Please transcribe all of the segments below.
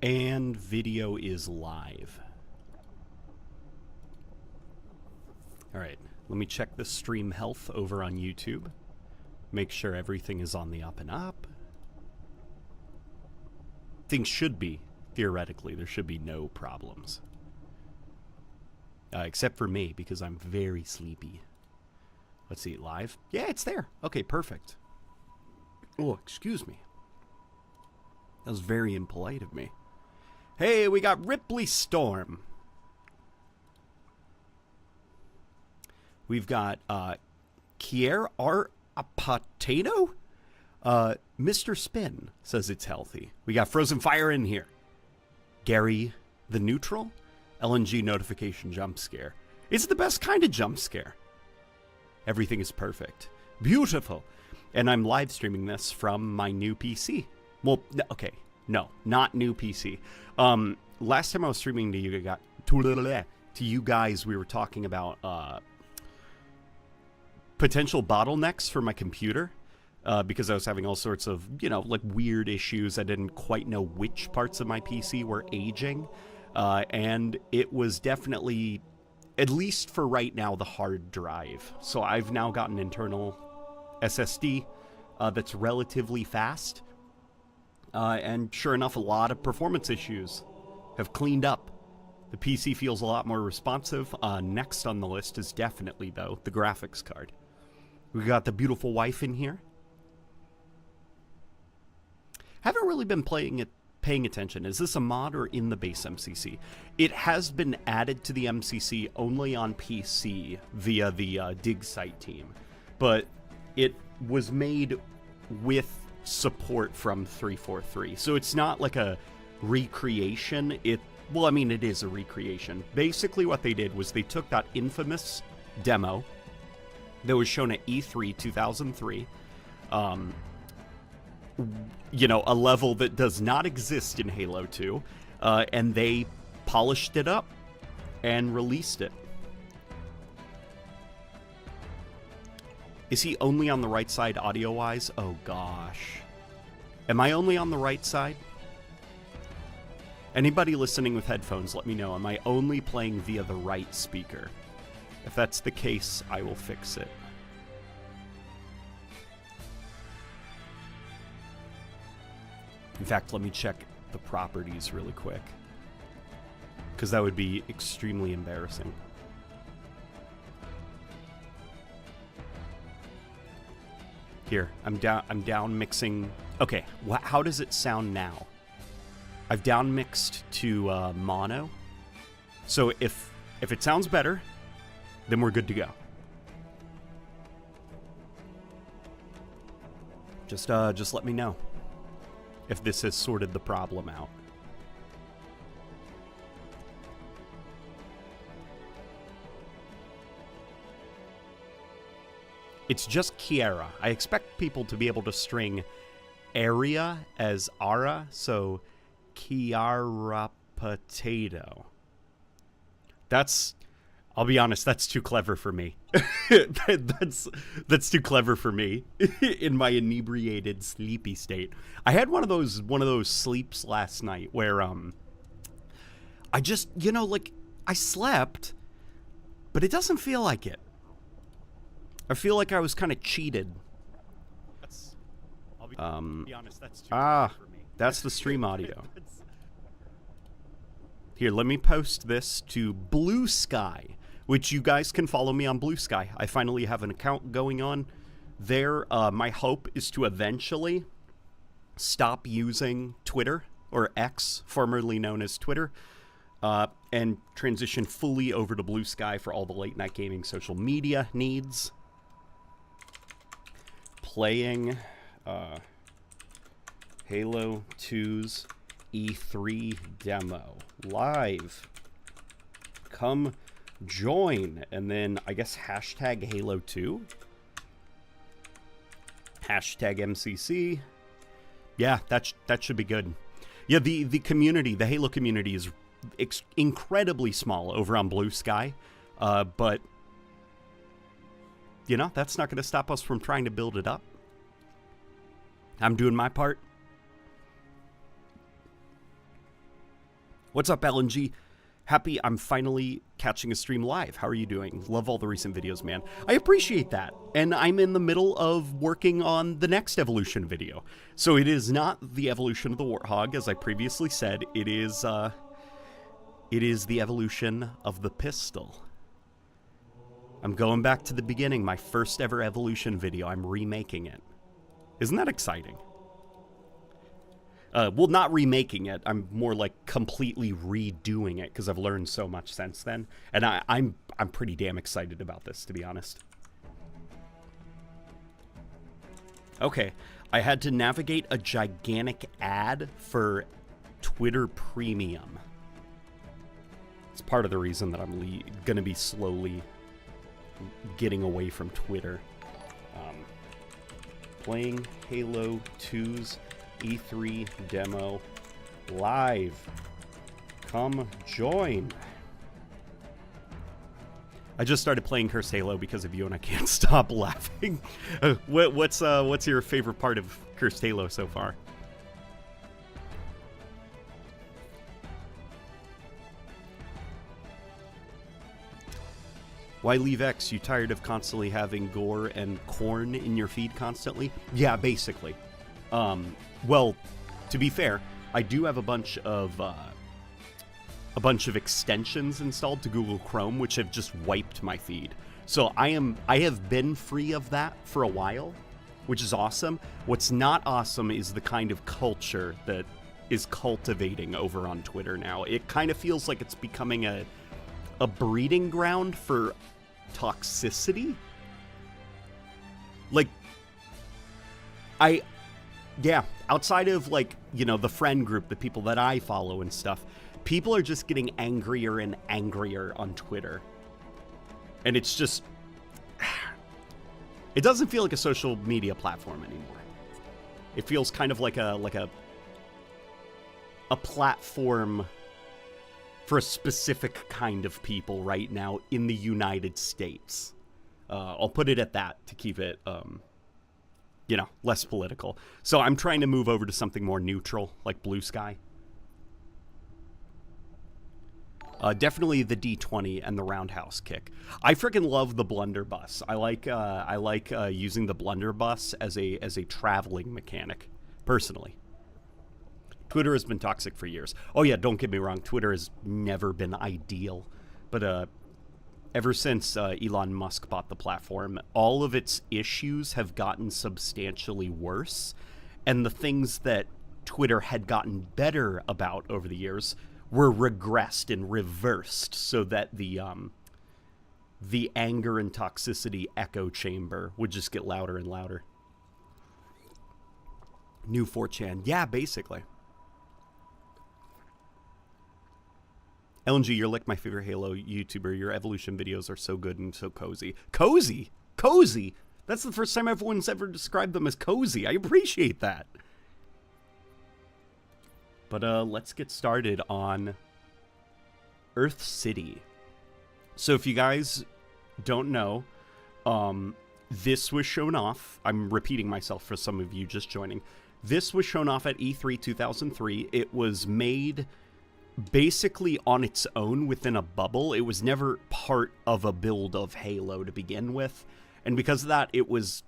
And video is live. Alright, let me check the stream health over on YouTube. Make sure everything is on the up and up. Things should be, theoretically, there should be no problems. Except for me, because I'm very sleepy. Let's see, live? Yeah, it's there. Okay, perfect. Oh, excuse me. That was very impolite of me. Hey, we got Ripley Storm. We've got Kier R. Apatato? Mr. Spin says it's healthy. We got Frozen Fire in here. Gary the Neutral. LNG notification jump scare. It's the best kind of jump scare. Everything is perfect. Beautiful. And I'm live streaming this from my new PC. Well, okay. No, not new PC. Last time I was streaming to you guys, we were talking about potential bottlenecks for my computer. Because I was having all sorts of, like weird issues. I didn't quite know which parts of my PC were aging. And it was definitely, at least for right now, the hard drive. So I've now got an internal SSD that's relatively fast. And sure enough, a lot of performance issues have cleaned up. The PC feels a lot more responsive. Next on the list is definitely, though, the graphics card. We got the beautiful wife in here. Haven't really been paying attention. Is this a mod or in the base MCC? It has been added to the MCC only on PC via the dig site team. But it was made with support from 343. So it's not like a recreation. Well, I mean, it is a recreation. Basically what they did was they took that infamous demo that was shown at E3 2003, a level that does not exist in Halo 2, and they polished it up and released it. Is he only on the right side audio-wise? Oh, gosh. Am I only on the right side? Anybody listening with headphones, let me know. Am I only playing via the right speaker? If that's the case, I will fix it. In fact, let me check the properties really quick, because that would be extremely embarrassing. Here, I'm down mixing. Okay, how does it sound now? I've down mixed to mono. So if it sounds better, then we're good to go. Just let me know if this has sorted the problem out. It's just Kiera. I expect people to be able to string area as Ara, so Kiara Potato. I'll be honest, that's too clever for me. That's too clever for me in my inebriated, sleepy state. I had one of those sleeps last night where I just, I slept, but it doesn't feel like it. I feel like I was kind of cheated. I'll be honest, that's too clever for me. That's the stream audio. Here, let me post this to Blue Sky, which you guys can follow me on Blue Sky. I finally have an account going on there. My hope is to eventually stop using Twitter, or X, formerly known as Twitter, and transition fully over to Blue Sky for all the late night gaming social media needs. Playing Halo 2's E3 demo live. Come join, and then I guess hashtag Halo 2, hashtag MCC. Yeah, that should be good. Yeah, the community, the Halo community is incredibly small over on Blue Sky, but that's not going to stop us from trying to build it up. I'm doing my part. What's up, LNG? Happy I'm finally catching a stream live. How are you doing? Love all the recent videos, man. I appreciate that. And I'm in the middle of working on the next evolution video. So it is not the evolution of the Warthog, as I previously said. It is the evolution of the pistol. I'm going back to the beginning, my first ever evolution video. I'm remaking it. Isn't that exciting? Well, not remaking it. I'm more like completely redoing it because I've learned so much since then, and I'm pretty damn excited about this, to be honest. Okay, I had to navigate a gigantic ad for Twitter Premium. It's part of the reason that I'm going to be slowly getting away from Twitter. Playing Halo 2's E3 demo live. Come join. I just started playing Cursed Halo because of you, and I can't stop laughing. What's your favorite part of Cursed Halo so far? Why leave X? You tired of constantly having gore and corn in your feed constantly? Yeah, basically. Well, to be fair, I do have a bunch of extensions installed to Google Chrome, which have just wiped my feed. So I have been free of that for a while, which is awesome. What's not awesome is the kind of culture that is cultivating over on Twitter now. It kind of feels like it's becoming a breeding ground for toxicity. Like, yeah, outside of, like, you know, the friend group, the people that I follow and stuff, people are just getting angrier and angrier on Twitter. And it's just, it doesn't feel like a social media platform anymore. It feels kind of like a platform for a specific kind of people right now in the United States. I'll put it at that to keep it, you know, less political. So I'm trying to move over to something more neutral, like Blue Sky. Definitely the D20 and the roundhouse kick. I freaking love the blunderbuss. I like using the blunderbuss as a traveling mechanic, personally. Twitter has been toxic for years. Oh yeah, don't get me wrong. Twitter has never been ideal, but ever since Elon Musk bought the platform, all of its issues have gotten substantially worse, and the things that Twitter had gotten better about over the years were regressed and reversed, so that the anger and toxicity echo chamber would just get louder and louder. New 4chan. Yeah, basically. LNG, you're like my favorite Halo YouTuber. Your evolution videos are so good and so cozy. Cozy? Cozy? That's the first time everyone's ever described them as cozy. I appreciate that. But let's get started on Earth City. So if you guys don't know, this was shown off. I'm repeating myself for some of you just joining. This was shown off at E3 2003. It was made basically on its own within a bubble. It was never part of a build of Halo to begin with, and because of that, it was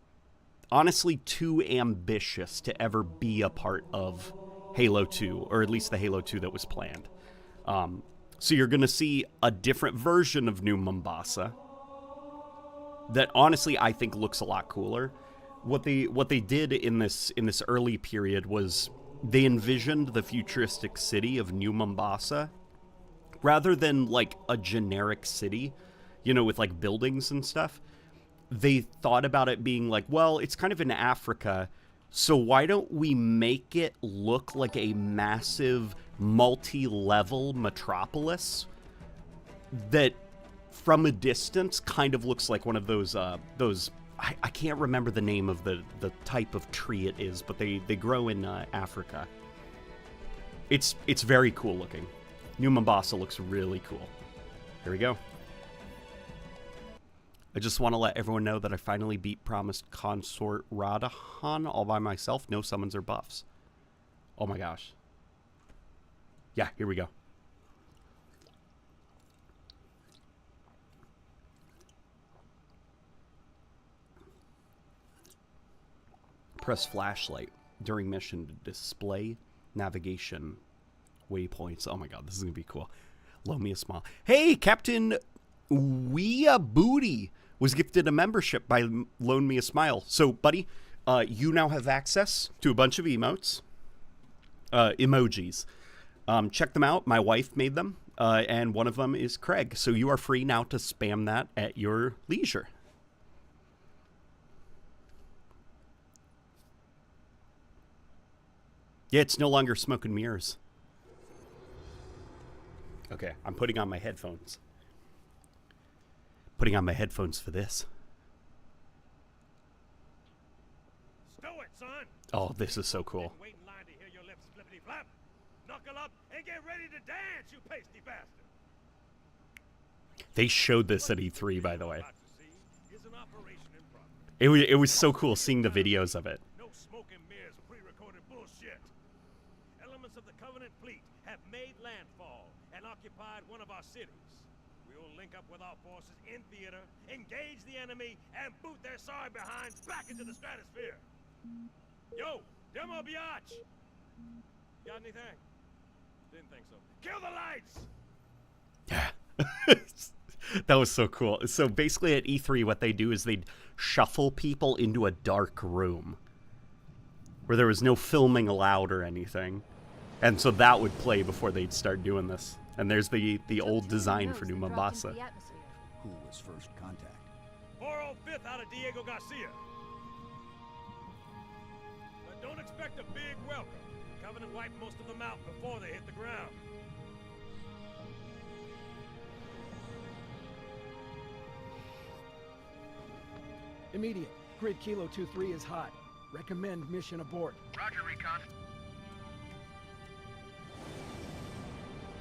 honestly too ambitious to ever be a part of Halo 2, or at least the Halo 2 that was planned. So you're going to see a different version of New Mombasa that honestly I think looks a lot cooler. What they did in this early period was they envisioned the futuristic city of New Mombasa rather than like a generic city, you know, with like buildings and stuff. They thought about it being like, well, it's kind of in Africa, so why don't we make it look like a massive multi-level metropolis that from a distance kind of looks like one of those I can't remember the name of the type of tree it is, but they grow in Africa. It's very cool looking. New Mombasa looks really cool. Here we go. I just want to let everyone know that I finally beat Promised Consort Radahan all by myself. No summons or buffs. Oh my gosh. Yeah, here we go. Press flashlight during mission to display navigation waypoints. Oh my god, this is gonna be cool. Loan me a smile. Hey, Captain Wea Booty was gifted a membership by Loan Me a Smile. So, buddy, you now have access to a bunch of emotes, emojis. Check them out. My wife made them, and one of them is Craig. So you are free now to spam that at your leisure. Yeah, it's no longer smoke and mirrors. Okay, I'm putting on my headphones. Putting on my headphones for this. Stow it, son. Oh, this is so cool. Wait in line to hear your lips flippity flap. Knuckle up and get ready to dance, you pasty bastard. They showed this at E3, by the way. Is an operation in progress. It was so cool seeing the videos of it. No smoke and mirrors, pre-recorded bullshit. Elements of the Covenant fleet have made landfall and occupied one of our cities. We will link up with our forces in theater, engage the enemy, and boot their sorry behinds back into the stratosphere. Yo, demo biatch. Got anything? Didn't think so. Kill the lights. Yeah. That was so cool. So basically at E3, what they do is they'd shuffle people into a dark room where there was no filming allowed or anything. And so that would play before they'd start doing this. And there's the old design for New Mombasa. Who was first contact? 405th out of Diego Garcia. But don't expect a big welcome. Covenant wiped most of them out before they hit the ground. Immediate. Grid Kilo 2-3 is hot. Recommend mission abort. Roger, Recon.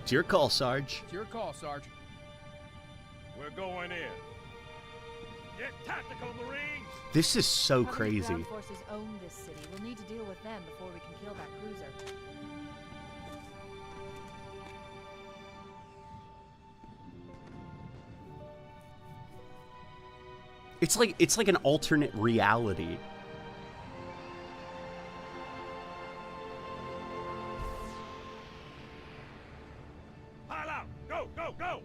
It's your call, Sarge. It's your call, Sarge. We're going in. Get tactical, Marines! This is so Covenant crazy. ground forces own this city. We'll need to deal with them before we can kill that cruiser. It's like an alternate reality. Pile out! Go, go, go!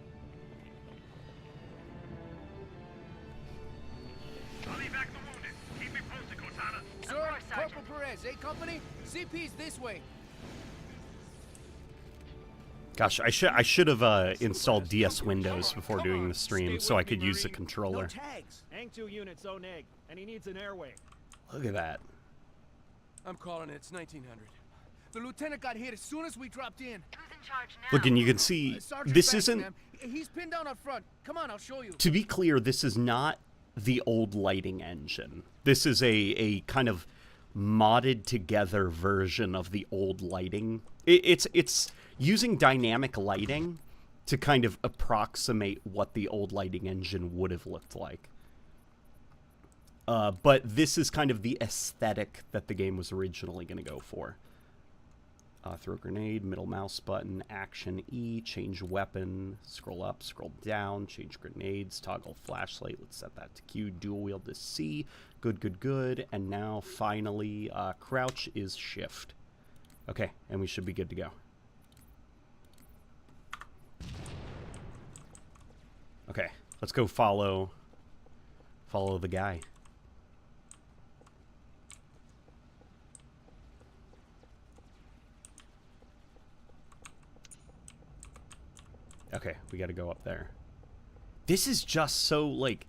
I'll leave back the wounded. Keep me posted, Cortana. Sir, Corporal Perez, A Company? CP's this way. Gosh, I should have installed DS Windows before doing the stream so I could use the controller. tags. Ang 2 units own egg, and he needs an airway. Look at that. I'm calling it. It's 1900. The lieutenant got hit as soon as we dropped in. Who's in charge now? Look, and you can see Sergeant this Banks, isn't. ma'am. He's pinned down up front. Come on, I'll show you. To be clear, this is not the old lighting engine. This is a kind of modded together version of the old lighting. It's using dynamic lighting to kind of approximate what the old lighting engine would have looked like. But this is kind of the aesthetic that the game was originally going to go for. Throw grenade, middle mouse button, action E, change weapon, scroll up, scroll down, change grenades, toggle flashlight. Let's set that to Q, dual wield to C. Good, good, good. And now finally, crouch is shift. Okay, and we should be good to go. Okay, let's go follow the guy. Okay, we gotta go up there. This is just so, like...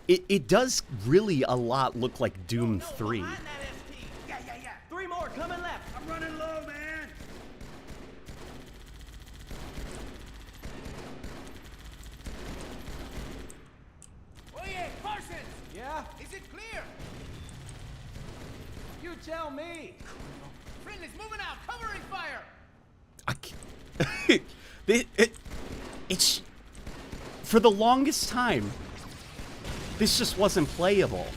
It does really a lot look like Doom 3. Yeah. 3 more, coming left. I'm running low, man! Oye, Parsons! Yeah? Is it clear? You tell me. Friendly's moving out, covering fire! I can't... it's... For the longest time, this just wasn't playable.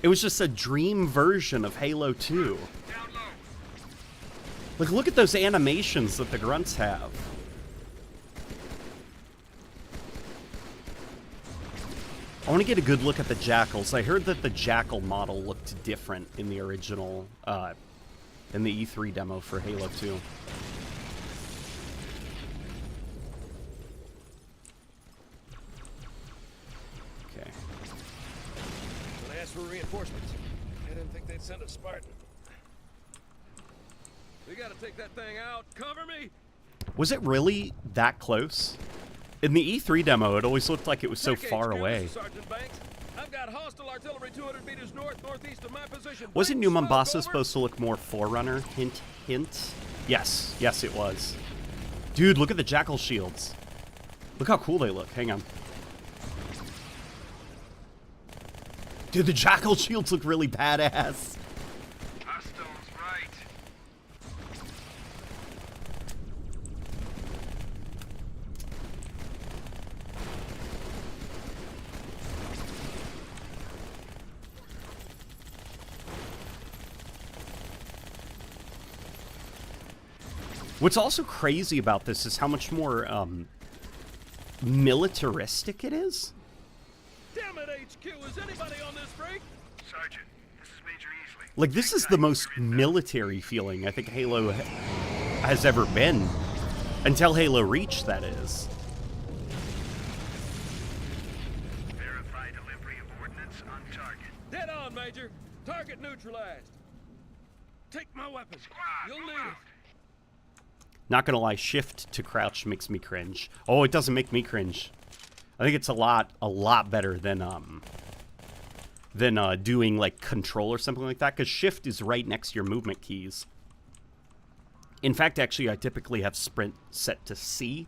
It was just a dream version of Halo 2. Like, look at those animations that the grunts have. I want to get a good look at the Jackals. I heard that the Jackal model looked different in the original, in the E3 demo for Halo 2. Okay. When I asked for reinforcements, I didn't think they'd send a Spartan. We gotta take that thing out. Cover me! Was it really that close? In the E3 demo, it always looked like it was so far away. Sergeant Banks. I've got hostile artillery 200 meters northeast of my position. Wasn't New Smoke, Mombasa over. supposed to look more Forerunner? Hint, hint. Yes, yes it was. Dude, look at the Jackal shields. Look how cool they look. Hang on. Dude, the Jackal shields look really badass. Hostiles, right. What's also crazy about this is how much more militaristic it is. Damn it, HQ! Is anybody on this freak? Sergeant, this is Major Easley. Like, this is the most military feeling I think Halo has ever been. Until Halo Reach, that is. Verify delivery of ordnance on target. Dead on, Major. Target neutralized. Take my weapon. You'll need it. Not gonna lie, shift to crouch makes me cringe. Oh, it doesn't make me cringe. I think it's a lot better than doing like control or something like that, because shift is right next to your movement keys. In fact, actually, I typically have sprint set to C.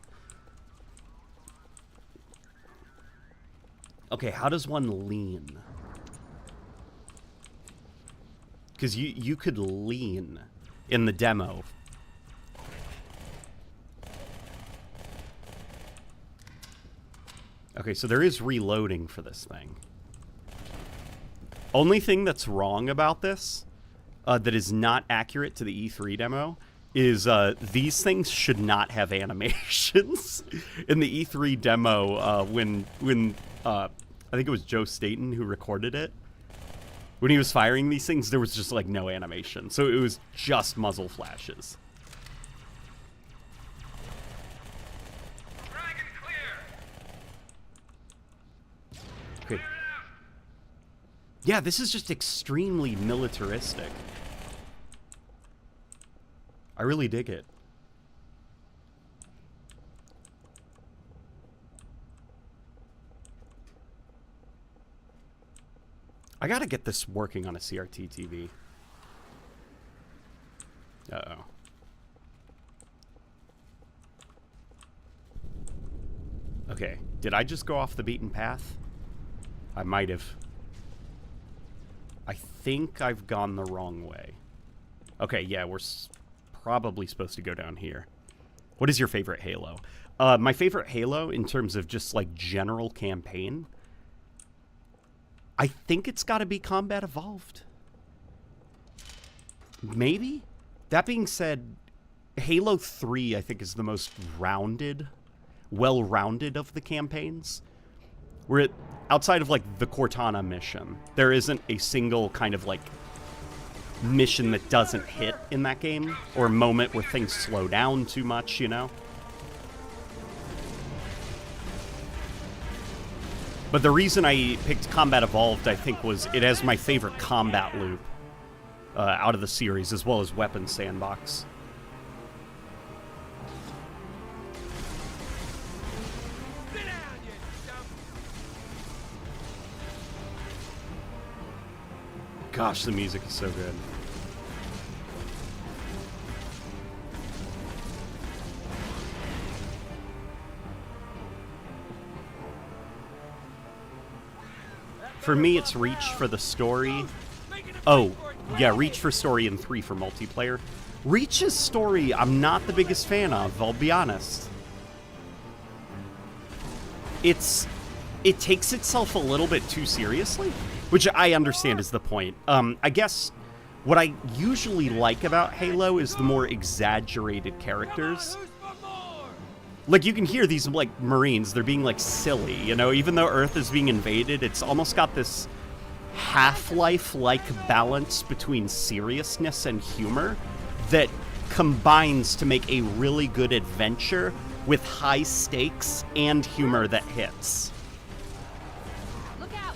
Okay, how does one lean? Because you could lean in the demo. Okay, so there is reloading for this thing. Only thing that's wrong about this, that is not accurate to the E3 demo, is these things should not have animations. In the E3 demo, when I think it was Joe Staten who recorded it, when he was firing these things, there was just like no animation. So it was just muzzle flashes. Okay. Yeah, this is just extremely militaristic. I really dig it. I gotta get this working on a CRT TV. Uh-oh. Okay, did I just go off the beaten path? I might have. I think I've gone the wrong way. Okay, yeah, we're probably supposed to go down here. What is your favorite Halo? My favorite Halo, in terms of just, like, general campaign, I think it's got to be Combat Evolved. Maybe? That being said, Halo 3, I think, is the most rounded, well-rounded of the campaigns. Where it, outside of, like, the Cortana mission, there isn't a single kind of, like, mission that doesn't hit in that game, or a moment where things slow down too much, you know? But the reason I picked Combat Evolved, I think, was it has my favorite combat loop out of the series, as well as Weapon Sandbox. Gosh, the music is so good. For me, it's Reach for the story. Oh, yeah, Reach for story and 3 for multiplayer. Reach's story, I'm not the biggest fan of, I'll be honest. It takes itself a little bit too seriously, which I understand is the point. I guess what I usually like about Halo is the more exaggerated characters. Like, you can hear these, like, Marines, they're being, like, silly, you know? Even though Earth is being invaded, it's almost got this Half-Life-like balance between seriousness and humor that combines to make a really good adventure with high stakes and humor that hits. Look out!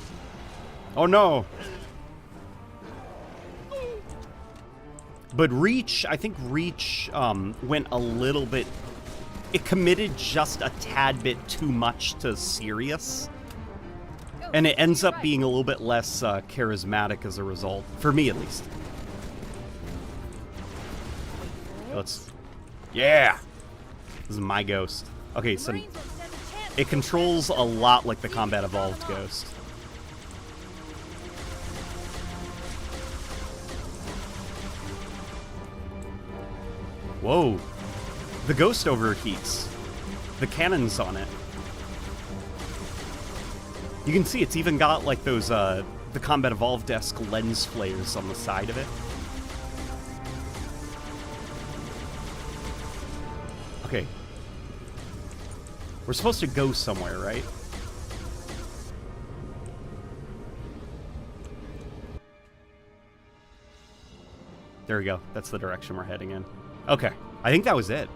Oh, no! But Reach, I think Reach went a little bit... It committed just a tad bit too much to serious. And it ends up being a little bit less charismatic as a result. For me, at least. Let's... Yeah! This is my ghost. Okay, so... It controls a lot like the Combat Evolved Ghost. Whoa. The ghost overheats. The cannon's on it. You can see it's even got like those, the Combat Evolved-esque lens flares on the side of it. Okay. We're supposed to go somewhere, right? There we go. That's the direction we're heading in. Okay. I think that was it.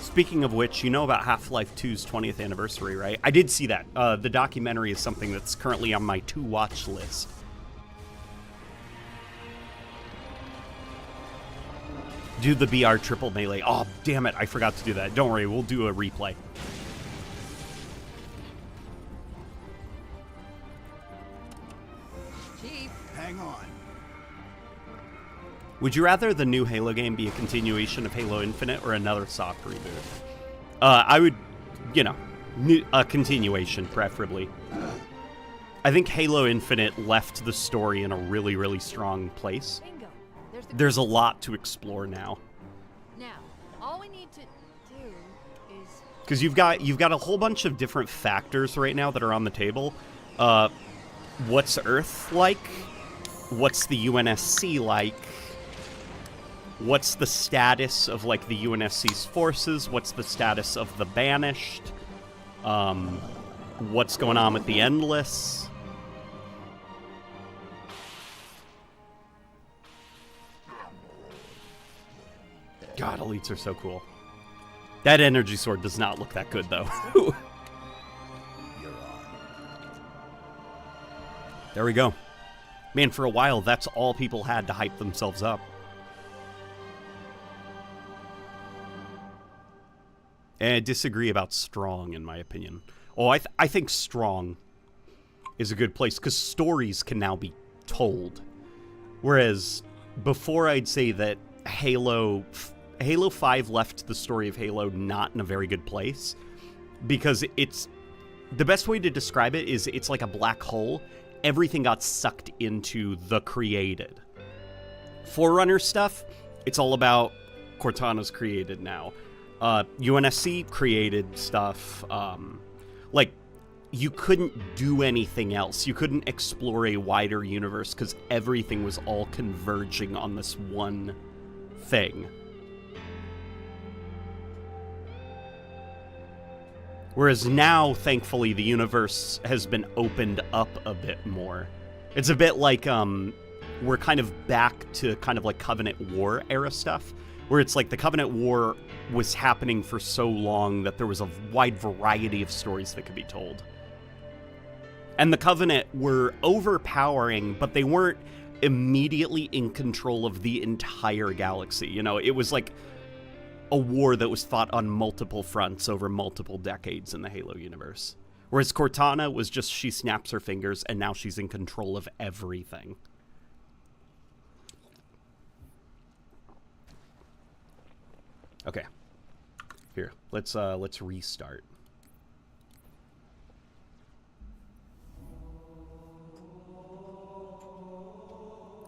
Speaking of which, you know about Half-Life 2's 20th anniversary, right? I did see that. The documentary is something that's currently on my to-watch list. Do the BR triple melee. Oh, damn it. I forgot to do that. Don't worry. We'll do a replay. Chief. Hang on. Would you rather the new Halo game be a continuation of Halo Infinite or another soft reboot? I would, you know, a continuation, preferably. I think Halo Infinite left the story in a really, really strong place. Bingo. There's a lot to explore now. Now, all we need to do is... Because you've got a whole bunch of different factors right now that are on the table. What's Earth like? What's the UNSC like? What's the status of, like, the UNSC's forces? What's the status of the Banished? What's going on with the Endless? God, elites are so cool. That energy sword does not look that good, though. You're on. There we go. Man, for a while, that's all people had to hype themselves up. And I disagree about strong, in my opinion. Oh, I think strong is a good place, because stories can now be told. Whereas, before I'd say that Halo 5 left the story of Halo not in a very good place, because it's... The best way to describe it is it's like a black hole. Everything got sucked into the created. Forerunner stuff, it's all about Cortana's created now. UNSC created stuff. Like, you couldn't do anything else. You couldn't explore a wider universe because everything was all converging on this one thing. Whereas now, thankfully, the universe has been opened up a bit more. It's a bit like, we're kind of back to kind of like Covenant War era stuff, where it's like the Covenant War was happening for so long that there was a wide variety of stories that could be told. And the Covenant were overpowering, but they weren't immediately in control of the entire galaxy. You know, it was like a war that was fought on multiple fronts over multiple decades in the Halo universe. Whereas Cortana was just, she snaps her fingers and now she's in control of everything. Okay. Here, let's restart.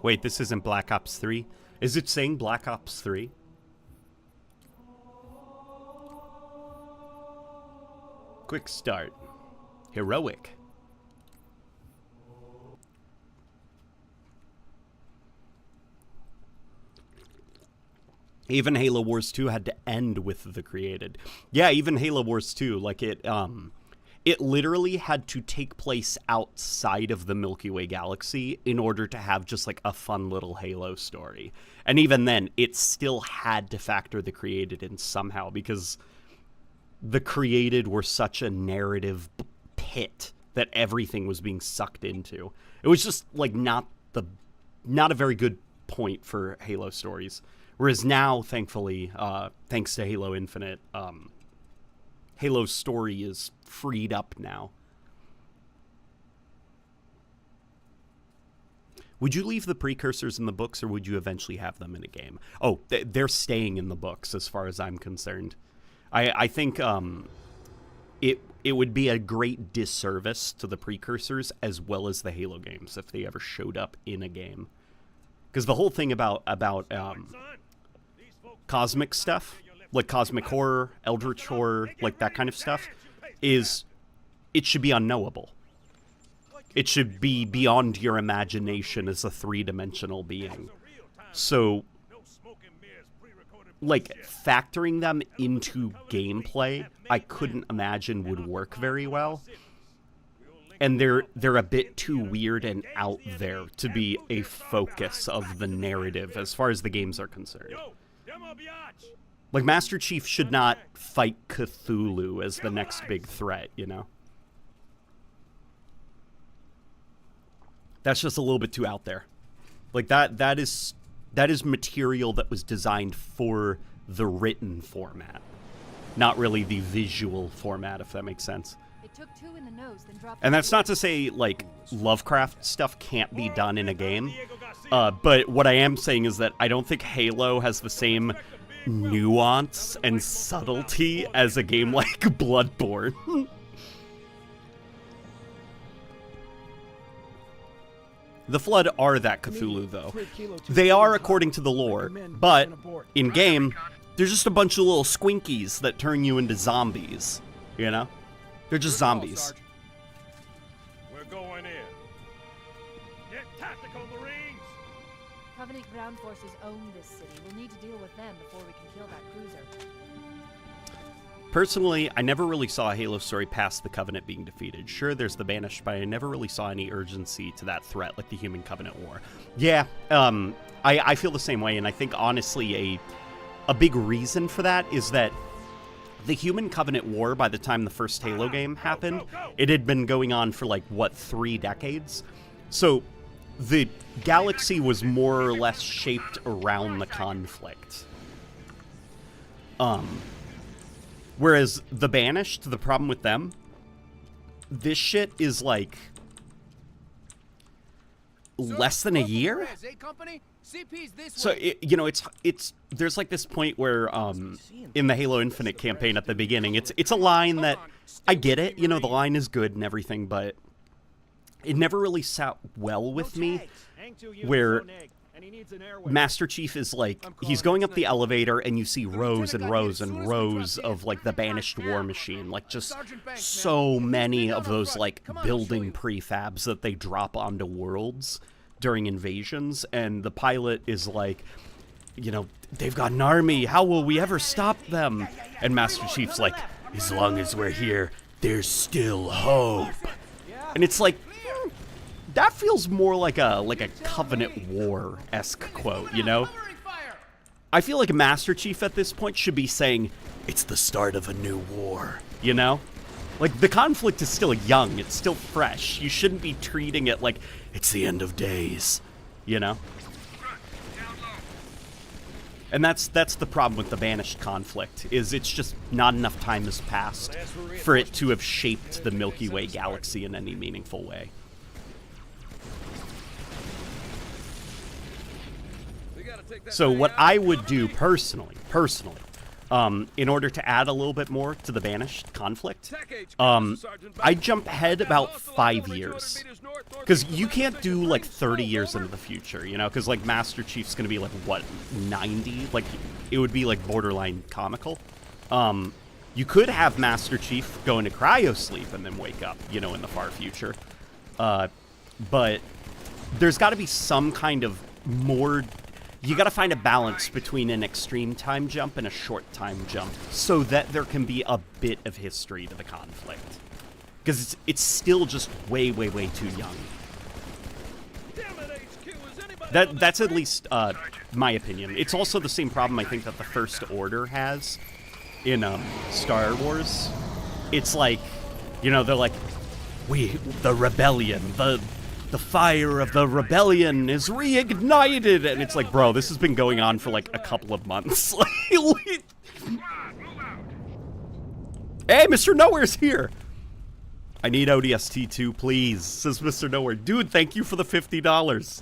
Wait, this isn't Black Ops 3? Is it saying Black Ops 3? Quick start. Heroic. Even Halo Wars 2 had to end with the created. Yeah, even Halo Wars 2, like it literally had to take place outside of the Milky Way galaxy in order to have just like a fun little Halo story. And even then, it still had to factor the created in somehow, because the created were such a narrative pit that everything was being sucked into. It was just like not a very good point for Halo stories. Whereas now, thankfully, thanks to Halo Infinite, Halo's story is freed up now. Would you leave the precursors in the books, or would you eventually have them in a game? Oh, they're staying in the books as far as I'm concerned. I think it would be a great disservice to the precursors as well as the Halo games if they ever showed up in a game. Because the whole thing about cosmic stuff, like cosmic horror, eldritch horror, like that kind of stuff, is it should be unknowable. It should be beyond your imagination as a three-dimensional being. So, like, factoring them into gameplay, I couldn't imagine would work very well. And they're a bit too weird and out there to be a focus of the narrative as far as the games are concerned. Like, Master Chief should not fight Cthulhu as the next big threat, you know? That's just a little bit too out there. Like, that is material that was designed for the written format, not really the visual format, if that makes sense. It took 2 in the nose, then dropped. And that's not to say, like, Lovecraft stuff can't be done in a game. But what I am saying is that I don't think Halo has the same nuance and subtlety as a game like Bloodborne. The Flood are that Cthulhu, though. They are according to the lore, but in-game, they're just a bunch of little squinkies that turn you into zombies, you know? They're just zombies. We're going in. Get tactical, Marines! Covenant ground forces own this city. We'll need to deal with them before we can kill that cruiser. Personally, I never really saw a Halo story past the Covenant being defeated. Sure, there's the Banished, but I never really saw any urgency to that threat, like the Human Covenant War. Yeah, I feel the same way, and I think, honestly, a big reason for that is that the Human Covenant War, by the time the first Halo game happened, it had been going on for, like, what, 3 decades? So, the galaxy was more or less shaped around the conflict. Whereas the Banished, the problem with them, this shit is, like, less than a year? So, it's there's, like, this point where, in the Halo Infinite campaign at the beginning, it's a line that, I get it, you know, the line is good and everything, but it never really sat well with me, where Master Chief is, like, he's going up the elevator, and you see rows and rows and rows of, like, the Banished war machine, like, just so many of those, like, building prefabs that they drop onto worlds during invasions, and the pilot is like, you know, they've got an army, how will we ever stop them? And Master Chief's like, as long as we're here, there's still hope. And it's like, that feels more like a Covenant War-esque quote, you know? I feel like Master Chief at this point should be saying, it's the start of a new war, you know? Like, the conflict is still young, it's still fresh. You shouldn't be treating it like it's the end of days, you know? And that's the problem with the Banished conflict, is it's just not enough time has passed for it to have shaped the Milky Way galaxy in any meaningful way. So what I would do personally, in order to add a little bit more to the Banished conflict, I jump ahead about 5 years. Because you can't do, like, 30 years into the future, you know? Because, like, Master Chief's going to be, like, what, 90? Like, it would be, like, borderline comical. You could have Master Chief go into cryosleep and then wake up, you know, in the far future. But there's got to be some kind of more... you got to find a balance between an extreme time jump and a short time jump so that there can be a bit of history to the conflict. Because it's still just way, way, way too young. That's at least my opinion. It's also the same problem I think that the First Order has in Star Wars. It's like, you know, they're like, the rebellion, the fire of the rebellion is reignited, and it's like, bro, this has been going on for like a couple of months. Hey, Mr. Nowhere's here. I need ODST 2, please, says Mr. Nowhere. Dude, thank you for the $50.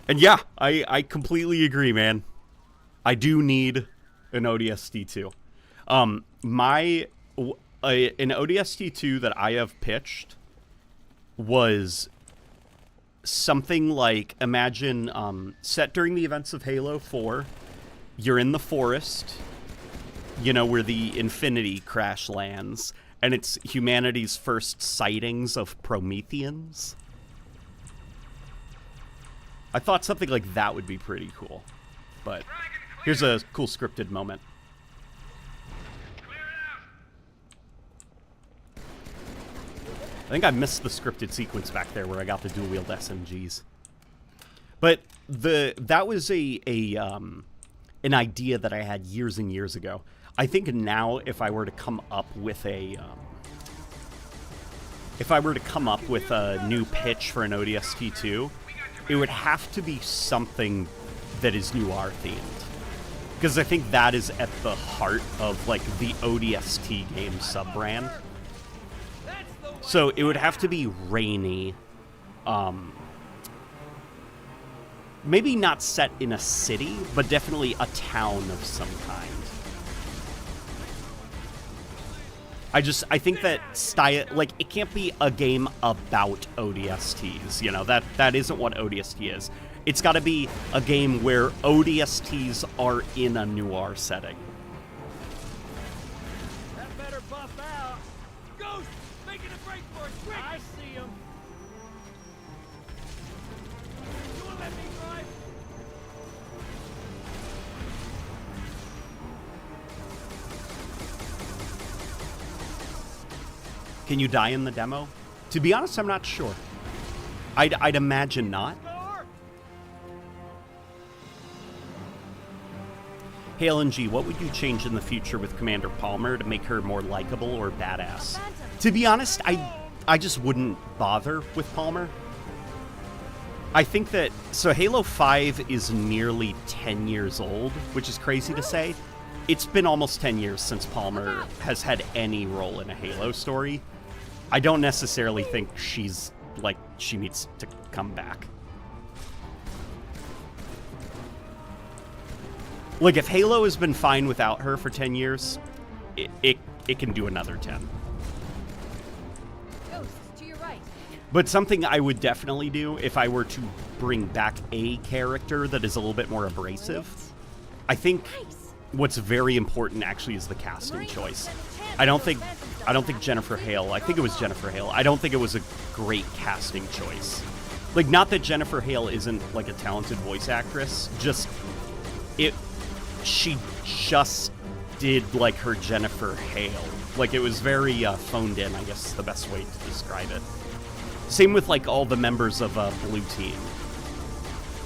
And yeah, I completely agree, man. I do need an ODST 2. An ODST 2 that I have pitched was something like, imagine, set during the events of Halo 4, you're in the forest, you know, where the Infinity crash lands, and it's humanity's first sightings of Prometheans. I thought something like that would be pretty cool, but here's a cool scripted moment. I think I missed the scripted sequence back there where I got the dual-wield SMGs. But that was an idea that I had years and years ago. I think now if I were to come up with a new pitch for an ODST 2, it would have to be something that is noir themed. Because I think that is at the heart of like the ODST game sub-brand. So it would have to be rainy, maybe not set in a city, but definitely a town of some kind. I think that style, like, it can't be a game about ODSTs, you know, that isn't what ODST is. It's gotta be a game where ODSTs are in a noir setting. That better buff out. Ghost, making a break for it, quick! I see him. You wanna let me drive? Can you die in the demo? To be honest, I'm not sure. I'd imagine not. Hey LNG, what would you change in the future with Commander Palmer to make her more likable or badass? To be honest, I just wouldn't bother with Palmer. I think that, so Halo 5 is nearly 10 years old, which is crazy to say. It's been almost 10 years since Palmer has had any role in a Halo story. I don't necessarily think she needs to come back. Like, if Halo has been fine without her for 10 years, it can do another 10. Ghost, to your right. But something I would definitely do if I were to bring back a character that is a little bit more abrasive, I think what's very important actually is the casting choice. I don't think Jennifer Hale, I think it was Jennifer Hale, I don't think it was a great casting choice. Like, not that Jennifer Hale isn't, like, a talented voice actress, just, she just did, like, her Jennifer Hale. Like, it was very phoned in, I guess is the best way to describe it. Same with, like, all the members of Blue Team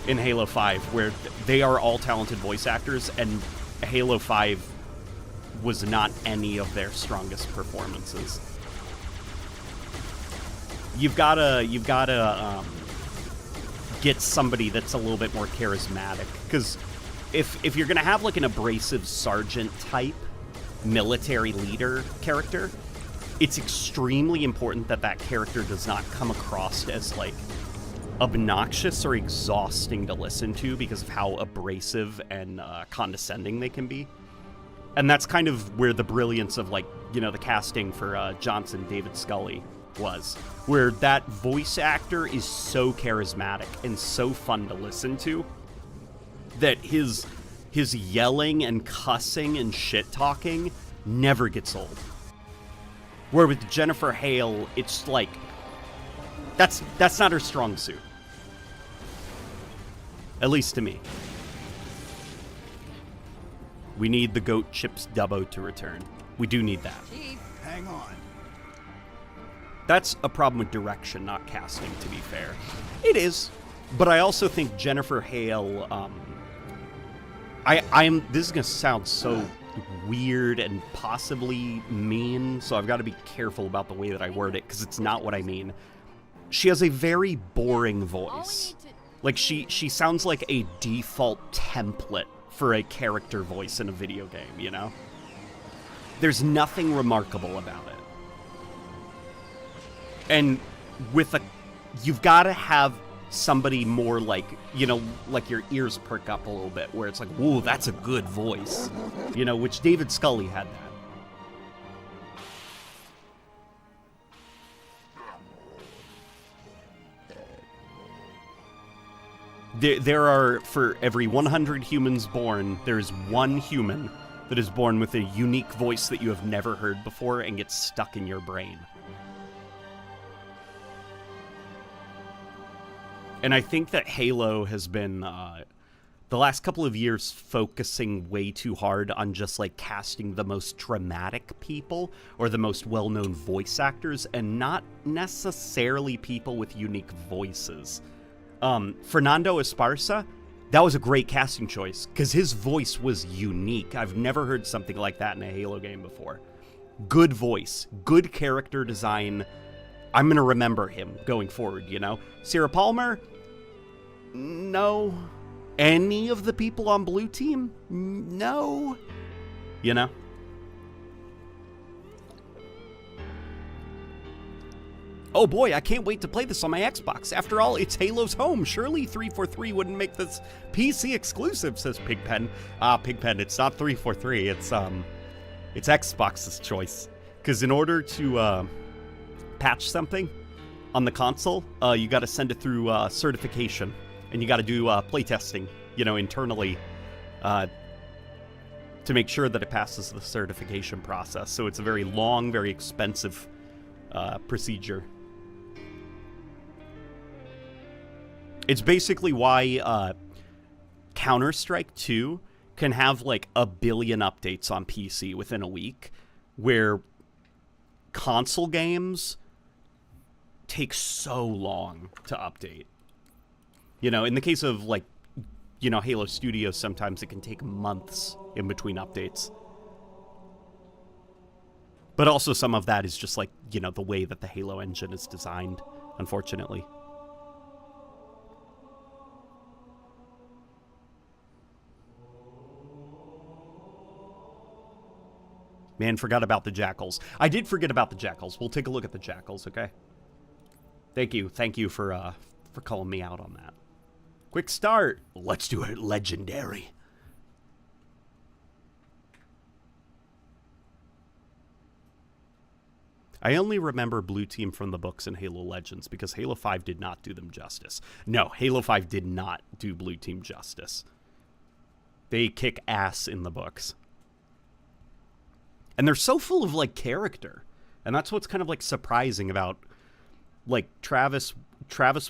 in Halo 5, where they are all talented voice actors, and Halo 5 was not any of their strongest performances. You've gotta get somebody that's a little bit more charismatic, because if you're gonna have like an abrasive sergeant type military leader character, it's extremely important that that character does not come across as like obnoxious or exhausting to listen to because of how abrasive and condescending they can be. And that's kind of where the brilliance of, like, you know, the casting for Johnson, David Scully, was. Where that voice actor is so charismatic and so fun to listen to that his yelling and cussing and shit-talking never gets old. Where with Jennifer Hale, it's like, that's not her strong suit. At least to me. We need the goat Chips Dubbo to return. We do need that. Chief. Hang on. That's a problem with direction, not casting, to be fair. It is. But I also think Jennifer Hale, this is going to sound so weird and possibly mean, so I've got to be careful about the way that I word it, because it's not what I mean. She has a very boring voice. Like, she sounds like a default template for a character voice in a video game, you know? There's nothing remarkable about it. And you've got to have somebody more like, you know, like your ears perk up a little bit, where it's like, whoa, that's a good voice. You know, which David Scully had that. There are, for every 100 humans born, there's one human that is born with a unique voice that you have never heard before and gets stuck in your brain. And I think that Halo has been, the last couple of years, focusing way too hard on just, like, casting the most dramatic people or the most well-known voice actors, and not necessarily people with unique voices. Fernando Esparza, that was a great casting choice, because his voice was unique. I've never heard something like that in a Halo game before. Good voice, good character design. I'm going to remember him going forward, you know? Sarah Palmer? No. Any of the people on Blue Team? No. You know? Oh boy, I can't wait to play this on my Xbox. After all, it's Halo's home. Surely 343 wouldn't make this PC exclusive, says Pigpen. Pigpen, it's not 343. It's Xbox's choice. Because in order to patch something on the console, you got to send it through certification, and you got to do playtesting, you know, internally, to make sure that it passes the certification process. So it's a very long, very expensive procedure. It's basically why Counter-Strike 2 can have like 1 billion updates on PC within a week, where console games take so long to update. You know, in the case of, like, you know, Halo Studios, sometimes it can take months in between updates. But also some of that is just, like, you know, the way that the Halo engine is designed, unfortunately. Man, forgot about the jackals. I did forget about the jackals. We'll take a look at the jackals, okay? Thank you for calling me out on that. Quick start. Let's do it legendary. I only remember Blue Team from the books in Halo Legends because Halo 5 did not do them justice. No, Halo 5 did not do Blue Team justice. They kick ass in the books. And they're so full of, like, character. And that's what's kind of, like, surprising about, like, Travis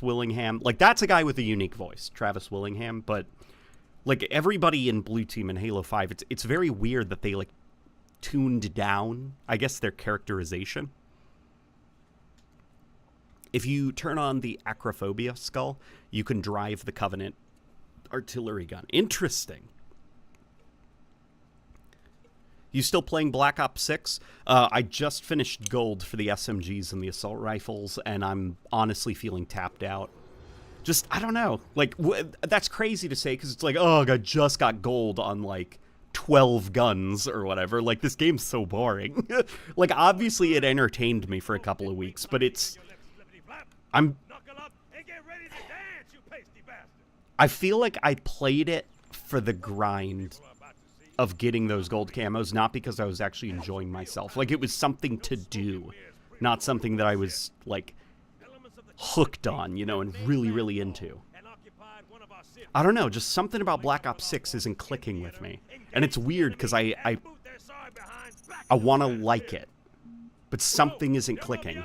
Willingham. Like, that's a guy with a unique voice, Travis Willingham. But, like, everybody in Blue Team and Halo 5, it's very weird that they, like, tuned down, I guess, their characterization. If you turn on the Acrophobia skull, you can drive the Covenant artillery gun. Interesting. You still playing Black Ops 6? I just finished gold for the SMGs and the assault rifles, and I'm honestly feeling tapped out. Just, I don't know. Like, that's crazy to say, because it's like, oh, I just got gold on, like, 12 guns or whatever. Like, this game's so boring. Like, obviously it entertained me for a couple of weeks, but it's... I feel like I played it for the grind of getting those gold camos, not because I was actually enjoying myself. Like, it was something to do, not something that I was, like, hooked on, you know, and really, really into. I don't know, just something about Black Ops 6 isn't clicking with me. And it's weird, because I want to like it, but something isn't clicking.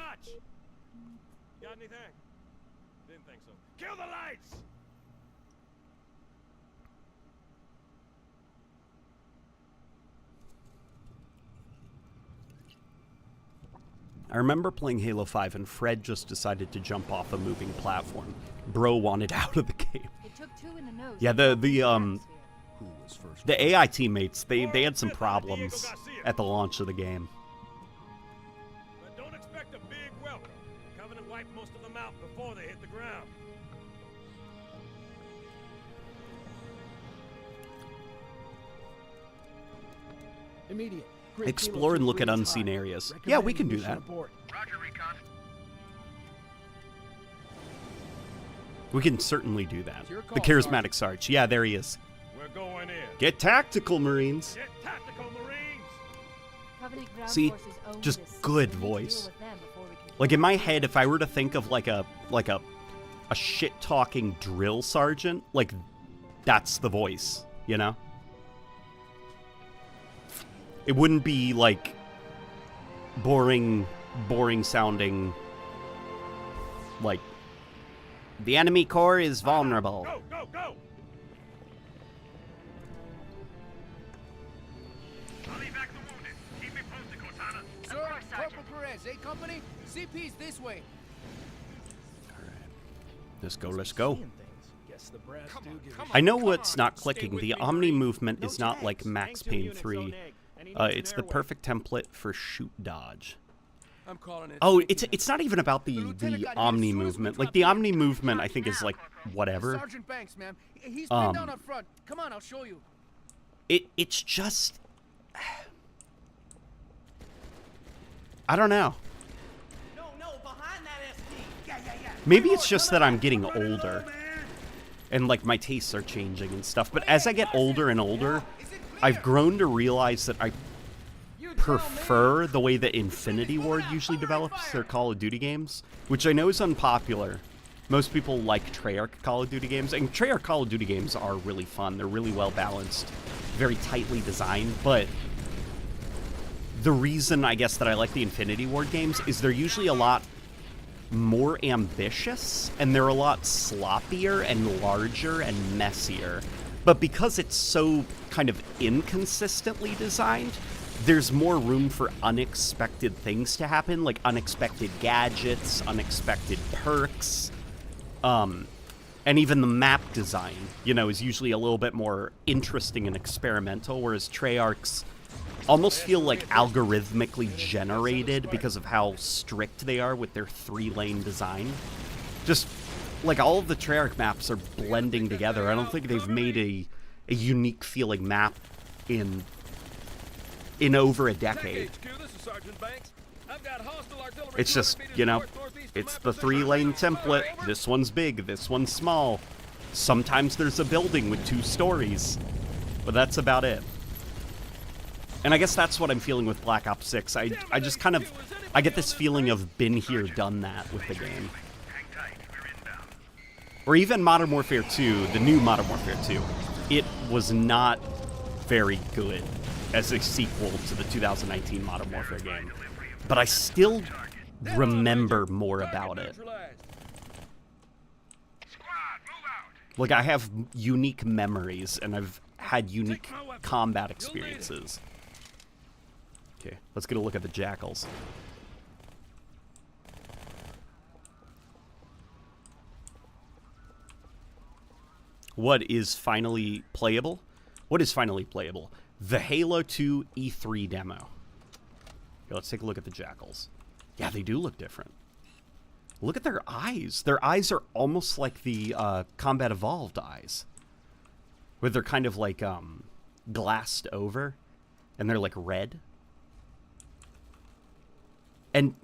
I remember playing Halo 5 and Fred just decided to jump off a moving platform. Bro wanted out of the game. It took 2 in the nose. Yeah, to the atmosphere. Who was first? The AI teammates, they had some problems at the launch of the game. But don't expect a big welcome. The Covenant wiped most of them out before they hit the ground. Immediate. Grid Explore and look at 3 is unseen hot. areas. Recommend Yeah, we can do mission that. abort. We can certainly do that. It's your call, The charismatic Sarge. Yeah, there he is. We're going in. Get tactical, Marines. Get tactical, Marines! Covenant ground See, forces own just this city. good We need to deal voice. with them before we can kill Like in that my cruiser. head, if I were to think of like a shit talking drill sergeant, like that's the voice, you know? It wouldn't be like boring sounding like the enemy core is vulnerable. Go, go, go! I'll evac the wounded. Keep me posted, Cortana. Sir, Corporal Perez, A Company? CP's this way. Let's go. Seeing things. Guess the brass do give a I know Come what's on, not stay clicking. with The me, Omni Marine. movement is not like Max Payne 3. It's the perfect template for shoot dodge. I'm calling it. Oh, it's not even about the Lieutenant got here Omni as soon as we movement. Like dropped the in. Omni movement, I think is like It's whatever. Sergeant Banks, ma'am. He's pinned down up front. Come on, I'll show you. It's just I don't know. No, behind that SD. Yeah. Maybe it's just that I'm getting older and like my tastes are changing and stuff. But as I get older and older, I've grown to realize that I prefer the way that Infinity Ward usually develops their Call of Duty games, which I know is unpopular. Most people like Treyarch Call of Duty games, and Treyarch Call of Duty games are really fun. They're really well balanced, very tightly designed, but the reason I guess that I like the Infinity Ward games is they're usually a lot more ambitious, and they're a lot sloppier and larger and messier. But because it's so kind of inconsistently designed, there's more room for unexpected things to happen, like unexpected gadgets, unexpected perks, and even the map design, you know, is usually a little bit more interesting and experimental, whereas Treyarch's almost feel like algorithmically generated because of how strict they are with their 3-lane design. Just like all of the Treyarch maps are blending together. I don't think they've made a unique feeling map in over a decade. It's just, you know, it's the 3-lane template. This one's big, this one's small. Sometimes there's a building with 2 stories, but that's about it. And I guess that's what I'm feeling with Black Ops 6. I just kind of, I get this feeling of been here, done that with the game. Or even Modern Warfare 2, the new Modern Warfare 2. It was not very good as a sequel to the 2019 Modern Warfare game. But I still remember more about it. Like, I have unique memories, and I've had unique combat experiences. Okay, let's get a look at the Jackals. What is finally playable? What is finally playable? The Halo 2 E3 demo. Okay, let's take a look at the Jackals. Yeah, they do look different. Look at their eyes. Their eyes are almost like the Combat Evolved eyes. Where they're kind of like glassed over. And they're like red. And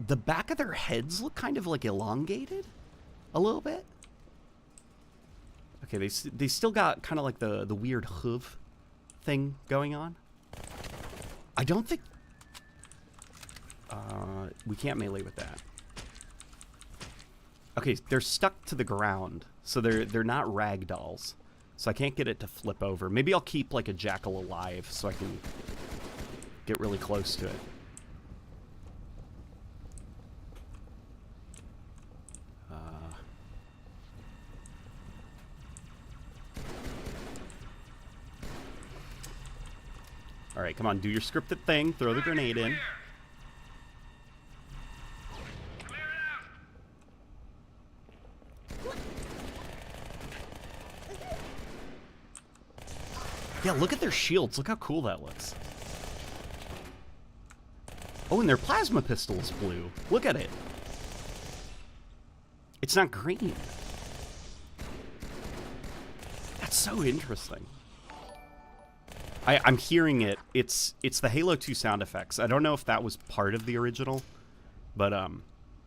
the back of their heads look kind of like elongated. A little bit. Okay, they still got kind of like the weird hoof thing going on. I don't think... we can't melee with that. Okay, they're stuck to the ground, so they're not ragdolls. So I can't get it to flip over. Maybe I'll keep like a jackal alive so I can get really close to it. Alright, come on, do your scripted thing. Throw the grenade in. Yeah, look at their shields. Look how cool that looks. Oh, and their plasma pistol is blue. Look at it. It's not green. That's so interesting. I'm hearing it. It's the Halo 2 sound effects. I don't know if that was part of the original, but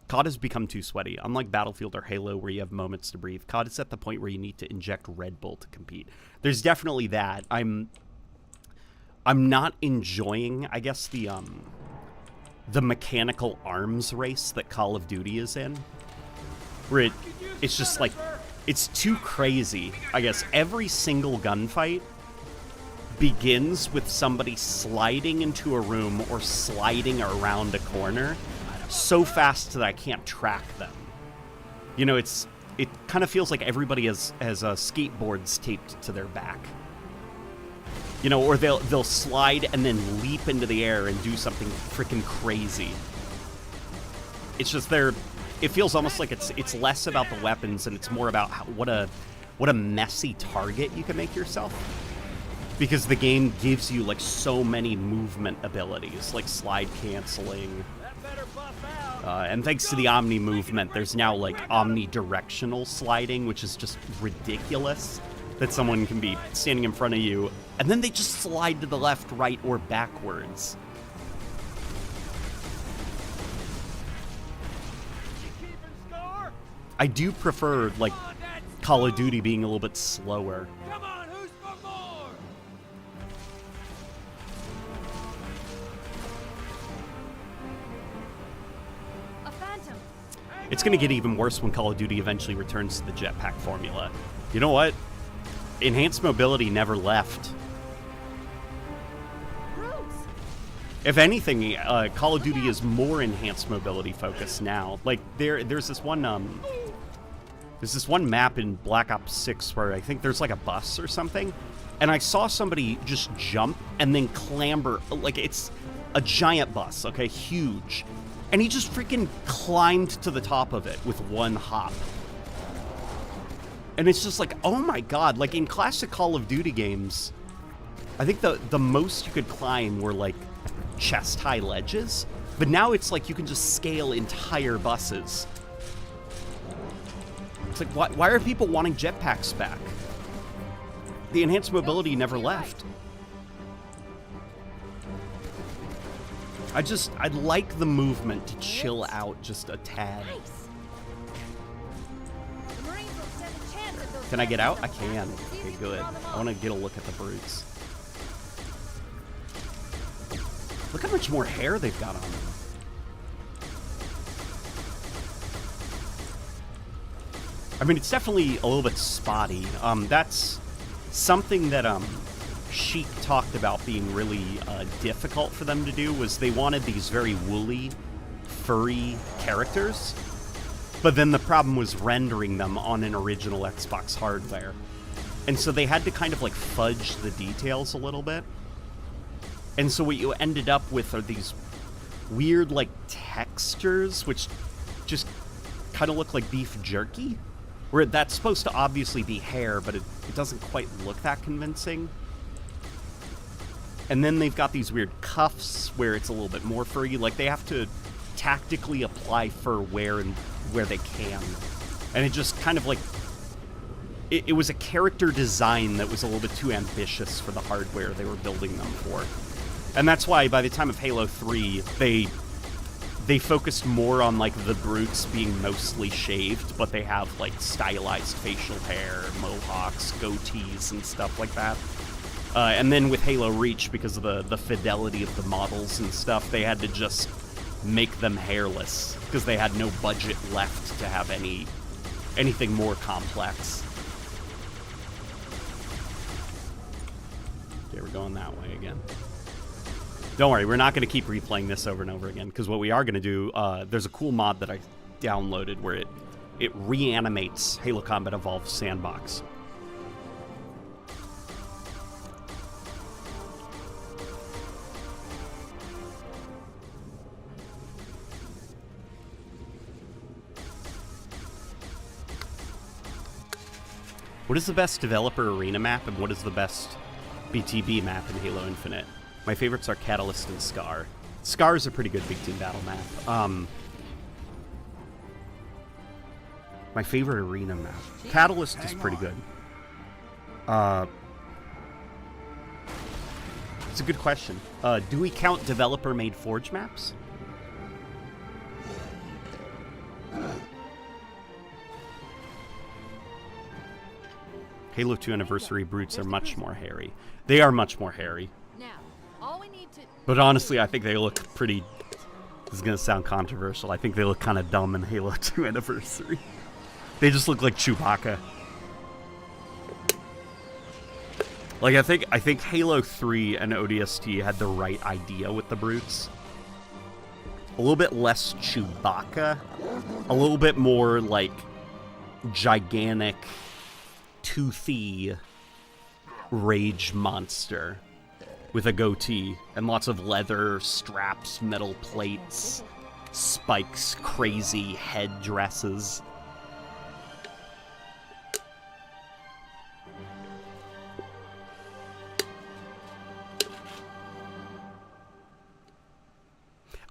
COD has become too sweaty. Unlike Battlefield or Halo, where you have moments to breathe, COD is at the point where you need to inject Red Bull to compete. There's definitely that. I'm not enjoying, I guess, the mechanical arms race that Call of Duty is in, where it's just like, it's too crazy. I guess every single gunfight begins with somebody sliding into a room or sliding around a corner so fast that I can't track them. You know, it kind of feels like everybody has skateboards taped to their back. You know, or they'll slide and then leap into the air and do something freaking crazy. It's just it feels almost like it's less about the weapons and it's more about what a messy target you can make yourself. Because the game gives you like so many movement abilities, like slide canceling. And thanks to the Omni movement, there's now like omnidirectional sliding, which is just ridiculous. That someone can be standing in front of you, and then they just slide to the left, right, or backwards. I do prefer, like, Call of Duty being a little bit slower. Come on, who's for more? A phantom. It's going to get even worse when Call of Duty eventually returns to the jetpack formula. You know what? Enhanced mobility never left. Bruce. If anything, Call of Duty is more enhanced mobility focused now. Like there's this one map in Black Ops 6 where I think there's like a bus or something, and I saw somebody just jump and then clamber, like it's a giant bus, okay, huge, and he just freaking climbed to the top of it with one hop. And it's just like, oh my god, like in classic Call of Duty games, I think the most you could climb were like chest-high ledges, but now it's like you can just scale entire buses. It's like, why are people wanting jetpacks back? The enhanced mobility never left. I'd like the movement to chill out just a tad. Nice. The Marines will stand a chance at those Can I get out? I guns. can. It's easy Okay, to good. draw them I off. want to get a look at the brutes. Look how much more hair they've got on them. I mean, it's definitely a little bit spotty. That's something that Sheik talked about being really difficult for them to do, was they wanted these very woolly, furry characters, but then the problem was rendering them on an original Xbox hardware. And so they had to kind of like fudge the details a little bit. And so what you ended up with are these weird like textures, which just kind of look like beef jerky. Where that's supposed to obviously be hair, but it doesn't quite look that convincing. And then they've got these weird cuffs where it's a little bit more furry. Like they have to tactically apply fur where they can. And it just kind of like, it was a character design that was a little bit too ambitious for the hardware they were building them for. And that's why by the time of Halo 3, they focused more on like the brutes being mostly shaved, but they have like stylized facial hair, mohawks, goatees, and stuff like that. And then with Halo Reach, because of the fidelity of the models and stuff, they had to just make them hairless because they had no budget left to have anything more complex. Okay, we're going that way again. Don't worry, we're not going to keep replaying this over and over again, because what we are going to do, there's a cool mod that I downloaded where it reanimates Halo Combat Evolved Sandbox. What is the best developer arena map, and what is the best BTB map in Halo Infinite. My favorites are Catalyst and Scar. Scar's a pretty good big team battle map. My favorite arena map. Catalyst is pretty good. It's a good question. Do we count developer-made Forge maps? Halo 2 Anniversary brutes are much more hairy. They are much more hairy. Now, all we need to... But honestly, I think they look pretty... This is going to sound controversial. I think they look kind of dumb in Halo 2 Anniversary. They just look like Chewbacca. Like, I think Halo 3 and ODST had the right idea with the brutes. A little bit less Chewbacca. A little bit more, like, gigantic, toothy rage monster with a goatee and lots of leather, straps, metal plates, spikes, crazy head dresses.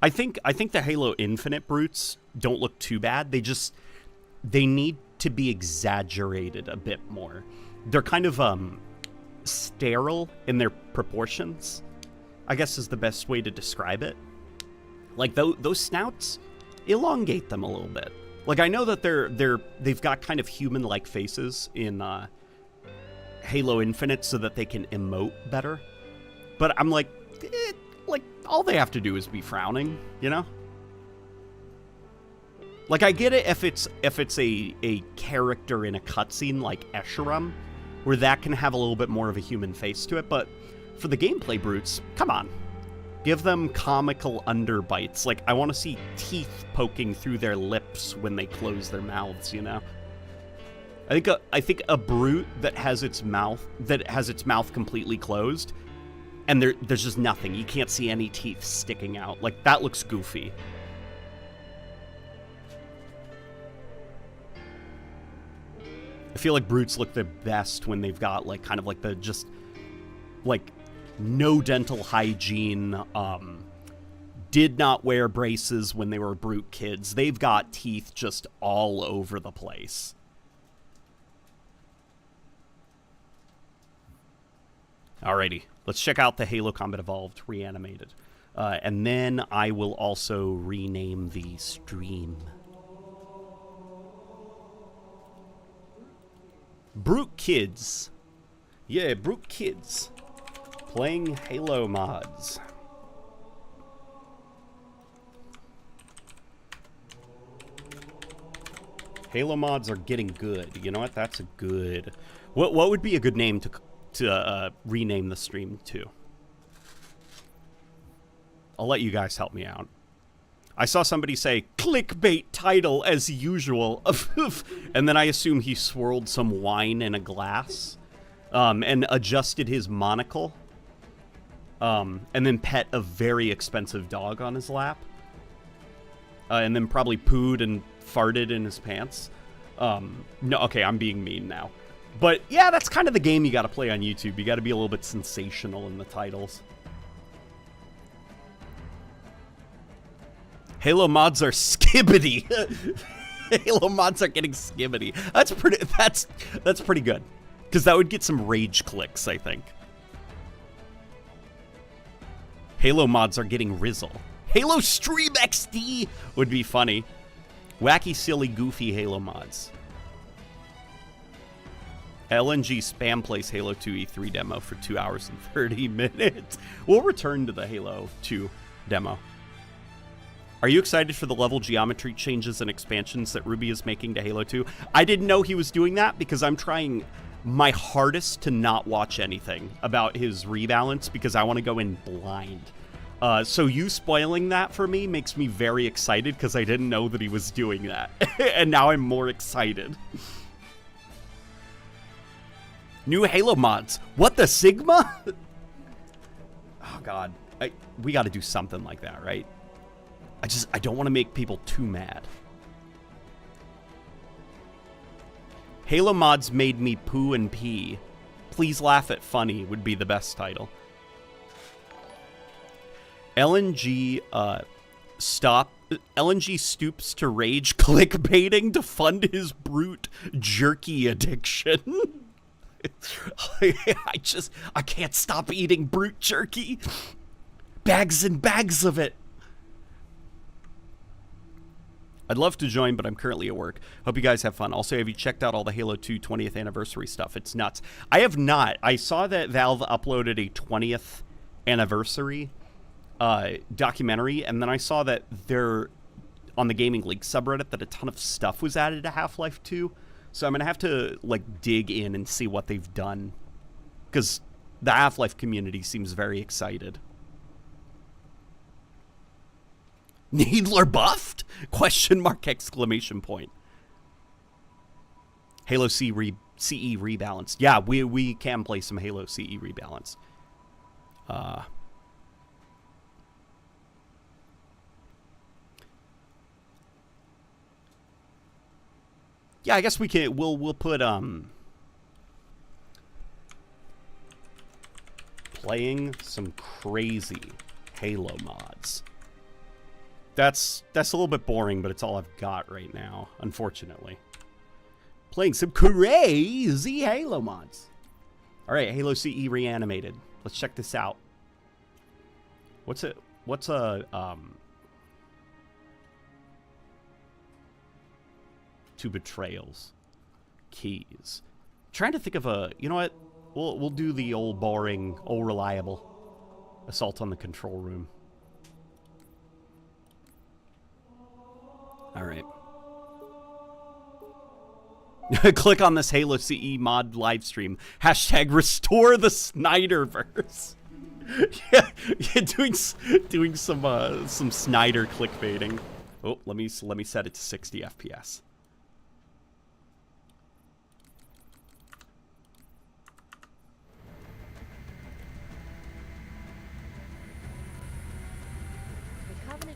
I think the Halo Infinite brutes don't look too bad. They need to be exaggerated a bit more. They're kind of sterile in their proportions, I guess is the best way to describe it. Like those snouts, elongate them a little bit. Like I know that they've got kind of human-like faces in Halo Infinite so that they can emote better. But I'm like, like all they have to do is be frowning, you know? Like I get it if it's a character in a cutscene like Escharum, where that can have a little bit more of a human face to it, but for the gameplay brutes, come on. Give them comical underbites. Like I want to see teeth poking through their lips when they close their mouths, you know? I think a brute that has its mouth completely closed and there's just nothing. You can't see any teeth sticking out. Like, that looks goofy. I feel like brutes look the best when they've got, like, kind of like the just, like, no dental hygiene, did not wear braces when they were brute kids. They've got teeth just all over the place. Alrighty, let's check out the Halo Combat Evolved Reanimated. And then I will also rename the stream. Brute Kids. Yeah, Brute Kids. Playing Halo mods. Halo mods are getting good. You know what? That's a good... What would be a good name to rename the stream to? I'll let you guys help me out. I saw somebody say, clickbait title as usual. And then I assume he swirled some wine in a glass and adjusted his monocle. And then pet a very expensive dog on his lap. And then probably pooed and farted in his pants. No, okay, I'm being mean now. But yeah, that's kind of the game you gotta play on YouTube. You gotta be a little bit sensational in the titles. Halo mods are skibbity. Halo mods are getting skibbity. That's pretty good. Because that would get some rage clicks, I think. Halo mods are getting Rizzle. Halo Stream XD would be funny. Wacky, silly, goofy Halo mods. LNG spam plays Halo 2 E3 demo for 2 hours and 30 minutes. We'll return to the Halo 2 demo. Are you excited for the level geometry changes and expansions that Ruby is making to Halo 2? I didn't know he was doing that because I'm trying my hardest to not watch anything about his rebalance because I want to go in blind. So you spoiling that for me makes me very excited because I didn't know that he was doing that. And now I'm more excited. New Halo mods. What the Sigma? Oh, God. We got to do something like that, right? I don't want to make people too mad. Halo mods made me poo and pee Please laugh at funny would be the best title. LNG LNG stoops to rage clickbaiting to fund his brute jerky addiction. I can't stop eating brute jerky. Bags and bags of it. I'd love to join, but I'm currently at work. Hope you guys have fun. Also, have you checked out all the Halo 2 20th anniversary stuff? It's nuts. I have not. I saw that Valve uploaded a 20th anniversary documentary, and then I saw that there, on the Gaming League subreddit, that a ton of stuff was added to Half-Life 2. So I'm going to have to, like, dig in and see what they've done. Because the Half-Life community seems very excited. Needler buffed? Question mark, exclamation point. Halo CE rebalanced. Yeah, we can play some Halo CE rebalance. Yeah, I guess we can. We'll put playing some crazy Halo mods. That's a little bit boring, but it's all I've got right now, unfortunately. Playing some crazy Halo mods. All right, Halo CE Reanimated. Let's check this out. What's a two betrayals, keys. Trying to think of a, you know what? We'll do the old boring, old reliable assault on the control room. All right. Click on this Halo CE mod live stream. Hashtag restore the Snyderverse. yeah, doing some Snyder clickbaiting. Oh, let me set it to 60 FPS.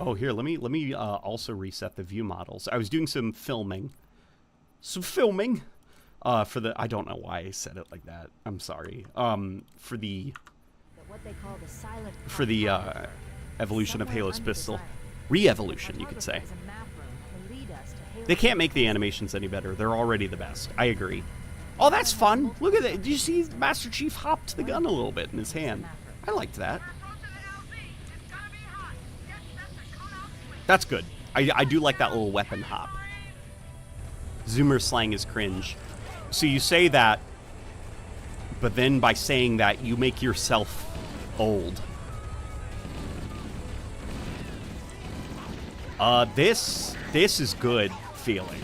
Oh, here, let me also reset the view models. I was doing some filming. For the, I don't know why I said it like that. I'm sorry. For the evolution of Halo's pistol. Re-evolution, you could say. They can't make the animations any better. They're already the best. I agree. Oh, that's fun. Look at that. Did you see Master Chief hopped the gun a little bit in his hand? I liked that. That's good. I do like that little weapon hop. Zoomer slang is cringe. So you say that, but then by saying that, you make yourself old. This is good feeling.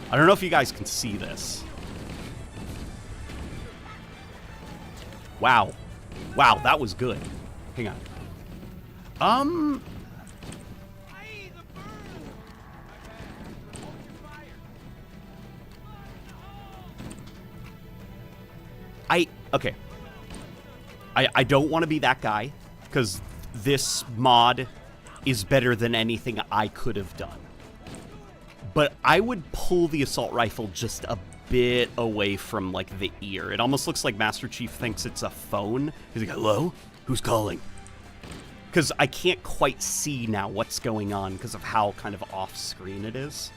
I don't know if you guys can see this. Wow. Wow, that was good. Hang on. Okay. I don't want to be that guy, because this mod is better than anything I could have done. But I would pull the assault rifle just a bit away from, like, the ear. It almost looks like Master Chief thinks it's a phone. He's like, hello? Who's calling? Because I can't quite see now what's going on because of how kind of off-screen it is.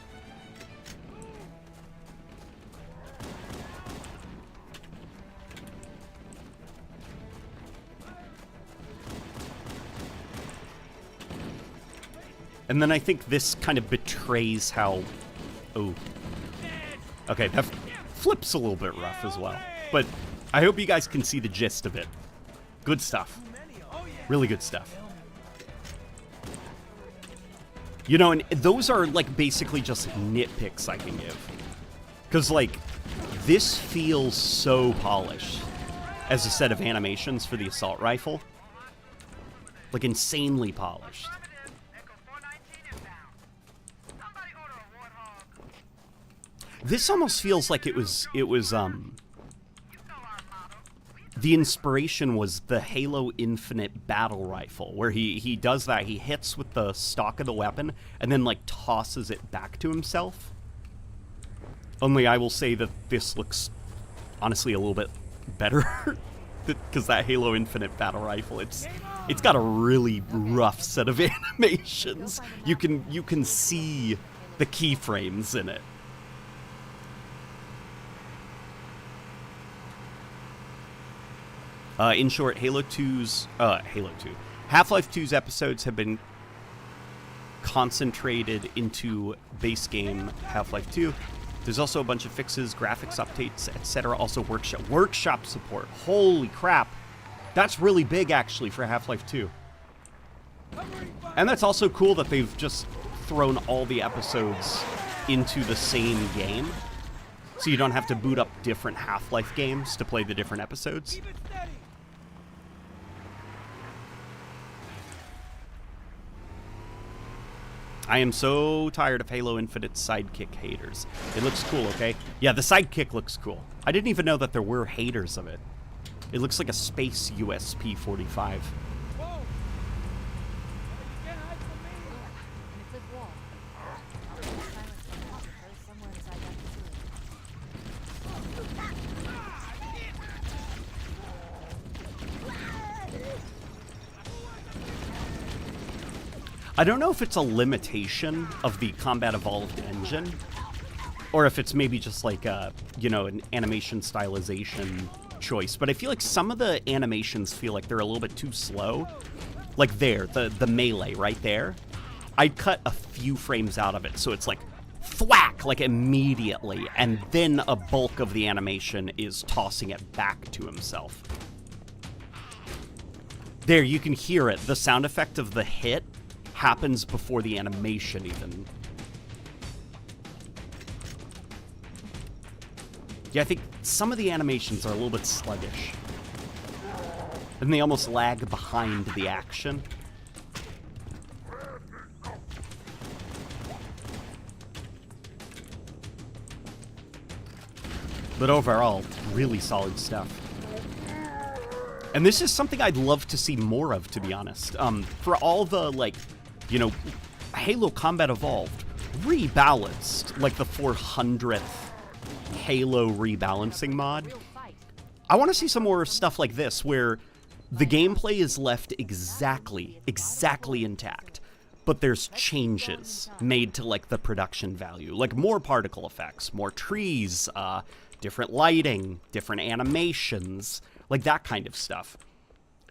And then I think this kind of betrays how... Oh. Okay, that flip's a little bit rough as well. But I hope you guys can see the gist of it. Good stuff. Really good stuff. You know, and those are, like, basically just nitpicks I can give. Because, like, this feels so polished as a set of animations for the assault rifle. Like, insanely polished. This almost feels like it was the inspiration was the Halo Infinite battle rifle, where he does that. He hits with the stock of the weapon and then, like, tosses it back to himself. Only I will say that this looks, honestly, a little bit better. Because that Halo Infinite battle rifle, it's got a really rough set of animations. You can see the keyframes in it. In short, Half-Life 2's episodes have been concentrated into base game Half-Life 2. There's also a bunch of fixes, graphics updates, etc. Also workshop support. Holy crap. That's really big, actually, for Half-Life 2. And that's also cool that they've just thrown all the episodes into the same game. So you don't have to boot up different Half-Life games to play the different episodes. I am so tired of Halo Infinite's sidekick haters. It looks cool, okay? Yeah, the sidekick looks cool. I didn't even know that there were haters of it. It looks like a space USP-45. And it's a wall. I'll be silent for her somewhere inside that I don't know if it's a limitation of the Combat Evolved engine, or if it's maybe just like a, you know, an animation stylization choice, but I feel like some of the animations feel like they're a little bit too slow. Like there, the melee right there. I'd cut a few frames out of it, so it's like thwack, like immediately, and then a bulk of the animation is tossing it back to himself. There, you can hear it. The sound effect of the hit happens before the animation even. Yeah, I think some of the animations are a little bit sluggish. And they almost lag behind the action. But overall, really solid stuff. And this is something I'd love to see more of, to be honest. For all the, like, you know, Halo Combat Evolved rebalanced, like the 400th Halo rebalancing mod. I want to see some more stuff like this, where the gameplay is left exactly intact, but there's changes made to, like, the production value. Like, more particle effects, more trees, different lighting, different animations, like that kind of stuff.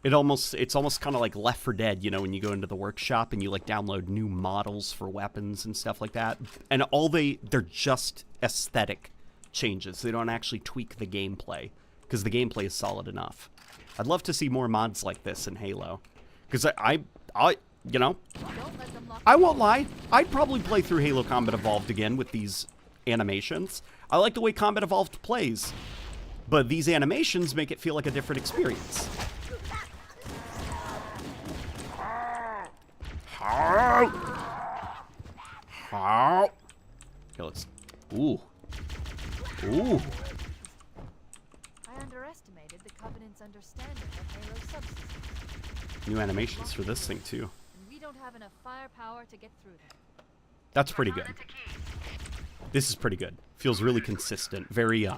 It's almost kind of like Left 4 Dead, you know, when you go into the workshop and you, like, download new models for weapons and stuff like that. And they're just aesthetic changes. They don't actually tweak the gameplay, because the gameplay is solid enough. I'd love to see more mods like this in Halo, because I you know, I won't lie, I'd probably play through Halo Combat Evolved again with these animations. I like the way Combat Evolved plays, but these animations make it feel like a different experience. Okay, let's... Ooh. I underestimated the Covenant's understanding of Halo's subsystem. New animations for this thing, too. And we don't have enough firepower to get through them. That's pretty good. This is pretty good. Feels really consistent. Very, I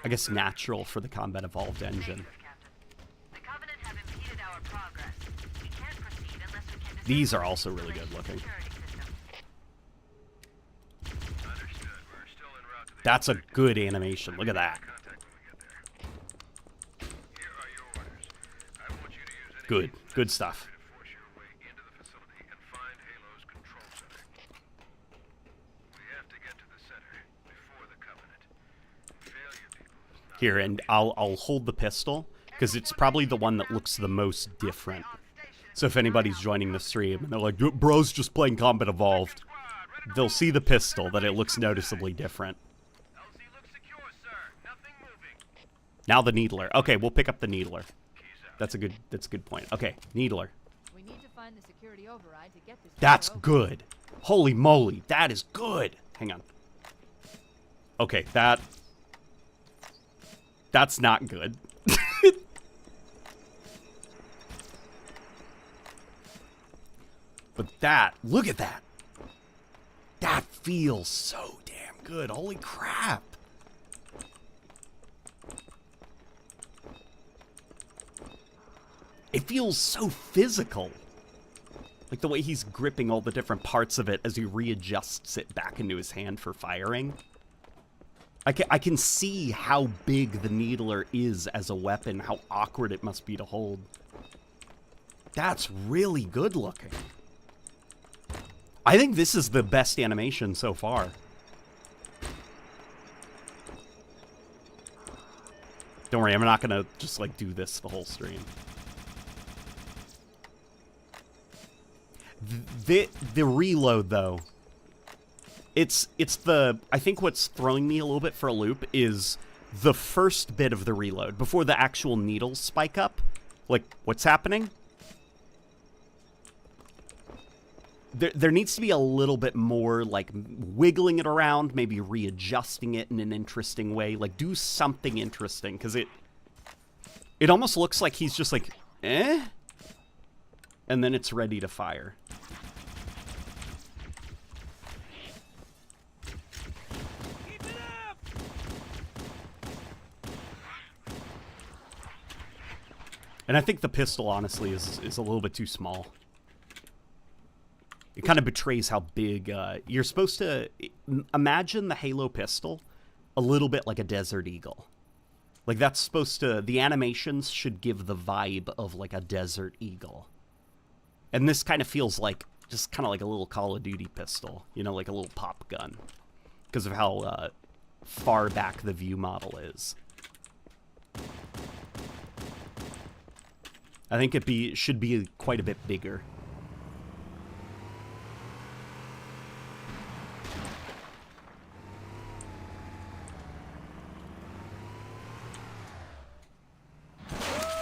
guess natural for the Combat Evolved engine. These are also really good looking. That's a good animation. Look at that. Good. Good stuff. Here, and I'll hold the pistol, because it's probably the one that looks the most different. So if anybody's joining the stream and they're like, bro's just playing Combat Evolved, they'll see the pistol, that it looks noticeably different. Now the Needler. Okay, we'll pick up the Needler. That's a good point. Okay, Needler. We need to find the security override to get this. That's good. Holy moly, that is good. Hang on. Okay, that's not good. But that, look at that. That feels so damn good. Holy crap. It feels so physical. Like the way he's gripping all the different parts of it as he readjusts it back into his hand for firing. I can see how big the needler is as a weapon, how awkward it must be to hold. That's really good looking. I think this is the best animation so far. Don't worry, I'm not gonna just like do this the whole stream. The reload though, it's the, I think what's throwing me a little bit for a loop is the first bit of the reload before the actual needles spike up. Like, what's happening? There needs to be a little bit more, like, wiggling it around, maybe readjusting it in an interesting way. Like, do something interesting, because it almost looks like he's just like, eh? And then it's ready to fire. Keep it up! And I think the pistol, honestly, is a little bit too small. It kind of betrays how big, you're supposed to imagine the Halo pistol a little bit like a Desert Eagle. Like, that's supposed to, the animations should give the vibe of like a Desert Eagle. And this kind of feels like, just kind of like a little Call of Duty pistol, you know, like a little pop gun. Because of how far back the view model is. I think it should be quite a bit bigger.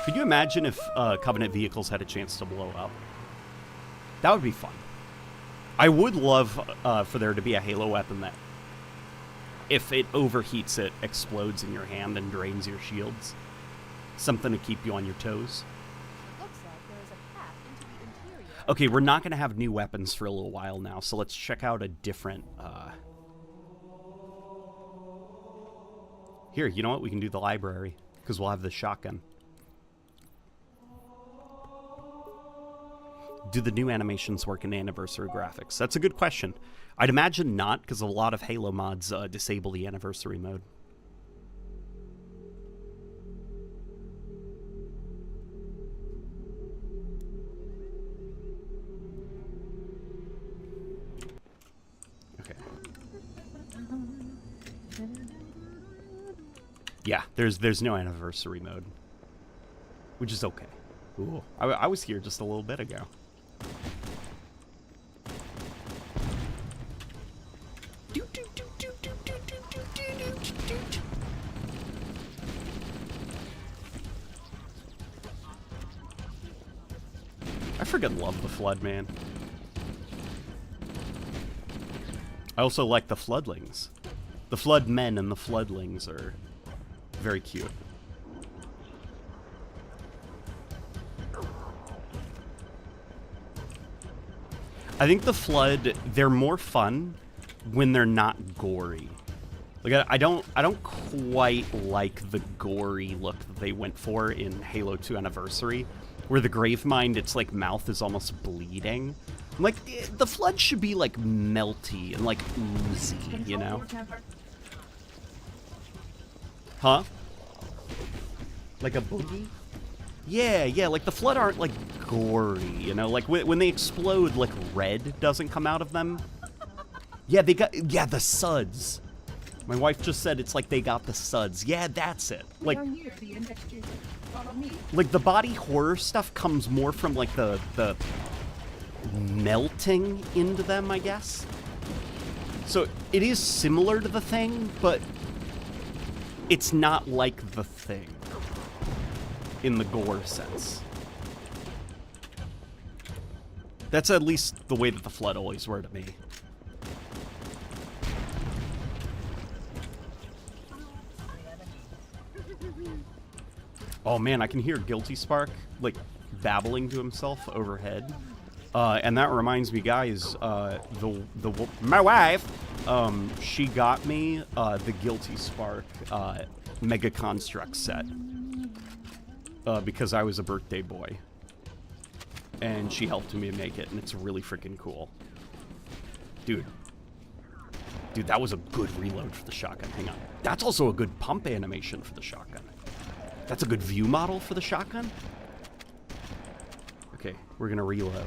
Could you imagine if Covenant vehicles had a chance to blow up? That would be fun. I would love for there to be a Halo weapon that, if it overheats, it explodes in your hand and drains your shields. Something to keep you on your toes. It looks like there is a path into the interior. Okay, we're not going to have new weapons for a little while now, so let's check out a different... Here, you know what? We can do the library, because we'll have the shotgun. Do the new animations work in anniversary graphics? That's a good question. I'd imagine not, because a lot of Halo mods disable the anniversary mode. Okay. Yeah, there's no anniversary mode, which is okay. Ooh, I was here just a little bit ago. I freaking love the Flood, man. I also like the Floodlings. The Flood men and the Floodlings are very cute. I think the Flood, they're more fun when they're not gory. Like, I don't quite like the gory look that they went for in Halo 2 Anniversary, where the Gravemind, its like mouth is almost bleeding. Like, the Flood should be like melty and like oozy, you know? Huh? Like a boogie? Yeah, like the Flood aren't like gory, you know? Like when they explode, like red doesn't come out of them. Yeah, the suds. My wife just said it's like they got the suds. Yeah, that's it. Like the body horror stuff comes more from like the melting into them, I guess. So it is similar to the Thing, but it's not like the Thing in the gore sense. That's at least the way that the Flood always were to me. Oh man, I can hear Guilty Spark, like, babbling to himself overhead. And that reminds me, guys, my wife, she got me the Guilty Spark Mega Construct set because I was a birthday boy. and she helped me make it, and it's really freaking cool. Dude, that was a good reload for the shotgun. Hang on. That's also a good pump animation for the shotgun. That's a good view model for the shotgun. Okay, we're gonna reload.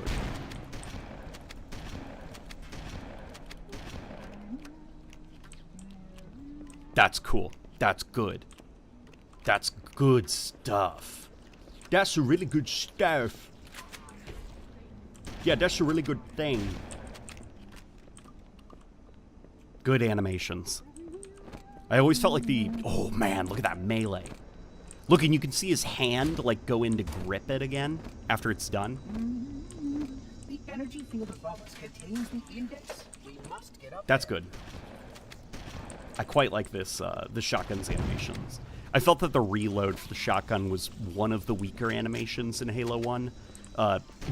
That's cool. That's good. That's good stuff. That's really good stuff. Yeah, that's a really good thing. Good animations. I always felt like oh man, look at that melee. Look, and you can see his hand like go in to grip it again after it's done. The energy field above us contains the index. We must get up. That's good. I quite like this, the shotgun's animations. I felt that the reload for the shotgun was one of the weaker animations in Halo 1.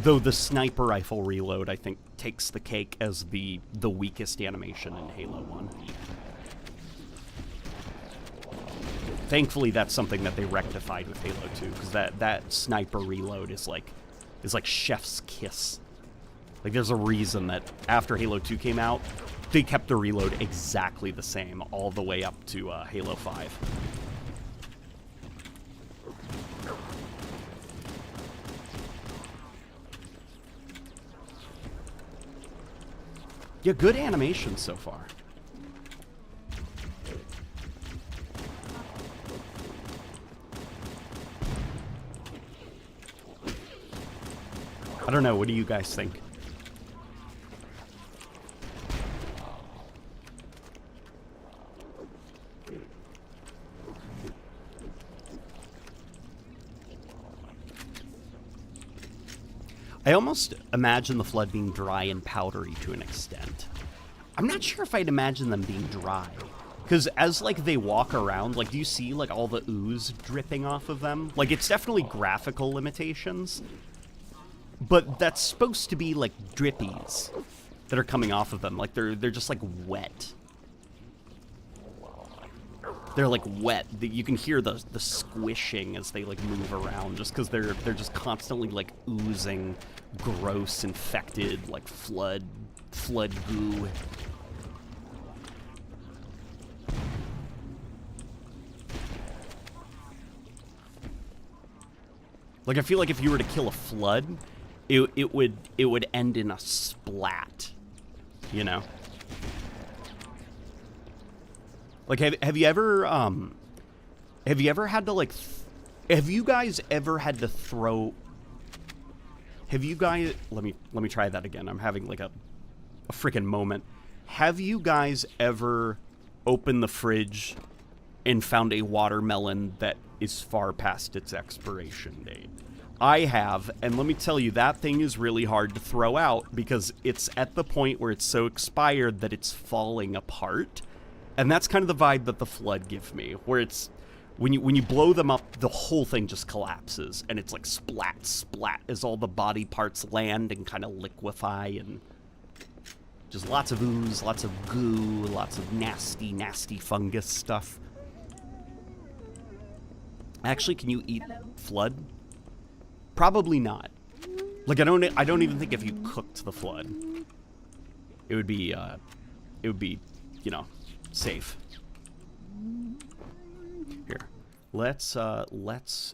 Though the sniper rifle reload, I think, takes the cake as the weakest animation in Halo 1. Thankfully, that's something that they rectified with Halo 2, because that sniper reload is like chef's kiss. Like, there's a reason that after Halo 2 came out, they kept the reload exactly the same all the way up to Halo 5. Yeah, good animation so far. I don't know, what do you guys think? I almost imagine the Flood being dry and powdery to an extent. I'm not sure if I'd imagine them being dry. Because as, like, they walk around, like, do you see, like, all the ooze dripping off of them? Like, it's definitely graphical limitations. But that's supposed to be, like, drippies that are coming off of them. Like, they're just, like, wet. They're, like, wet. You can hear the squishing as they, like, move around, just because they're just constantly, like, oozing gross, infected, like, flood goo. Like, I feel like if you were to kill a flood, it would end in a splat, you know? Like, have you ever had to, like, have you guys ever had to throw, have you guys, let me try that again. I'm having, like, a freaking moment. Have you guys ever opened the fridge and found a watermelon that is far past its expiration date? I have, and let me tell you, that thing is really hard to throw out because it's at the point where it's so expired that it's falling apart. And that's kind of the vibe that the Flood give me, where it's, when you blow them up, the whole thing just collapses, and it's like splat, splat, as all the body parts land and kind of liquefy, and just lots of ooze, lots of goo, lots of nasty, nasty fungus stuff. Actually, can you eat Flood? Probably not. Like, I don't even think if you cooked the Flood, it would be, you know, safe. Here, let's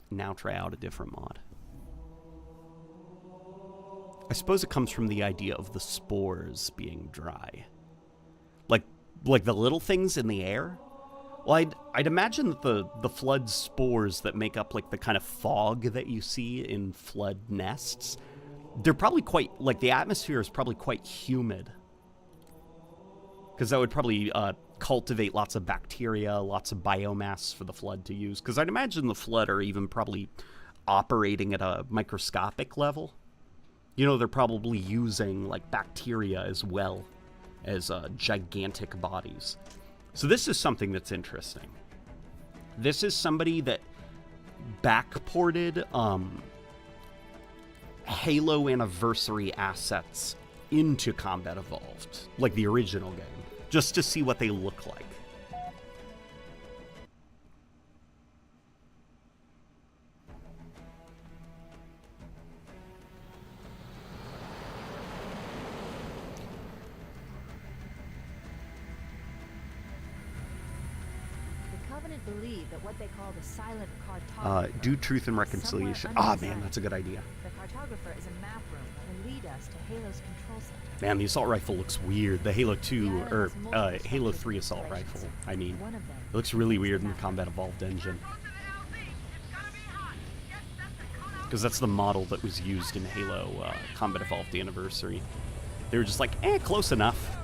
now try out a different mod. I suppose it comes from the idea of the spores being dry, like the little things in the air. Well, I'd imagine that the Flood spores that make up, like, the kind of fog that you see in Flood nests, they're probably quite, like, the atmosphere is probably quite humid, because that would probably cultivate lots of bacteria, lots of biomass for the Flood to use. Because I'd imagine the Flood are even probably operating at a microscopic level. You know, they're probably using, like, bacteria as well as gigantic bodies. So this is something that's interesting. This is somebody that backported Halo Anniversary assets into Combat Evolved, like the original game, just to see what they look like. Covenant believe that what they call the silent cartographer Do truth and is reconciliation. somewhere Ah, under the man, site. that's a good idea. The cartographer is a map room that will lead us to Halo's control center. Man, the assault rifle looks weird. The Halo 2, The island or has multiple Halo structures 3 and assault installations. rifle, I mean. One of them It looks really is weird the in the map. Combat Evolved engine. Because that's the model that was used in Halo Combat Evolved Anniversary. They were just like, close enough.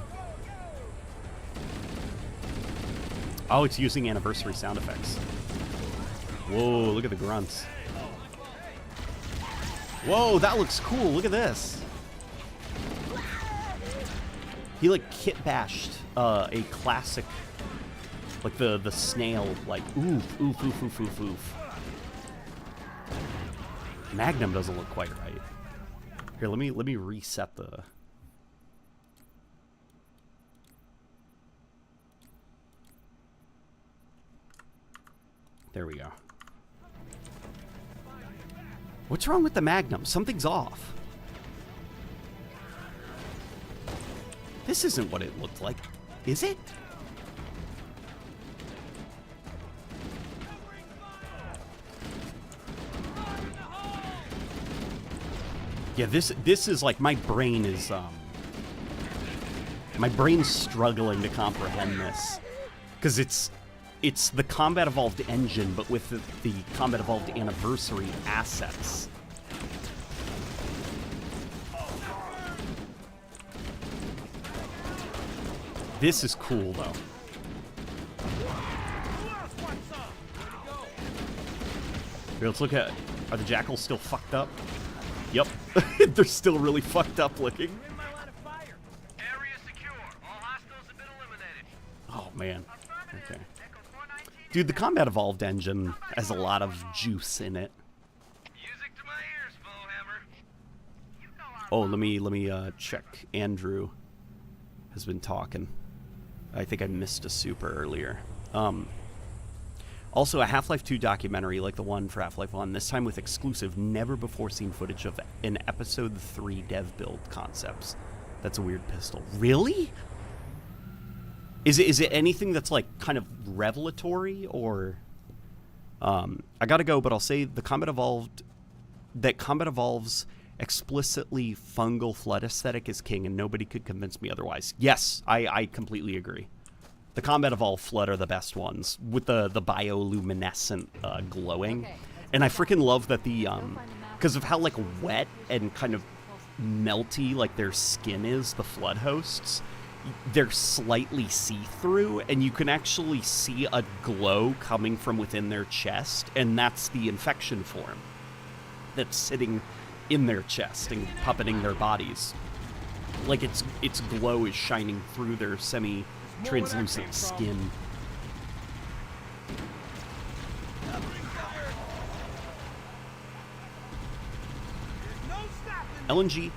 Oh, it's using anniversary sound effects. Whoa, look at the grunts. Whoa, that looks cool. Look at this. He like kit bashed a classic, like the snail, like oof, oof, oof, oof, oof, oof. Magnum doesn't look quite right. Here, let me reset the. There we go. What's wrong with the Magnum? Something's off. This isn't what it looked like, is it? Yeah, this is like my brain's struggling to comprehend this, because it's the Combat Evolved engine, but with the Combat Evolved Anniversary assets. This is cool, though. Here, let's look at... Are the jackals still fucked up? Yep. They're still really fucked up looking. Area secure. All hostiles have been eliminated. Oh, man. Okay. Dude, the Combat Evolved engine has a lot of juice in it. Music to my ears, Flowhammer. Oh, let me check. Andrew has been talking. I think I missed a super earlier. Also, a Half-Life 2 documentary like the one for Half-Life 1, this time with exclusive, never-before-seen footage of an Episode 3 dev build concepts. That's a weird pistol. Really? Is it anything that's, like, kind of revelatory, or... I gotta go, but I'll say the Combat Evolved... That Combat Evolved's explicitly fungal flood aesthetic is king, and nobody could convince me otherwise. Yes, I completely agree. The Combat Evolved flood are the best ones, with the bioluminescent glowing. Okay, And I freaking love that the, because of how, like, wet and kind of melty, like, their skin is, the flood hosts, they're slightly see-through, and you can actually see a glow coming from within their chest, and that's the infection form that's sitting in their chest and puppeting their bodies. Like, its glow is shining through their semi-translucent skin. LNG,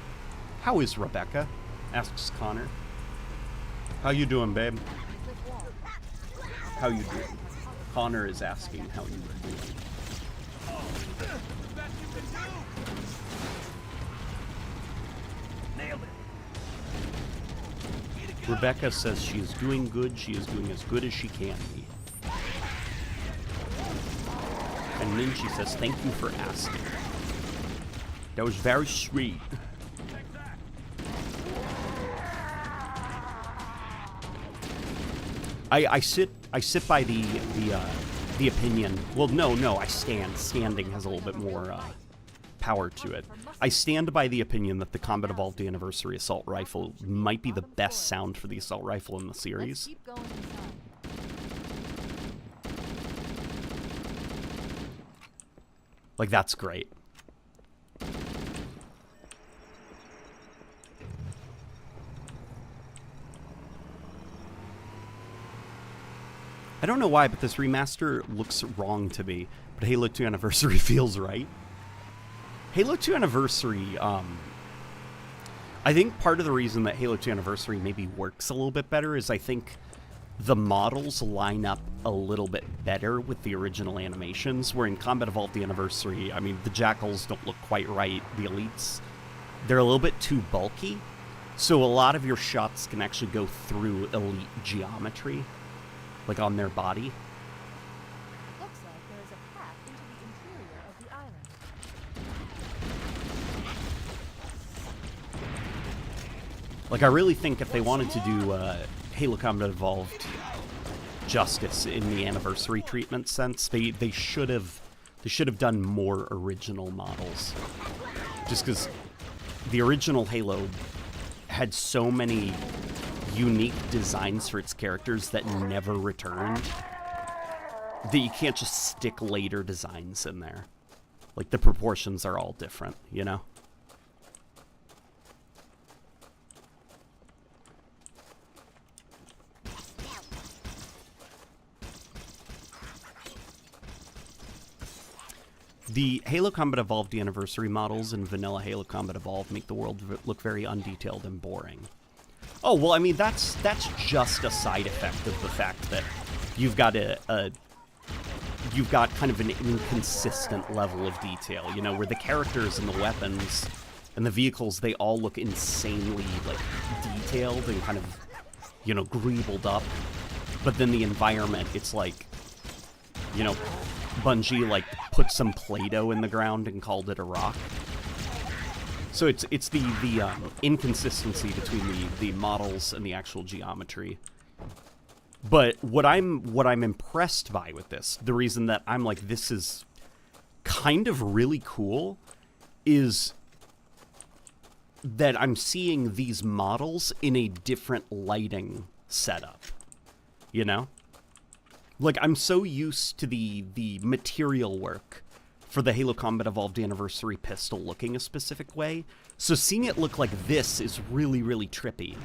how is Rebecca? Asks Connor. How you doing, babe? How you doing? Connor is asking how you doing. Rebecca says she is doing good. She is doing as good as she can be. And then she says, thank you for asking. That was very sweet. I sit by the opinion. Well, no, I stand. Standing has a little bit more power to it. I stand by the opinion that the Combat Evolved Anniversary Assault Rifle might be the best sound for the assault rifle in the series. Let's keep going inside. Like, that's great. I don't know why, but this remaster looks wrong to me. But Halo 2 Anniversary feels right. Halo 2 Anniversary, I think part of the reason that Halo 2 Anniversary maybe works a little bit better is I think the models line up a little bit better with the original animations, where in Combat Evolved Anniversary, I mean, the Jackals don't look quite right. The Elites, they're a little bit too bulky. So a lot of your shots can actually go through Elite geometry, like on their body. Like, I really think if they wanted to do Halo Combat Evolved justice in the anniversary treatment sense, they should have done more original models. Just because the original Halo had so many unique designs for its characters that never returned that you can't just stick later designs in there. Like, the proportions are all different, you know? The Halo Combat Evolved Anniversary models and vanilla Halo Combat Evolved make the world look very undetailed and boring. Oh, well, I mean, that's just a side effect of the fact that you've got you've got kind of an inconsistent level of detail, you know, where the characters and the weapons and the vehicles, they all look insanely, like, detailed and kind of, you know, greebled up. But then the environment, it's like, you know, Bungie, like, put some Play-Doh in the ground and called it a rock. So it's the inconsistency between the models and the actual geometry. But what I'm impressed by with this, the reason that I'm like, this is kind of really cool, is that I'm seeing these models in a different lighting setup. You know? Like, I'm so used to the material work for the Halo Combat Evolved Anniversary pistol looking a specific way, so seeing it look like this is really, really trippy.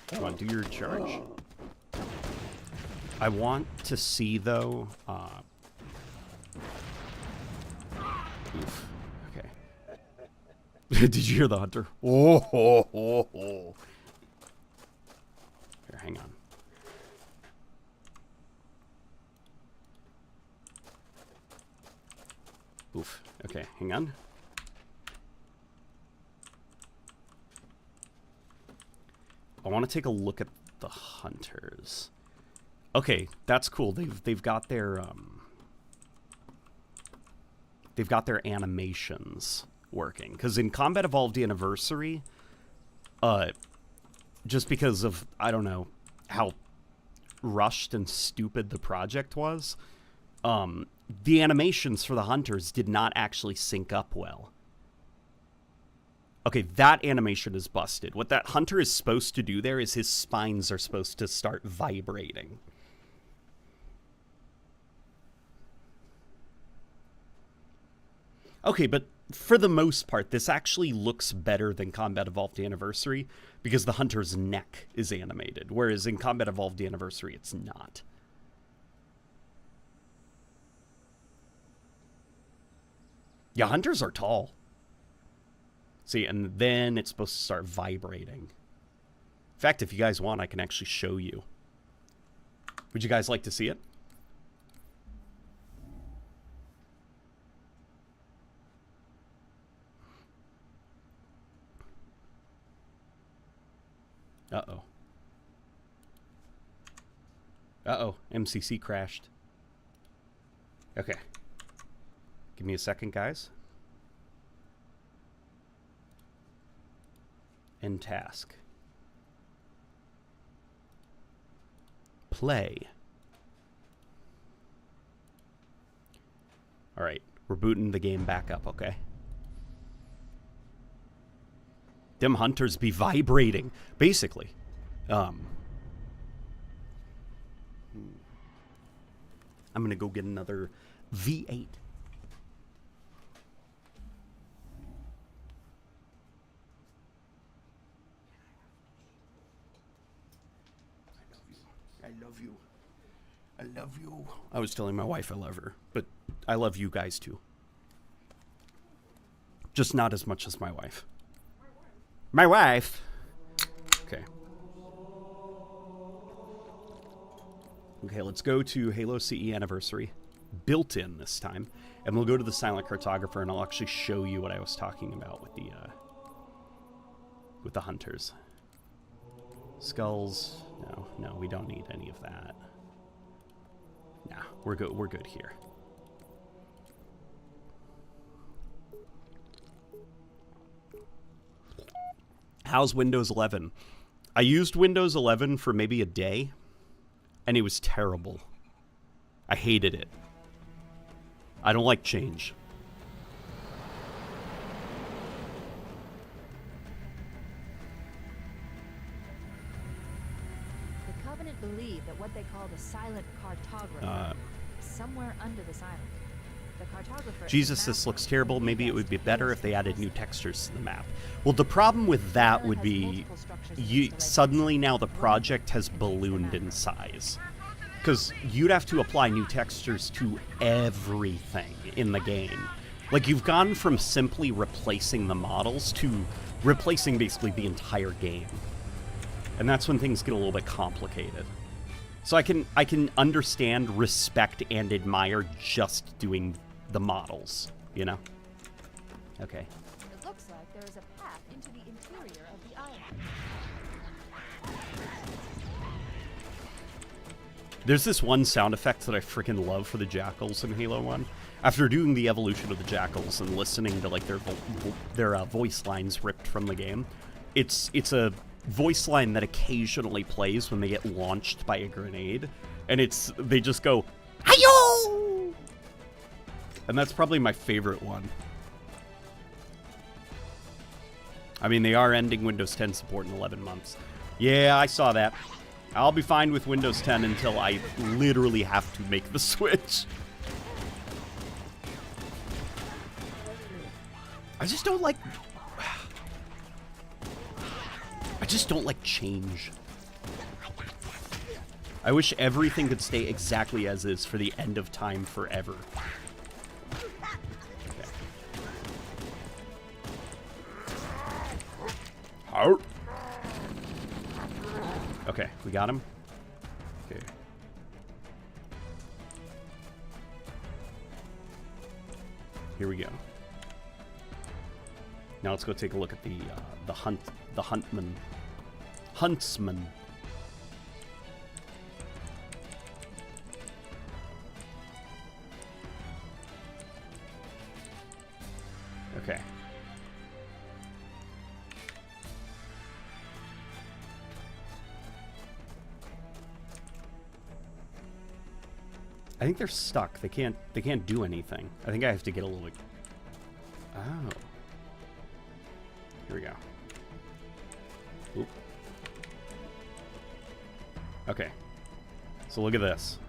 Come on, do your charge. I want to see, though, oof. Did you hear the hunter? Oh, ho, ho, ho. Here, hang on. Oof. Okay, hang on. I want to take a look at the hunters. Okay, that's cool. They've got their animations working, because in Combat Evolved Anniversary, just because of, I don't know, how rushed and stupid the project was, the animations for the hunters did not actually sync up well. Okay, that animation is busted. What that hunter is supposed to do there is his spines are supposed to start vibrating. Okay, but for the most part, this actually looks better than Combat Evolved Anniversary because the hunter's neck is animated, whereas in Combat Evolved Anniversary, it's not. Yeah, hunters are tall. See, and then it's supposed to start vibrating. In fact, if you guys want, I can actually show you. Would you guys like to see it? Uh-oh. Uh-oh. MCC crashed. Okay. Give me a second, guys. End task. Play. Alright. We're booting the game back up, okay? Them hunters be vibrating, basically. I'm gonna go get another V8. I love you. I love you. I was telling my wife I love her, but I love you guys too. Just not as much as my wife. My wife! Okay. Okay, let's go to Halo CE Anniversary. Built in this time. And we'll go to the Silent Cartographer and I'll actually show you what I was talking about with the hunters. Skulls. No, we don't need any of that. Nah, we're good. We're good here. How's Windows 11? I used Windows 11 for maybe a day, and it was terrible. I hated it. I don't like change. The Covenant believe that what they call the silent cartographer is somewhere under this island. The cartographer... Jesus, this looks terrible. Maybe it would be better if they added new textures to the map. Well, the problem with that would be suddenly now the project has ballooned in size. Because you'd have to apply new textures to everything in the game. Like, you've gone from simply replacing the models to replacing basically the entire game. And that's when things get a little bit complicated. So I can understand, respect, and admire just doing the models, you know? Okay. It looks like there is a path into the interior of the island. There's this one sound effect that I freaking love for the jackals in Halo 1. After doing the evolution of the jackals and listening to like their voice lines ripped from the game, it's a voice line that occasionally plays when they get launched by a grenade, and they just go "Hi-yo!" And that's probably my favorite one. I mean, they are ending Windows 10 support in 11 months. Yeah, I saw that. I'll be fine with Windows 10 until I literally have to make the switch. I just don't like change. I wish everything could stay exactly as is for the end of time forever. Okay. Okay, we got him. Okay. Here we go. Now let's go take a look at the huntsman. Okay. I think they're stuck. They can't do anything. I think I have to get a little bit... Oh. Here we go. Oop. Okay. So look at this.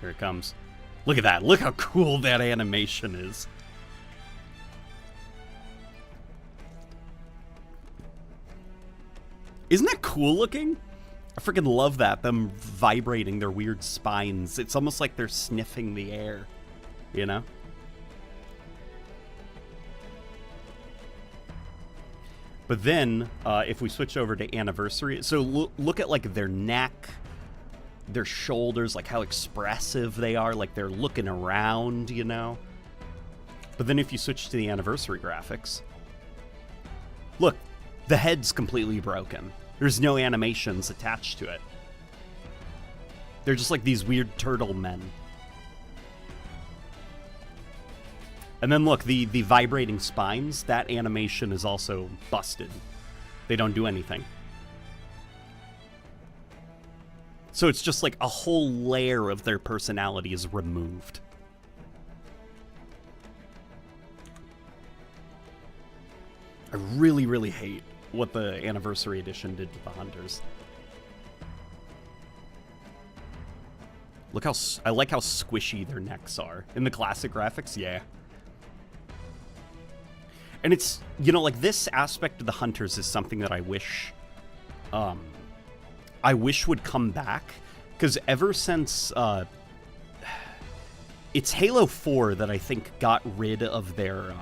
Here it comes. Look at that. Look how cool that animation is. Isn't that cool looking? I freaking love that. Them vibrating their weird spines. It's almost like they're sniffing the air. You know? But then, if we switch over to Anniversary... So look at, like, their neck... their shoulders, like how expressive they are, like they're looking around, you know? But then if you switch to the Anniversary graphics, look, the head's completely broken. There's no animations attached to it. They're just like these weird turtle men. And then look, the vibrating spines, that animation is also busted. They don't do anything. So it's just like a whole layer of their personality is removed. I really, really hate what the Anniversary Edition did to the Hunters. Look how... I like how squishy their necks are. In the classic graphics, yeah. And it's... You know, like, this aspect of the Hunters is something that I wish would come back, because ever since it's Halo 4 that I think got rid of their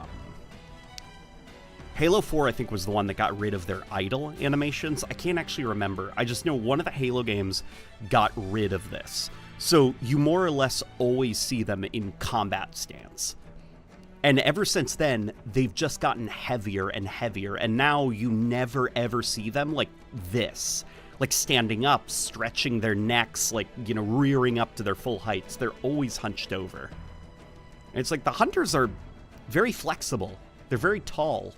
Halo 4 I think was the one that got rid of their idle animations. I can't actually remember. I just know one of the Halo games got rid of this. So you more or less always see them in combat stance. And ever since then, they've just gotten heavier and heavier, and now you never ever see them like this. Like standing up, stretching their necks, like, you know, rearing up to their full heights. They're always hunched over. And it's like the hunters are very flexible. They're very tall.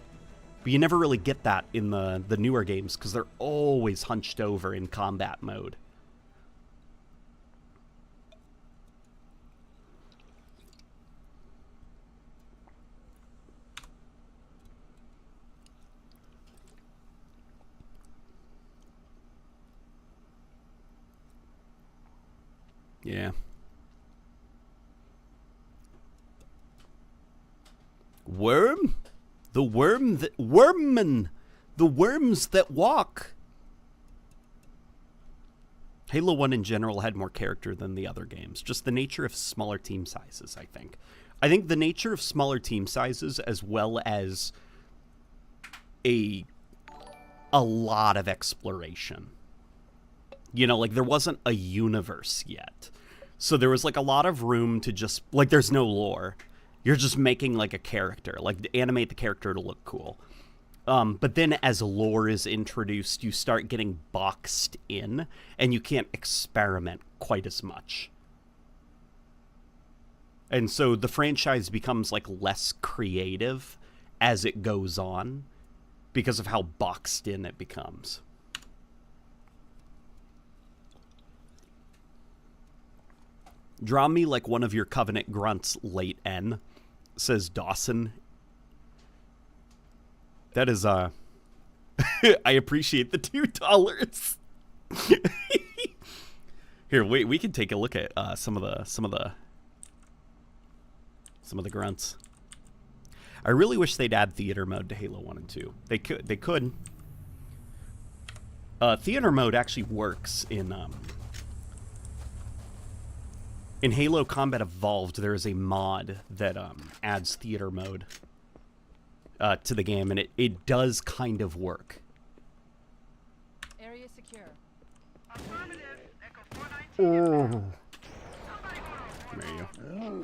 But you never really get that in the newer games because they're always hunched over in combat mode. Yeah. Worm? The worm that... Wormman! The worms that walk! Halo 1 in general had more character than the other games. Just the nature of smaller team sizes, I think. I think the nature of smaller team sizes, as well as a lot of exploration. You know, like, there wasn't a universe yet. So there was, like, a lot of room to just... Like, there's no lore. You're just making, like, a character. Like, to animate the character to look cool. But then as lore is introduced, you start getting boxed in, and you can't experiment quite as much. And so the franchise becomes, like, less creative as it goes on because of how boxed in it becomes. Draw me like one of your Covenant grunts, late N, says Dawson. That is, I appreciate the $2. Here, wait, we can take a look at some of the grunts. I really wish they'd add theater mode to Halo 1 and 2. They could. Theater mode actually works in Halo Combat Evolved. There is a mod that adds theater mode to the game, and it does kind of work. Area secure. Oh. There you go.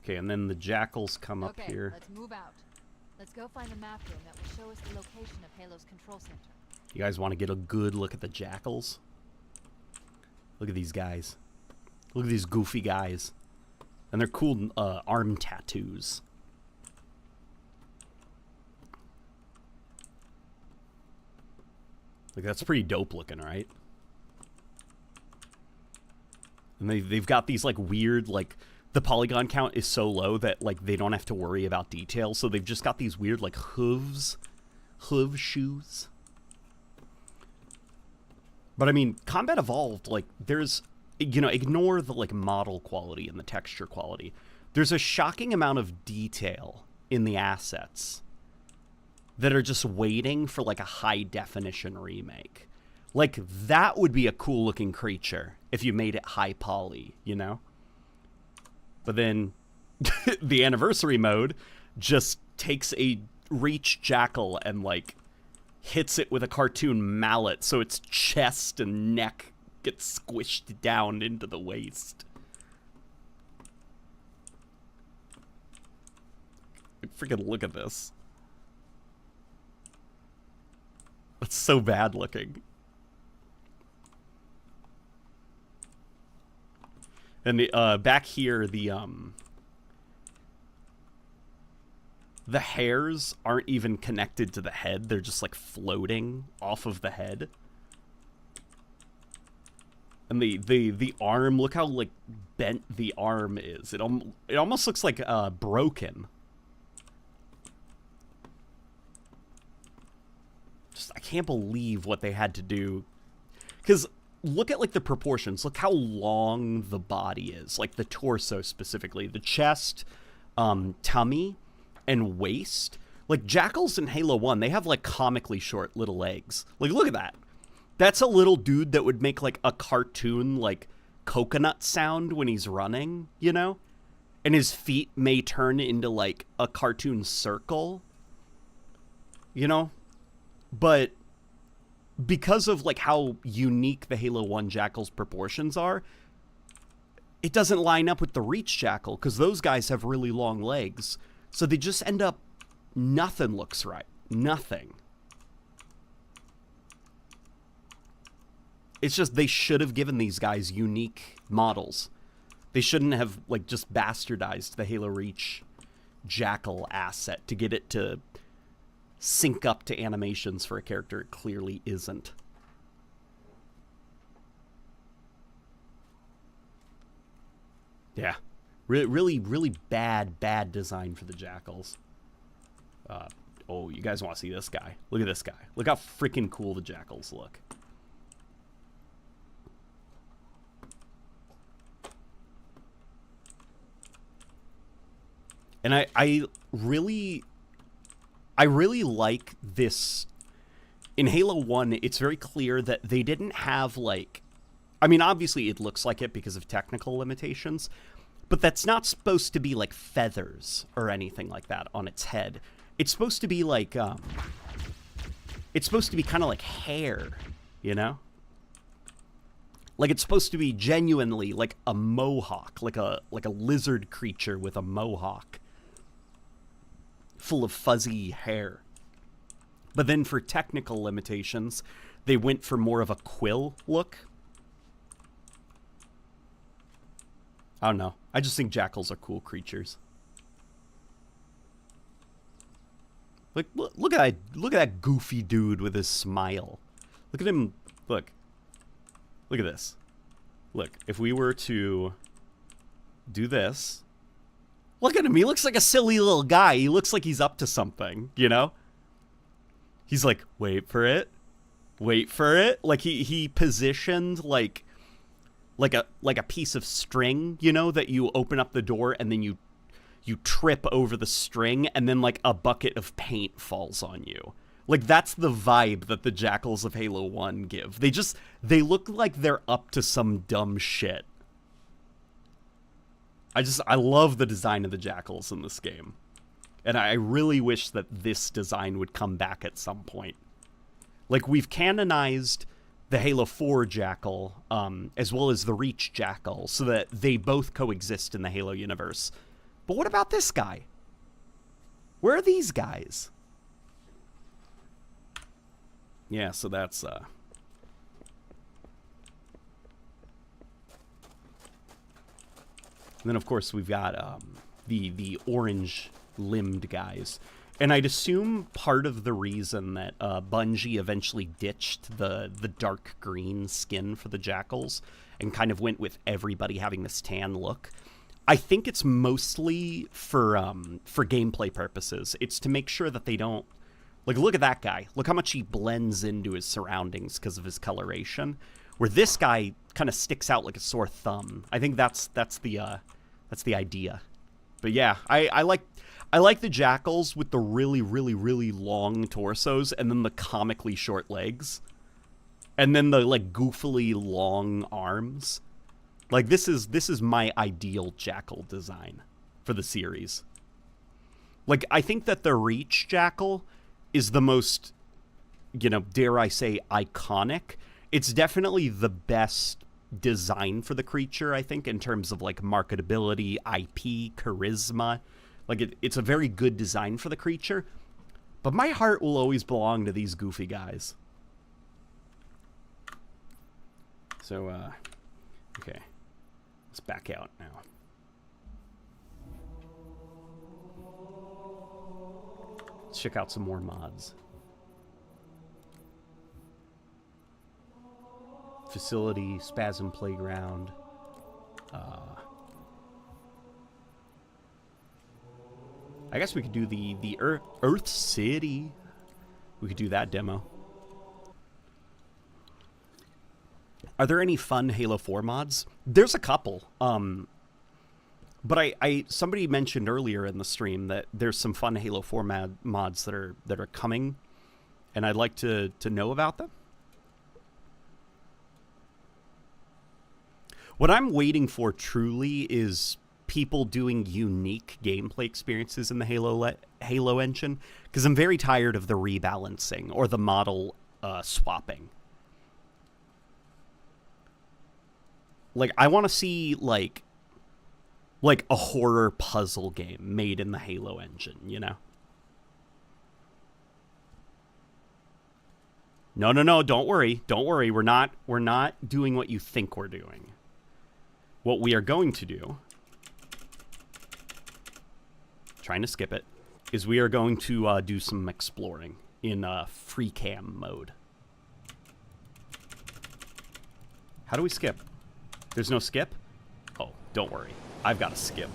Okay, and then the jackals come up here. Let's move out. Let's go find the map room that will show us the location of Halo's control center. You guys want to get a good look at the jackals? Look at these guys. Look at these goofy guys. And they're cool arm tattoos. Like, that's pretty dope looking, right? And they've got these, like, weird, like, the polygon count is so low that, like, they don't have to worry about detail. So they've just got these weird, like, hoof shoes. But, I mean, Combat Evolved, like, there's... You know, ignore the, like, model quality and the texture quality. There's a shocking amount of detail in the assets that are just waiting for, like, a high-definition remake. Like, that would be a cool-looking creature if you made it high poly, you know? But then the anniversary mode just takes a Reach Jackal and, like, hits it with a cartoon mallet so its chest and neck gets squished down into the waist. Freaking look at this. That's so bad looking. And the back here, the hairs aren't even connected to the head. They're just like floating off of the head. And the arm, look how like bent the arm is. It almost looks like broken. Just, I can't believe what they had to do. Because look at like the proportions. Look how long the body is. Like the torso specifically. The chest, tummy, and waist. Like jackals in Halo 1, they have like comically short little legs. Like look at that. That's a little dude that would make, like, a cartoon, like, coconut sound when he's running, you know? And his feet may turn into, like, a cartoon circle, you know? But because of like how unique the Halo 1 Jackal's proportions are, it doesn't line up with the Reach Jackal, because those guys have really long legs. So they just end up, nothing looks right. Nothing. It's just they should have given these guys unique models. They shouldn't have like just bastardized the Halo Reach Jackal asset to get it to sync up to animations for a character it clearly isn't. Yeah. Really bad design for the Jackals. Oh, you guys want to see this guy? Look at this guy. Look how freaking cool the Jackals look. And I really like this. In Halo 1, it's very clear that they didn't have, like... I mean, obviously it looks like it because of technical limitations, but that's not supposed to be, like, feathers or anything like that on its head. It's supposed to be, like, it's supposed to be kind of like hair, you know? Like, it's supposed to be genuinely like a mohawk, like a lizard creature with a mohawk. Full of fuzzy hair. But then for technical limitations, they went for more of a quill look. I don't know. I just think jackals are cool creatures. Like, look at that goofy dude with his smile. Look at him. Look at this. Look, if we were to do this. Look at him. He looks like a silly little guy. He looks like he's up to something, you know? He's like, wait for it. Wait for it. Like he positioned like a piece of string, you know, that you open up the door and then you trip over the string and then like a bucket of paint falls on you. Like that's the vibe that the Jackals of Halo 1 give. They look like they're up to some dumb shit. I love the design of the Jackals in this game. And I really wish that this design would come back at some point. Like, we've canonized the Halo 4 Jackal, as well as the Reach Jackal, so that they both coexist in the Halo universe. But what about this guy? Where are these guys? Yeah, so that's, And then, of course, we've got the orange-limbed guys. And I'd assume part of the reason that Bungie eventually ditched the dark green skin for the Jackals and kind of went with everybody having this tan look, I think it's mostly for gameplay purposes. It's to make sure that they don't... Like, look at that guy. Look how much he blends into his surroundings because of his coloration. Where this guy kind of sticks out like a sore thumb. I think that's the idea. But yeah, I like the Jackals with the really long torsos and then the comically short legs. And then the like goofily long arms. Like this is my ideal Jackal design for the series. Like I think that the Reach Jackal is the most, you know, dare I say, iconic. It's definitely the best design for the creature, I think, in terms of, like, marketability, IP, charisma. Like, it's a very good design for the creature. But my heart will always belong to these goofy guys. So, okay. Let's back out now. Let's check out some more mods. Facility, Spasm Playground. I guess we could do the Earth City. We could do that demo. Are there any fun Halo 4 mods? There's a couple. But somebody mentioned earlier in the stream that there's some fun Halo 4 mods that are coming, and I'd like to know about them. What I'm waiting for truly is people doing unique gameplay experiences in the Halo engine, because I'm very tired of the rebalancing or the model swapping. Like, I want to see, like a horror puzzle game made in the Halo engine, you know? No, no, no, don't worry. Don't worry. We're not doing what you think we're doing. What we are going to do, trying to skip it, is we are going to do some exploring in free cam mode. How do we skip? There's no skip? Oh, don't worry. I've got to skip.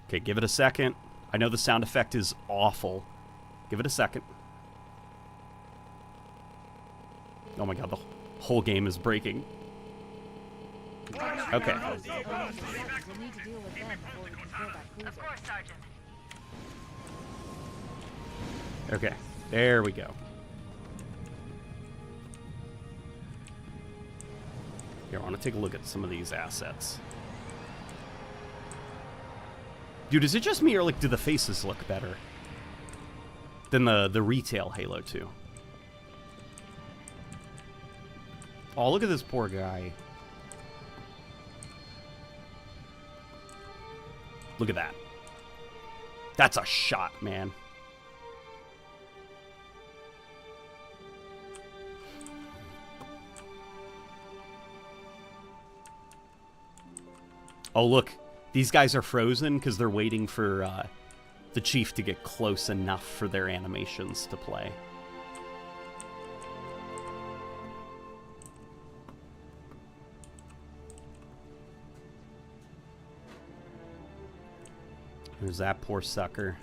Okay, give it a second. I know the sound effect is awful. Give it a second. Oh my god, the whole game is breaking. Okay. We'll need to deal with them before we can kill that cruiser. Okay, there we go. Here, I want to take a look at some of these assets. Dude, is it just me, or like do the faces look better than the retail Halo 2? Oh, look at this poor guy. Look at that. That's a shot, man. Oh, look. These guys are frozen because they're waiting for the Chief to get close enough for their animations to play. There's that poor sucker.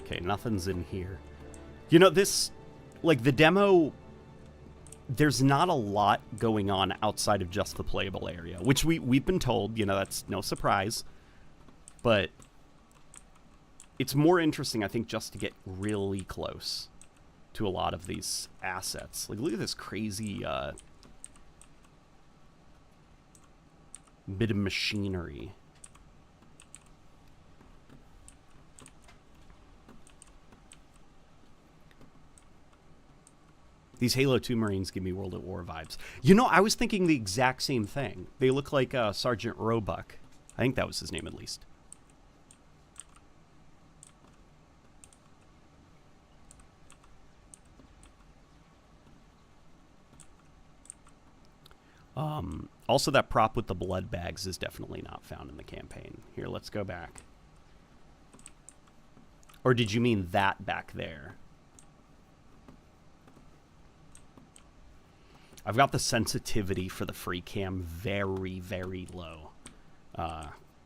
Okay, nothing's in here. You know, this, like, the demo, there's not a lot going on outside of just the playable area, which we've been told, you know, that's no surprise. But it's more interesting, I think, just to get really close to a lot of these assets. Like, look at this crazy bit of machinery. These Halo 2 Marines give me World at War vibes. You know, I was thinking the exact same thing. They look like Sergeant Roebuck. I think that was his name, at least. Also, that prop with the blood bags is definitely not found in the campaign. Here, let's go back. Or did you mean that back there? I've got the sensitivity for the free cam very, very low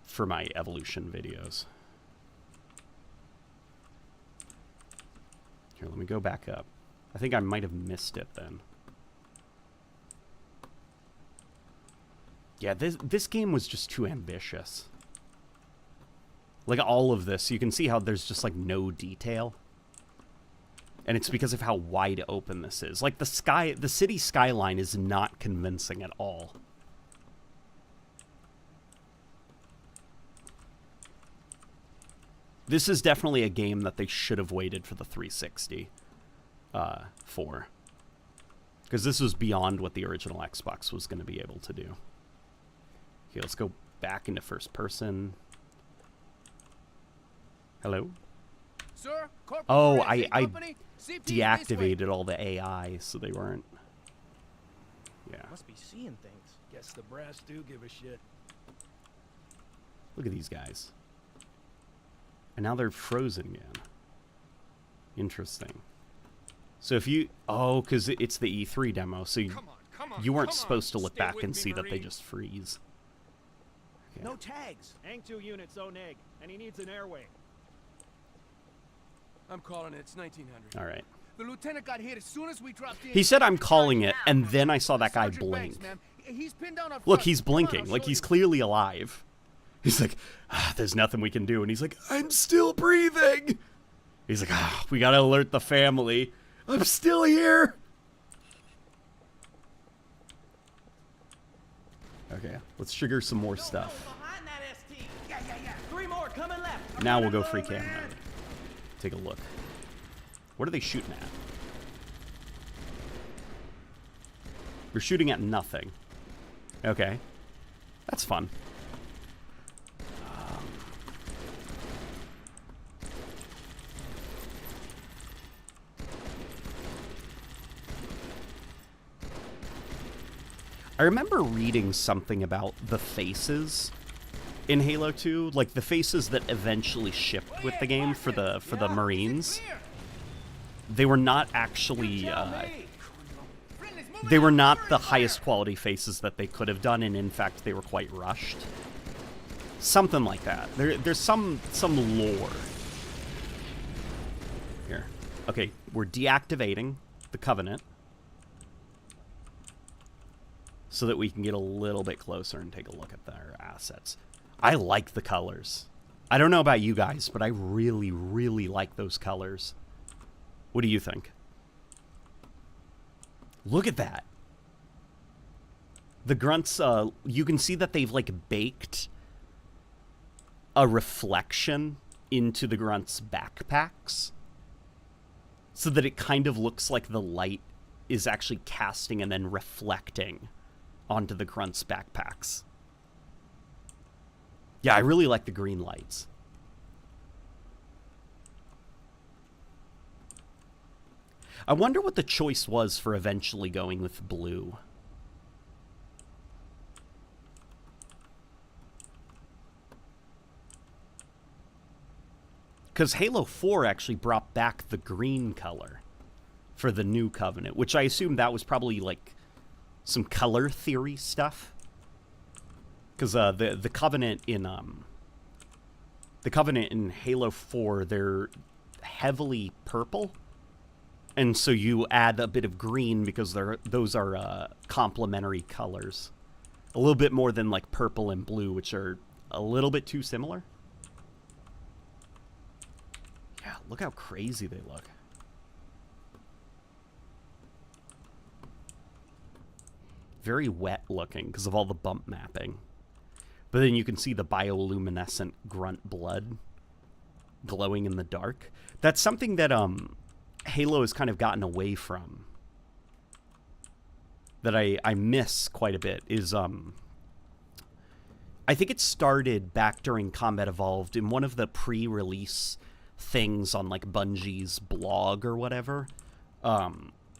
for my evolution videos. Here, let me go back up. I think I might have missed it then. Yeah, this game was just too ambitious. Like, all of this, you can see how there's just, like, no detail. And it's because of how wide open this is. Like, the city skyline is not convincing at all. This is definitely a game that they should have waited for the 360 for. Because this was beyond what the original Xbox was going to be able to do. Okay, let's go back into first person. Hello? Sir, oh, I deactivated all the AI, so they weren't. Yeah. Must be seeing things. Guess the brass do give a shit. Look at these guys. And now they're frozen again. Interesting. So if you... Oh, because it's the E3 demo, so you weren't supposed to look back and see that they just freeze. Okay. No tags. Hang 2 units, Oneg, and he needs an airway. I'm calling it. It's 1900. All right. The lieutenant got hit as soon as we dropped in. He said I'm calling it, and then I saw that guy Sergeant blink. Banks, he's pinned down up Look, front. he's Come on, blinking. I'll Like, show he's you. clearly alive. He's like, there's nothing we can do. And he's like, I'm still breathing. He's like, we gotta alert the family. I'm still here. Okay, let's trigger some more stuff. Behind that ST. Yeah. 3 more coming left. Now we'll go free cam mode. Take a look. What are they shooting at? We're shooting at nothing. Okay. That's fun. I remember reading something about the faces in Halo 2, like the faces that eventually shipped with the game for the Marines. They were not actually they were not the highest quality faces that they could have done, and in fact they were quite rushed. Something like that. There's some lore here. Okay, we're deactivating the Covenant so that we can get a little bit closer and take a look at their assets. I like the colors. I don't know about you guys, but I really, really like those colors. What do you think? Look at that. The grunts, you can see that they've, like, baked a reflection into the grunts' backpacks so that it kind of looks like the light is actually casting and then reflecting onto the grunts' backpacks. Yeah, I really like the green lights. I wonder what the choice was for eventually going with blue. Because Halo 4 actually brought back the green color for the new Covenant, which I assume that was probably, like, some color theory stuff. Because the Covenant in Halo 4, they're heavily purple, and so you add a bit of green because those are complementary colors, a little bit more than like purple and blue, which are a little bit too similar. Yeah, look how crazy they look. Very wet looking because of all the bump mapping. But then you can see the bioluminescent grunt blood glowing in the dark. That's something that Halo has kind of gotten away from, that I miss quite a bit, is I think it started back during Combat Evolved in one of the pre-release things on like Bungie's blog or whatever.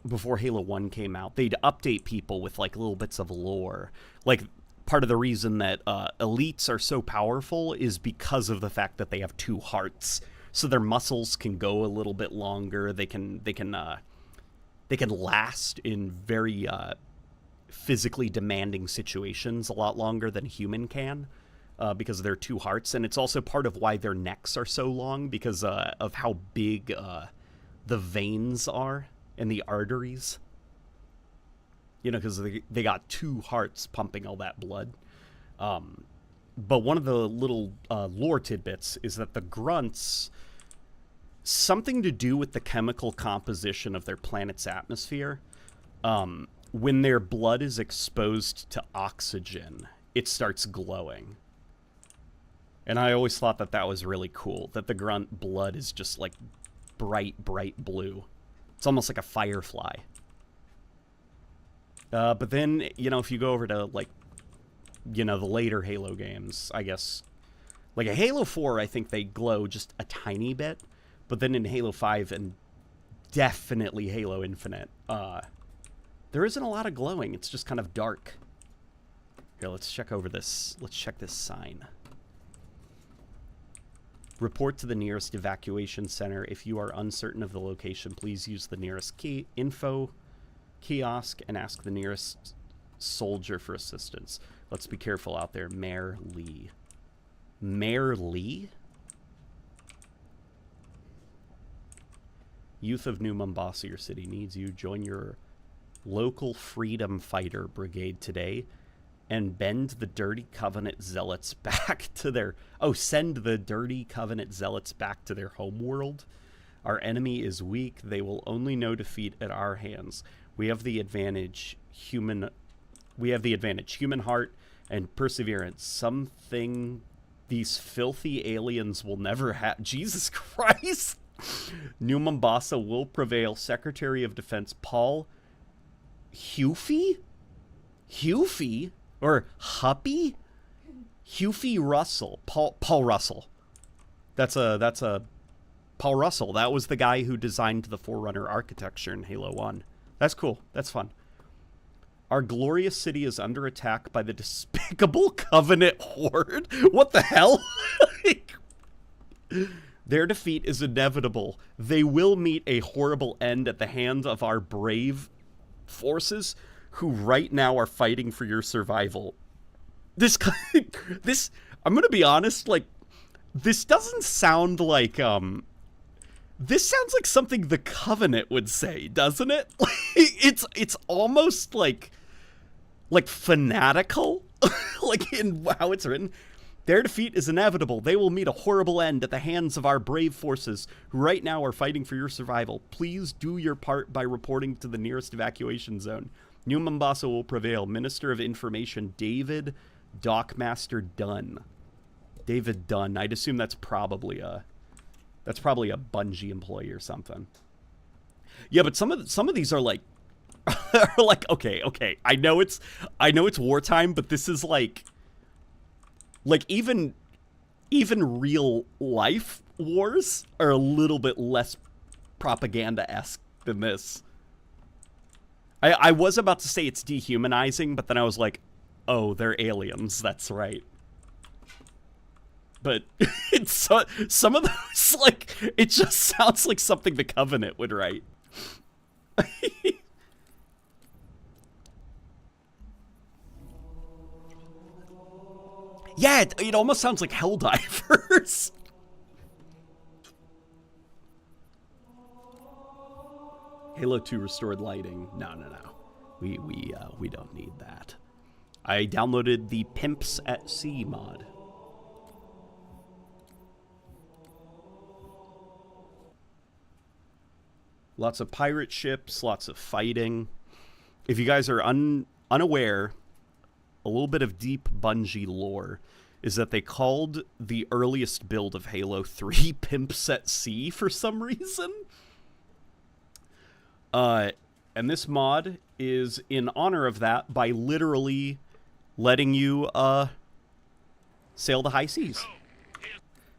Before Halo 1 came out, they'd update people with like little bits of lore. Like, part of the reason that elites are so powerful is because of the fact that they have two hearts, so their muscles can go a little bit longer. They can last in very physically demanding situations a lot longer than human can, because of their two hearts. And it's also part of why their necks are so long, because of how big the veins are and the arteries. You know, because they got two hearts pumping all that blood. But one of the little lore tidbits is that the grunts, something to do with the chemical composition of their planet's atmosphere, when their blood is exposed to oxygen, it starts glowing. And I always thought that that was really cool, that the grunt blood is just like bright, bright blue. It's almost like a firefly. But then, you know, if you go over to, like, you know, the later Halo games, I guess, like a Halo 4, I think they glow just a tiny bit. But then in Halo 5 and definitely Halo Infinite, there isn't a lot of glowing. It's just kind of dark. Here, let's check over this. Let's check this sign. Report to the nearest evacuation center. If you are uncertain of the location, please use the nearest info kiosk and ask the nearest soldier for assistance. Let's be careful out there. Mayor Lee. Mayor Lee? Youth of New Mombasa, your city needs you. Join your local freedom fighter brigade today and bend the dirty Covenant zealots back to their... Oh, send the dirty Covenant zealots back to their homeworld. Our enemy is weak. They will only know defeat at our hands. We have the advantage, human heart and perseverance. Something These filthy aliens will never have... Jesus Christ! New Mombasa will prevail. Secretary of Defense Paul Huffey? Huffey? Or Huppy? Huffy Russell. Paul Russell. That's a... Paul Russell. That was the guy who designed the Forerunner architecture in Halo 1. That's cool. That's fun. Our glorious city is under attack by the despicable Covenant horde. What the hell? Their defeat is inevitable. They will meet a horrible end at the hands of our brave forces who right now are fighting for your survival. This, I'm going to be honest, like, this doesn't sound like, this sounds like something the Covenant would say, doesn't it? It's almost like fanatical, like in how it's written. Their defeat is inevitable. They will meet a horrible end at the hands of our brave forces who right now are fighting for your survival. Please do your part by reporting to the nearest evacuation zone. New Mombasa will prevail. Minister of Information David Dockmaster Dunn. David Dunn. I'd assume that's probably a Bungie employee or something. Yeah, but some of these are like okay. I know it's wartime, but this is like even real life wars are a little bit less propaganda-esque than this. I was about to say it's dehumanizing, but then I was like, oh, they're aliens. That's right. But it's some of those, like, it just sounds like something the Covenant would write. Yeah, it almost sounds like Helldivers. Halo 2 restored lighting. No. We don't need that. I downloaded the Pimps at Sea mod. Lots of pirate ships, lots of fighting. If you guys are unaware, a little bit of deep Bungie lore is that they called the earliest build of Halo 3 Pimps at Sea for some reason. And this mod is in honor of that by literally letting you sail the high seas.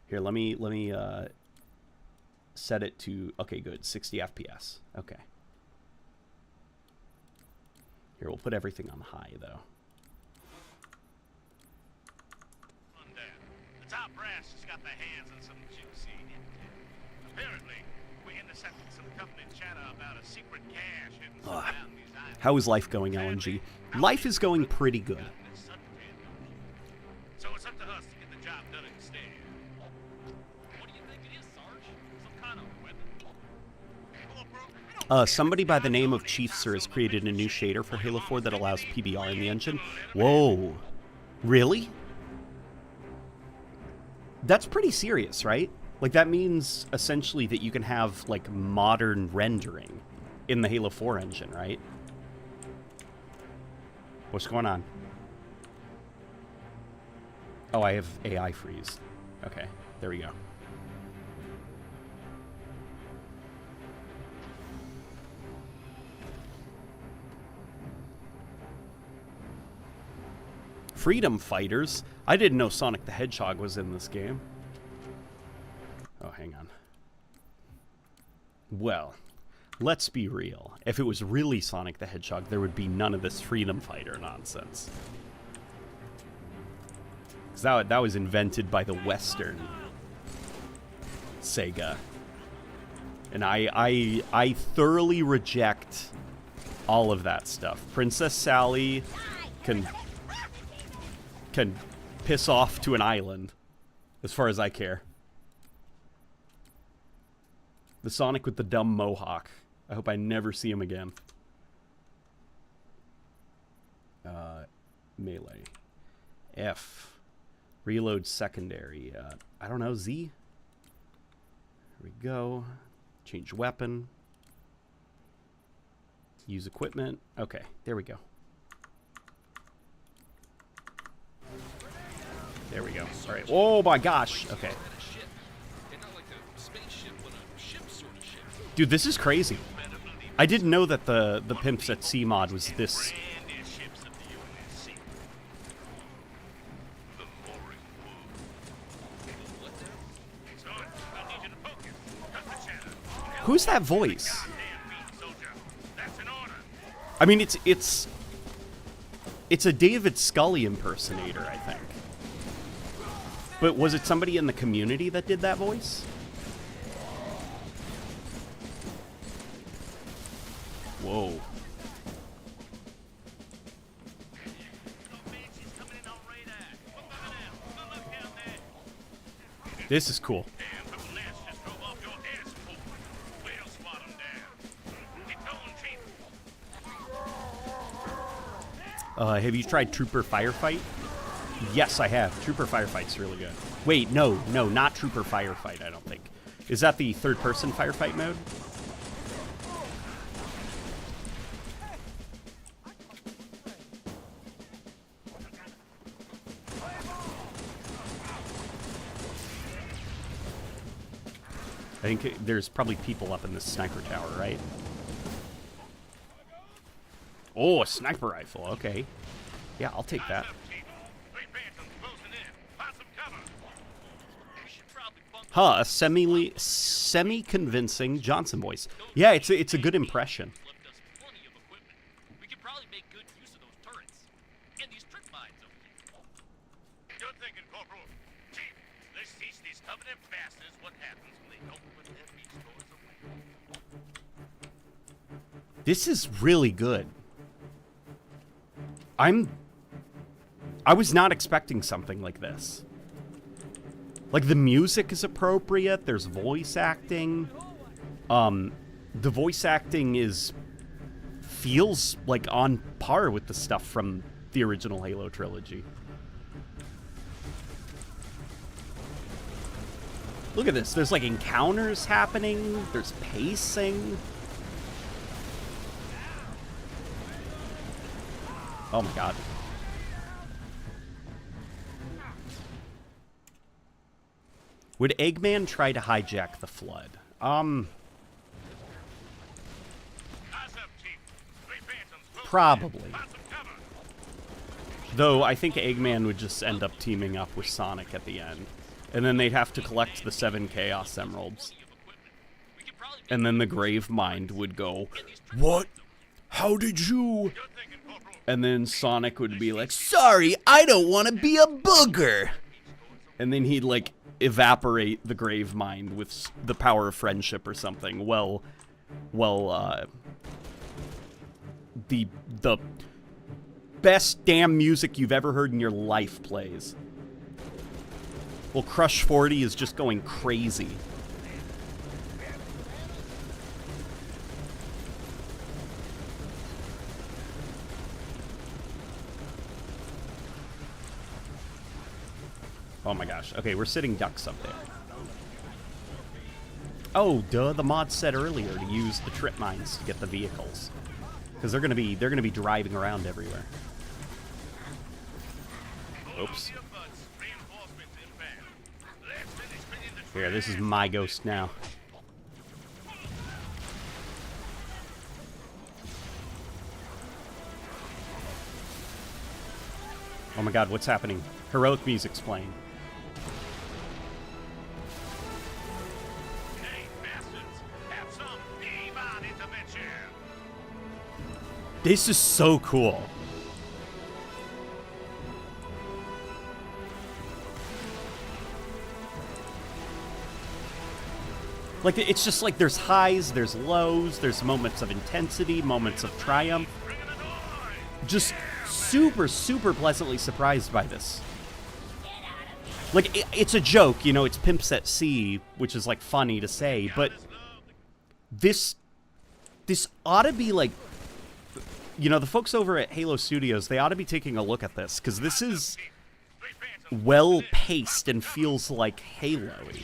Here, let me set it to, okay, good, 60 FPS. Okay. Here, we'll put everything on high, though. The top brass has got their hands on some juicy intel. Apparently, we intercepted some Covenant chatter about a secret cache hidden around these islands. How is life going, LNG? Life is going pretty good. So it's up to us to get the job done instead. What do you think it is, Sarge? Some kind of weapon? Somebody by the name of Chief Sir has created a new shader for Halo 4 that allows PBR in the engine. Whoa. Really? That's pretty serious, right? Like, that means essentially that you can have, like, modern rendering in the Halo 4 engine, right? What's going on? Oh, I have AI freeze. Okay, there we go. Freedom Fighters? I didn't know Sonic the Hedgehog was in this game. Oh, hang on. Well, let's be real. If it was really Sonic the Hedgehog, there would be none of this Freedom Fighter nonsense. Because that was invented by the Western Sega. And I thoroughly reject all of that stuff. Princess Sally can piss off to an island, as far as I care. The Sonic with the dumb mohawk. I hope I never see him again. Melee. F. Reload secondary. I don't know, Z? There we go. Change weapon. Use equipment. Okay, there we go. There we go. All right. Oh my gosh. Okay. Dude, this is crazy. I didn't know that the Pimps at Sea mod was this. Who's that voice? I mean, it's a David Scully impersonator, I think. But was it somebody in the community that did that voice? Whoa. This is cool. Have you tried Trooper Firefight? Yes, I have. Trooper Firefight's really good. Wait, no, not Trooper Firefight, I don't think. Is that the third-person firefight mode? I think there's probably people up in this sniper tower, right? Oh, a sniper rifle. Okay. Yeah, I'll take that. Huh, a semi-convincing Johnson voice. Yeah, it's a good impression. This is really good. I was not expecting something like this. Like, the music is appropriate, there's voice acting. The voice acting feels like on par with the stuff from the original Halo trilogy. Look at this, there's like encounters happening, there's pacing. Oh my god. Would Eggman try to hijack the Flood? Probably. Though I think Eggman would just end up teaming up with Sonic at the end. And then they'd have to collect the 7 Chaos Emeralds. And then the Grave Mind would go, "What? How did you?" And then Sonic would be like, "Sorry, I don't want to be a booger." And then he'd, like, evaporate the Grave Mind with the power of friendship or something. Well, the best damn music you've ever heard in your life plays. Well, Crush 40 is just going crazy. Oh my gosh. Okay, we're sitting ducks up there. Oh, duh, the mod said earlier to use the trip mines to get the vehicles. Because they're gonna be driving around everywhere. Oops. Here, this is my ghost now. Oh my god, what's happening? Heroic music's playing. This is so cool. Like, it's just like there's highs, there's lows, there's moments of intensity, moments of triumph. Just super, super pleasantly surprised by this. Like, it's a joke, you know, it's Pimps at Sea, which is, like, funny to say, but this ought to be, like, you know, the folks over at Halo Studios, they ought to be taking a look at this, because this is well-paced and feels like Halo-y.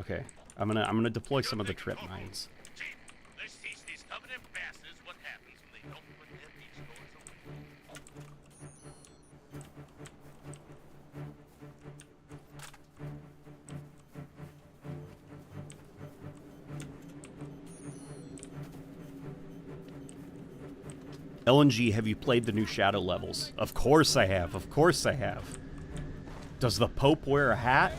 Okay. I'm gonna deploy some of the trip mines. Chief, let's teach these Covenant bastards what happens when they don't put their beach doors away. LNG, have you played the new Shadow levels? Of course I have. Of course I have. Does the Pope wear a hat?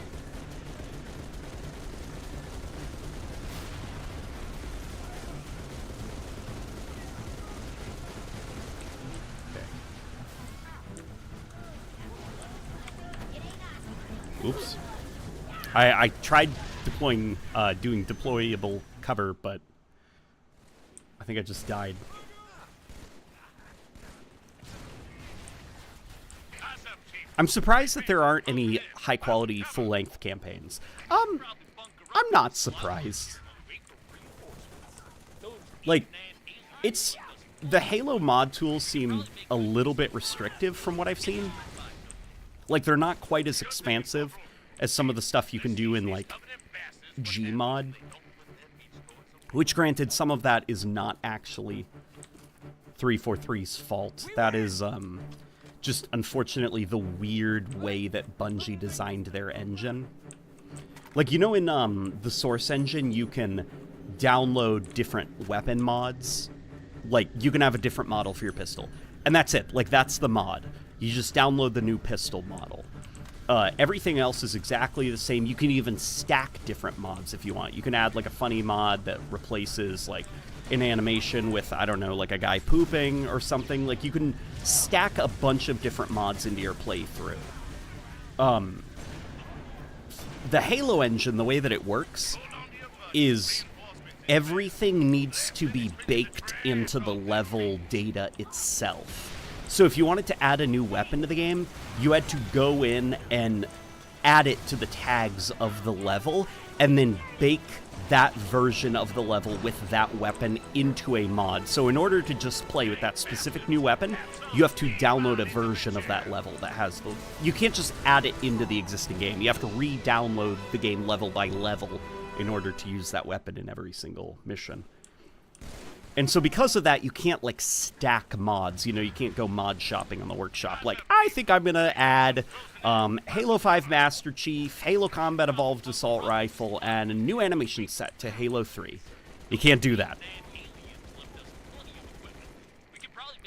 Oops. I tried deploying, doing deployable cover, but I think I just died. I'm surprised that there aren't any high-quality, full-length campaigns. I'm not surprised. Like, it's... The Halo mod tools seem a little bit restrictive from what I've seen. Like, they're not quite as expansive as some of the stuff you can do in, like, Gmod. Which, granted, some of that is not actually 343's fault. That is, just, unfortunately, the weird way that Bungie designed their engine. Like, you know in, the Source engine, you can download different weapon mods? Like, you can have a different model for your pistol. And that's it. Like, that's the mod. You just download the new pistol model. Everything else is exactly the same. You can even stack different mods if you want. You can add, like, a funny mod that replaces, like, an animation with, I don't know, like a guy pooping or something. Like, you can stack a bunch of different mods into your playthrough. The Halo engine, the way that it works, is everything needs to be baked into the level data itself. So if you wanted to add a new weapon to the game, you had to go in and add it to the tags of the level, and then bake that version of the level with that weapon into a mod. So in order to just play with that specific new weapon, you have to download a version of that level that has the... You can't just add it into the existing game. You have to re-download the game level by level in order to use that weapon in every single mission. And so because of that, you can't, like, stack mods. You know, you can't go mod shopping on the workshop. Like, I think I'm going to add Halo 5 Master Chief, Halo Combat Evolved Assault Rifle, and a new animation set to Halo 3. You can't do that.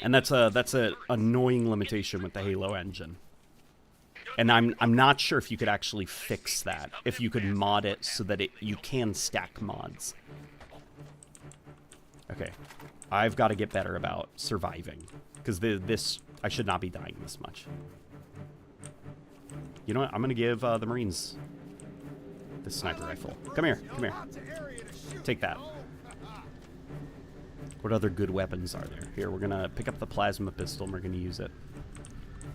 And that's a annoying limitation with the Halo engine. And I'm not sure if you could actually fix that. If you could mod it so that you can stack mods. Okay, I've got to get better about surviving, because I should not be dying this much. You know what? I'm going to give the Marines this sniper rifle. Come here, come here. Take that. What other good weapons are there? Here, we're going to pick up the plasma pistol, and we're going to use it.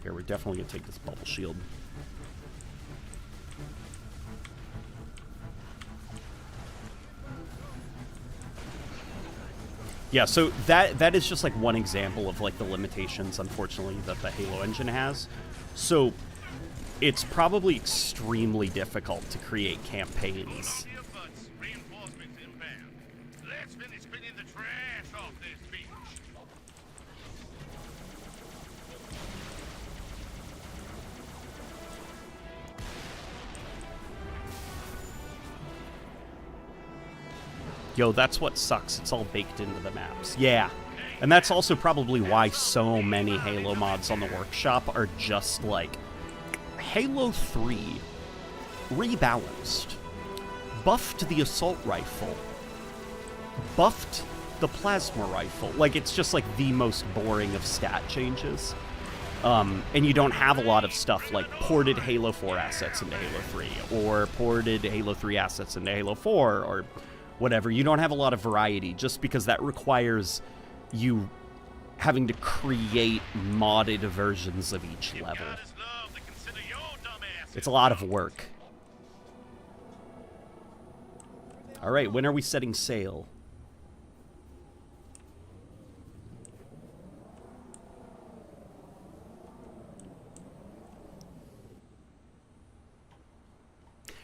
Here, we're definitely going to take this bubble shield. Yeah, so that is just like one example of like the limitations, unfortunately, that the Halo engine has. So it's probably extremely difficult to create campaigns. Yo, that's what sucks. It's all baked into the maps. Yeah. And that's also probably why so many Halo mods on the workshop are just like Halo 3 rebalanced, buffed the assault rifle, buffed the plasma rifle. Like, it's just like the most boring of stat changes. And you don't have a lot of stuff like ported Halo 4 assets into Halo 3, or ported Halo 3 assets into Halo 4, or whatever. You don't have a lot of variety, just because that requires you having to create modded versions of each level. It's a lot of work. Alright, when are we setting sail?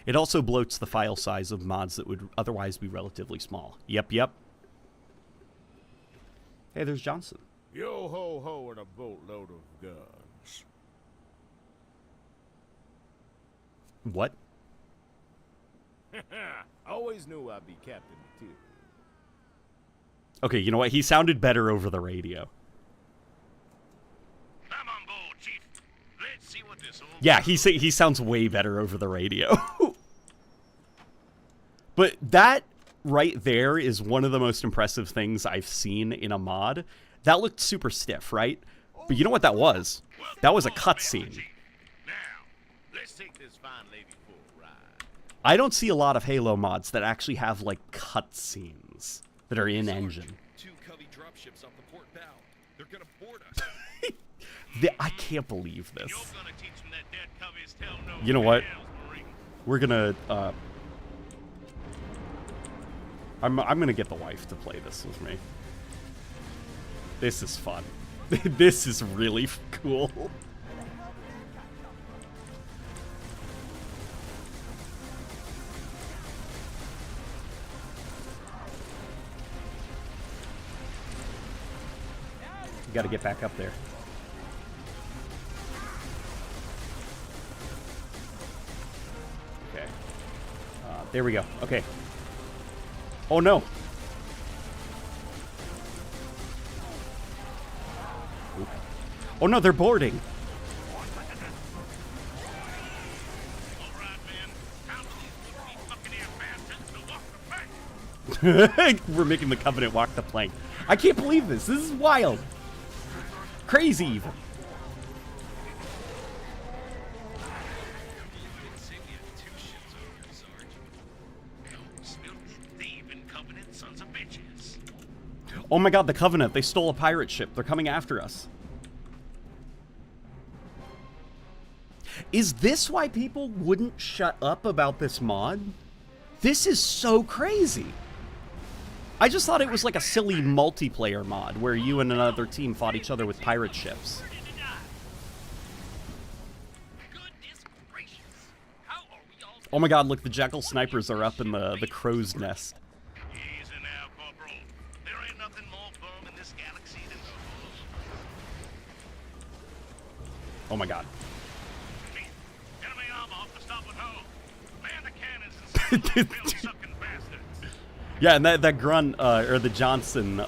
It also bloats the file size of mods that would otherwise be relatively small. Yep. Hey, there's Johnson. Yo ho ho and a boatload of guns. What? Always knew I'd be captain too. Okay, you know what? He sounded better over the radio. I'm on board, Chief. Let's see what this old Yeah, he sounds way better over the radio. But that right there is one of the most impressive things I've seen in a mod. That looked super stiff, right? But you know what that was? That was a cutscene. Now, let's take this fine lady for a ride. I don't see a lot of Halo mods that actually have, like, cutscenes that are in-engine. 2 Covey dropships off the port bow. They're gonna board us. I can't believe this. You're gonna teach them that dead Covey's tell no You know what? tales, Marine. We're gonna, I'm gonna get the wife to play this with me. This is fun. This is really cool. You gotta get back up there. Okay. There we go. Okay. Oh no! Oop. Oh no, they're boarding! Alright, man. How do these fucking air bastards to walk the plank? We're making the Covenant walk the plank. I can't believe this. This is wild. Crazy even. Oh my god, the Covenant. They stole a pirate ship. They're coming after us. Is this why people wouldn't shut up about this mod? This is so crazy. I just thought it was like a silly multiplayer mod where you and another team fought each other with pirate ships. Oh my god, look, the Jackal snipers are up in the crow's nest. Easy now, Corporal. There ain't nothing more firm in this galaxy than the Oh my god. enemy armor off the starboard hull. Man the cannons and send those bill-sucking bastards. Yeah, and that grunt, or the Johnson,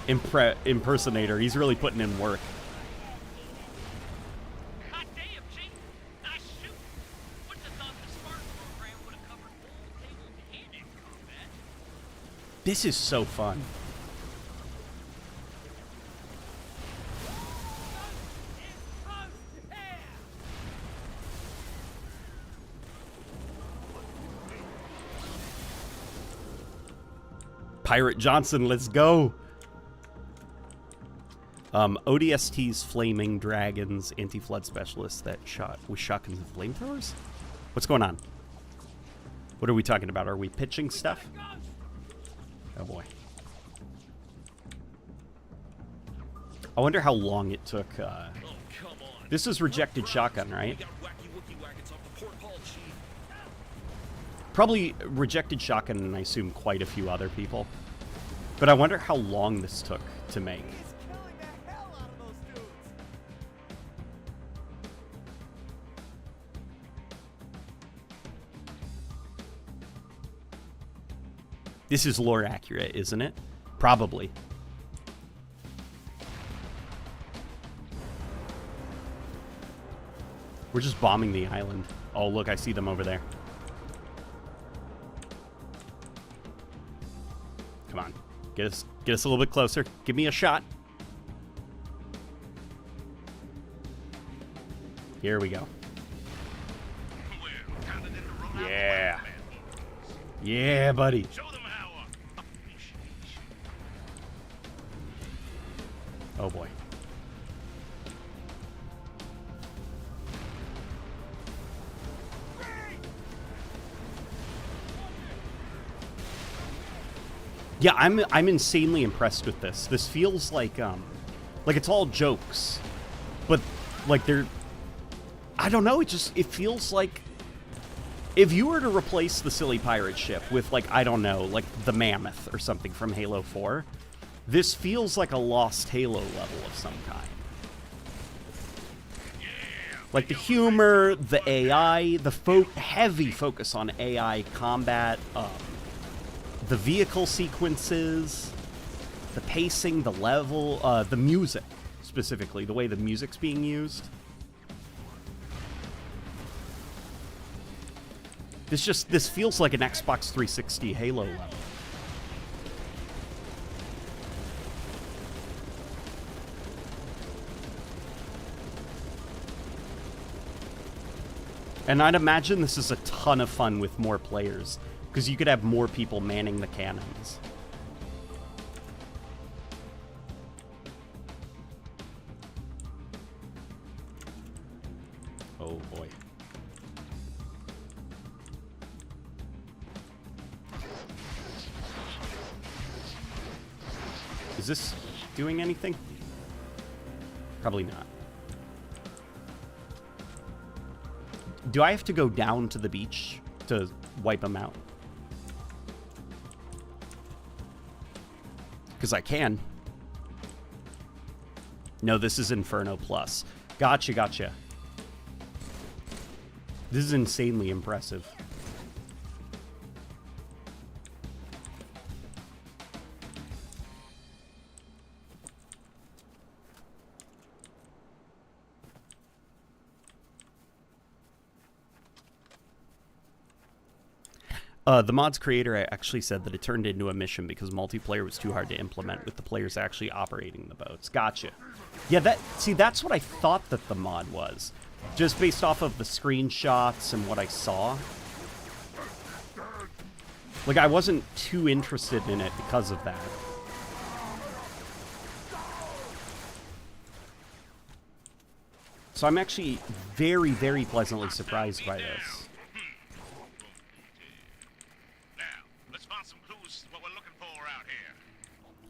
impersonator, he's really putting in work. Hot damn, Chief. Nice shoot. Wouldn't have thought the Spartan program would have covered all table and in combat. This is so fun. Pirate Johnson, let's go. ODST's Flaming Dragons, anti-flood specialists that shot with shotguns and flamethrowers? What's going on? What are we talking about? Are we pitching stuff? Oh boy. I wonder how long it took. Oh, come on. This is rejected shotgun, right? We got wacky wookie wagons off the port hull, Chief. Probably rejected shotgun and I assume quite a few other people. But I wonder how long this took to make. This is lore accurate, isn't it? Probably. We're just bombing the island. Oh, look, I see them over there. Come on. Get us a little bit closer. Give me a shot. Here we go. Yeah. Yeah, buddy. Show them how. Oh boy. Yeah, I'm insanely impressed with this. This feels like it's all jokes, but like they're, I don't know. It feels like If you were to replace the silly pirate ship with, like, I don't know, like the Mammoth or something from Halo 4, this feels like a lost Halo level of some kind. Like the humor, the AI, the heavy focus on AI combat, the vehicle sequences, the pacing, the level, the music, specifically, the way the music's being used. This feels like an Xbox 360 Halo level. And I'd imagine this is a ton of fun with more players, because you could have more people manning the cannons. Oh boy. Is this doing anything? Probably not. Do I have to go down to the beach to wipe them out? Because I can. No, this is Inferno Plus. Gotcha, gotcha. This is insanely impressive. The mod's creator actually said that it turned into a mission because multiplayer was too hard to implement with the players actually operating the boats. Gotcha. Yeah, that's what I thought that the mod was. Just based off of the screenshots and what I saw. Like, I wasn't too interested in it because of that. So I'm actually very, very pleasantly surprised by this.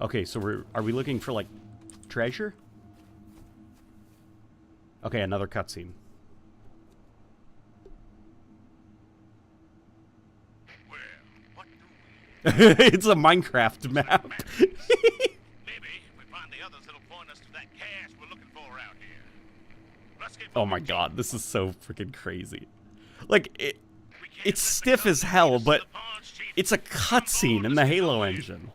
Okay, so are we looking for, like, treasure? Okay, another cutscene. It's a Minecraft map. Maybe if we find the others, it'll point us to that cache we're looking for out here. Let's get Oh my god, this is so freaking crazy. Like, it's stiff as hell, but it's a cutscene in the Halo engine.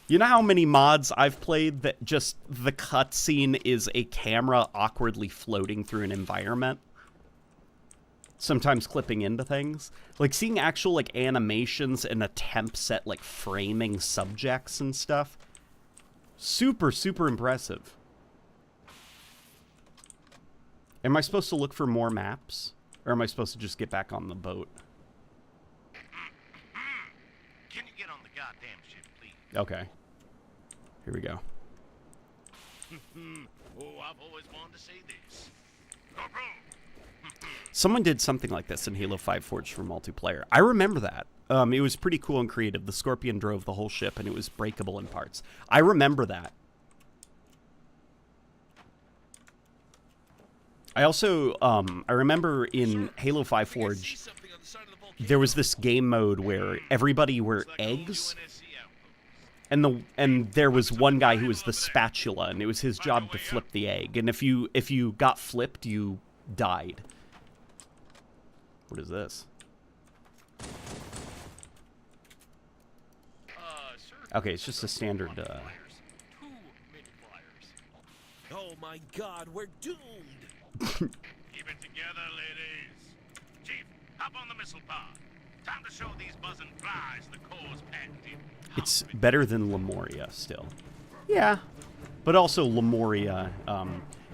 You know how many mods I've played that just the cutscene is a camera awkwardly floating through an environment? Sometimes clipping into things. Like, seeing actual, like, animations and attempts at, like, framing subjects and stuff. Super, super impressive. Am I supposed to look for more maps? Or am I supposed to just get back on the boat? Can you get on the goddamn ship, please? Okay. Here we go. Oh, I've always wanted to see this. Someone did something like this in Halo 5 Forged for multiplayer. I remember that. It was pretty cool and creative. The Scorpion drove the whole ship, and it was breakable in parts. I remember that. I also, I remember in Halo 5 Forge, there was this game mode where everybody were eggs, and there was one guy who was the spatula, and it was his job to flip the egg. And if you got flipped, you died. What is this? Okay, it's just a standard. Oh my God, we're doomed. Keep it together, ladies. Chief, hop on the missile pod. Time to show these buzzing flies the Corps' patented. It's better than Lemuria still. Yeah, but also Lemuria.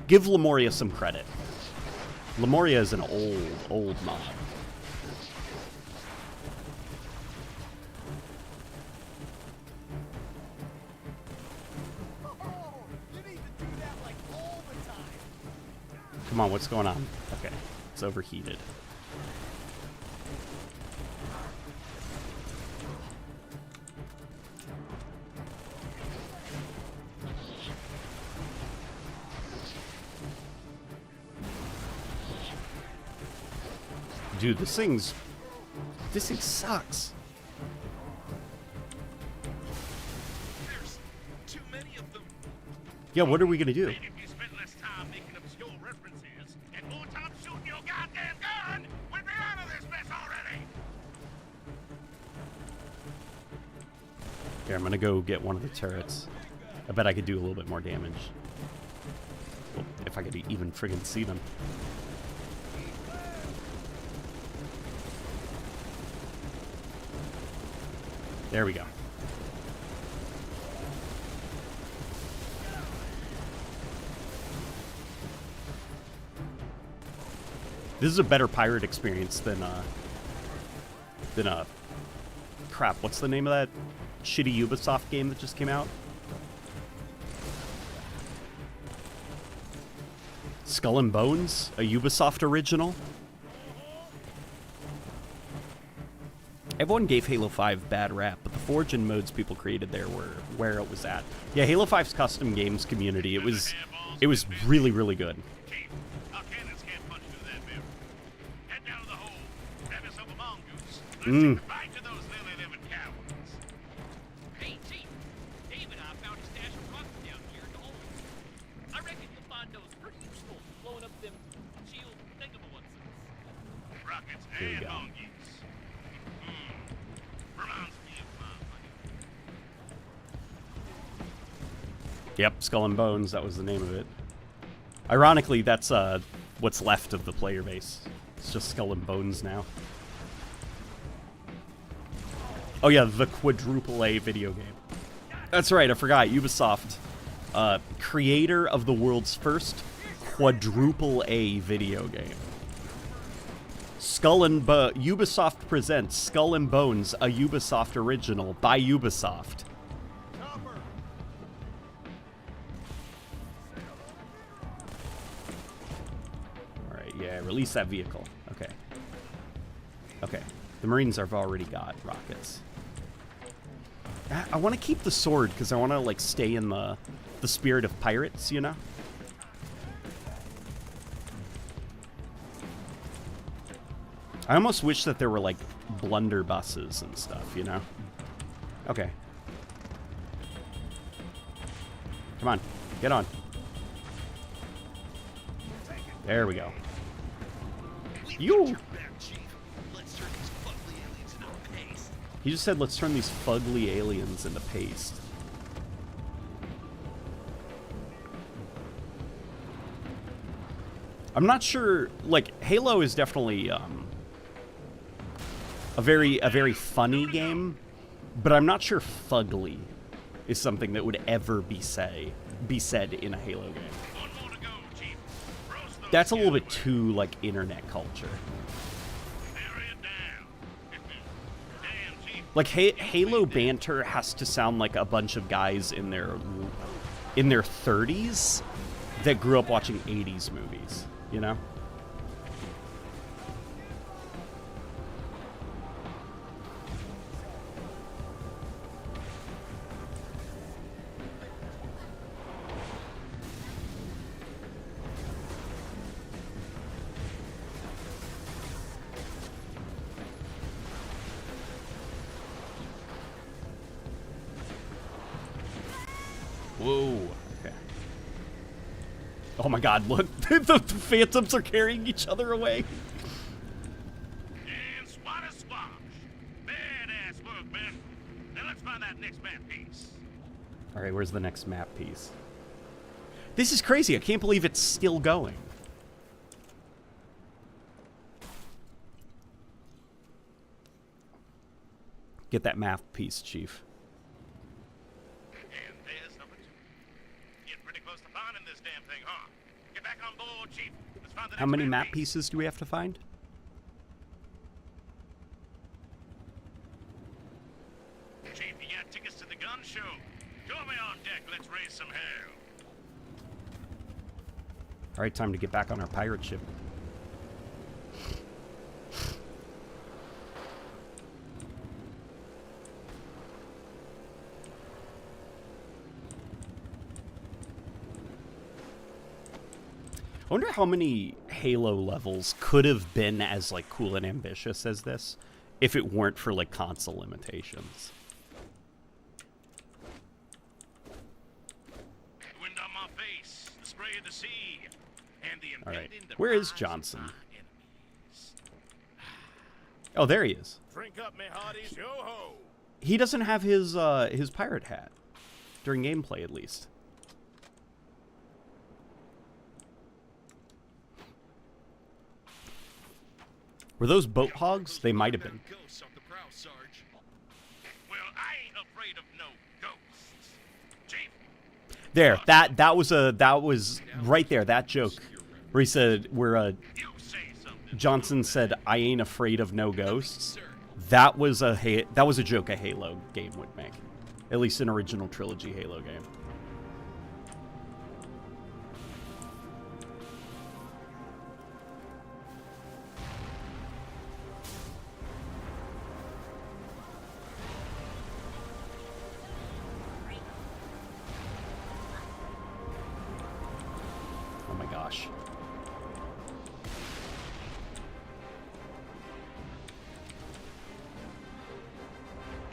Give Lemuria some credit. Lemuria is an old mod. Come on, what's going on? Okay, it's overheated. Dude, this thing sucks. There's too many of them. Yeah, what are we gonna do? If you spent less time making obscure references and more time shooting your goddamn gun, we'd be out of this mess already. Here, I'm gonna go get one of the turrets. I bet I could do a little bit more damage. Well, if I could even friggin' see them. There we go. This is a better pirate experience than crap, what's the name of that shitty Ubisoft game that just came out? Skull and Bones, a Ubisoft original. Everyone gave Halo 5 bad rap, but the Forge and modes people created there were where it was at. Yeah, Halo 5's custom games community, it was really, really good. Chief, our cannons can't punch through that barrel. Head down to the hole, grab yourself a mongoose. Let's say goodbye to those lily-livered cowards. Hey, Chief. Dave and I found a stash of rockets down here in the hole. I reckon you'll find those pretty useful for blowing up them shield thingamawatses. Rockets Here we and go. mongoose. Reminds me of my Yep, Skull and Bones, that was the name of it. Ironically, that's what's left of the player base. It's just Skull and Bones now. Oh yeah, the quadruple A video game. That's right, I forgot. Ubisoft, creator of the world's first quadruple A video game. Ubisoft presents Skull and Bones, a Ubisoft original by Ubisoft. Alright, yeah, release that vehicle. Okay. Okay. The Marines have already got rockets. I want to keep the sword because I want to like stay in the spirit of pirates, you know? I almost wish that there were like blunderbusses and stuff, you know? Okay. Come on, get on. There we go. You. He just said, let's turn these fugly aliens into paste. I'm not sure, like, Halo is definitely, a very funny game, but I'm not sure fugly is something that would ever be said in a Halo game. That's a little bit too, like, internet culture. Like, Halo banter has to sound like a bunch of guys in their 30s that grew up watching 80s movies, you know? Whoa. Okay. Oh my god, look. The Phantoms are carrying each other away. And swat a squash. Badass work, Ben. Now let's find that next map piece. Alright, where's the next map piece? This is crazy. I can't believe it's still going. Get that map piece, Chief. And there's number 2. Getting pretty close to finding this damn thing, huh? Get back on board, Chief. Let's find the How next many map map pieces do we have to find? Chief, you got tickets to the gun show? Join me on deck. Let's raise some hell. Alright, time to get back on our pirate ship. I wonder how many Halo levels could have been as, like, cool and ambitious as this if it weren't for, like, console limitations. The wind on my face, the spray of the sea, and the All right. impending Where is demise Johnson? of my enemies. Oh, there he is. Drink up, me hearties, yo-ho! He doesn't have his pirate hat. During gameplay, at least. Were those boat hogs? They might have been. Ghosts off the prow, Sarge. Well, I ain't afraid of no ghosts. Chief, There, that was right there, that joke. Where he said, you say something. Johnson said, "I ain't afraid of no ghosts." That was a joke a Halo game would make. At least an original trilogy Halo game. Oh my gosh.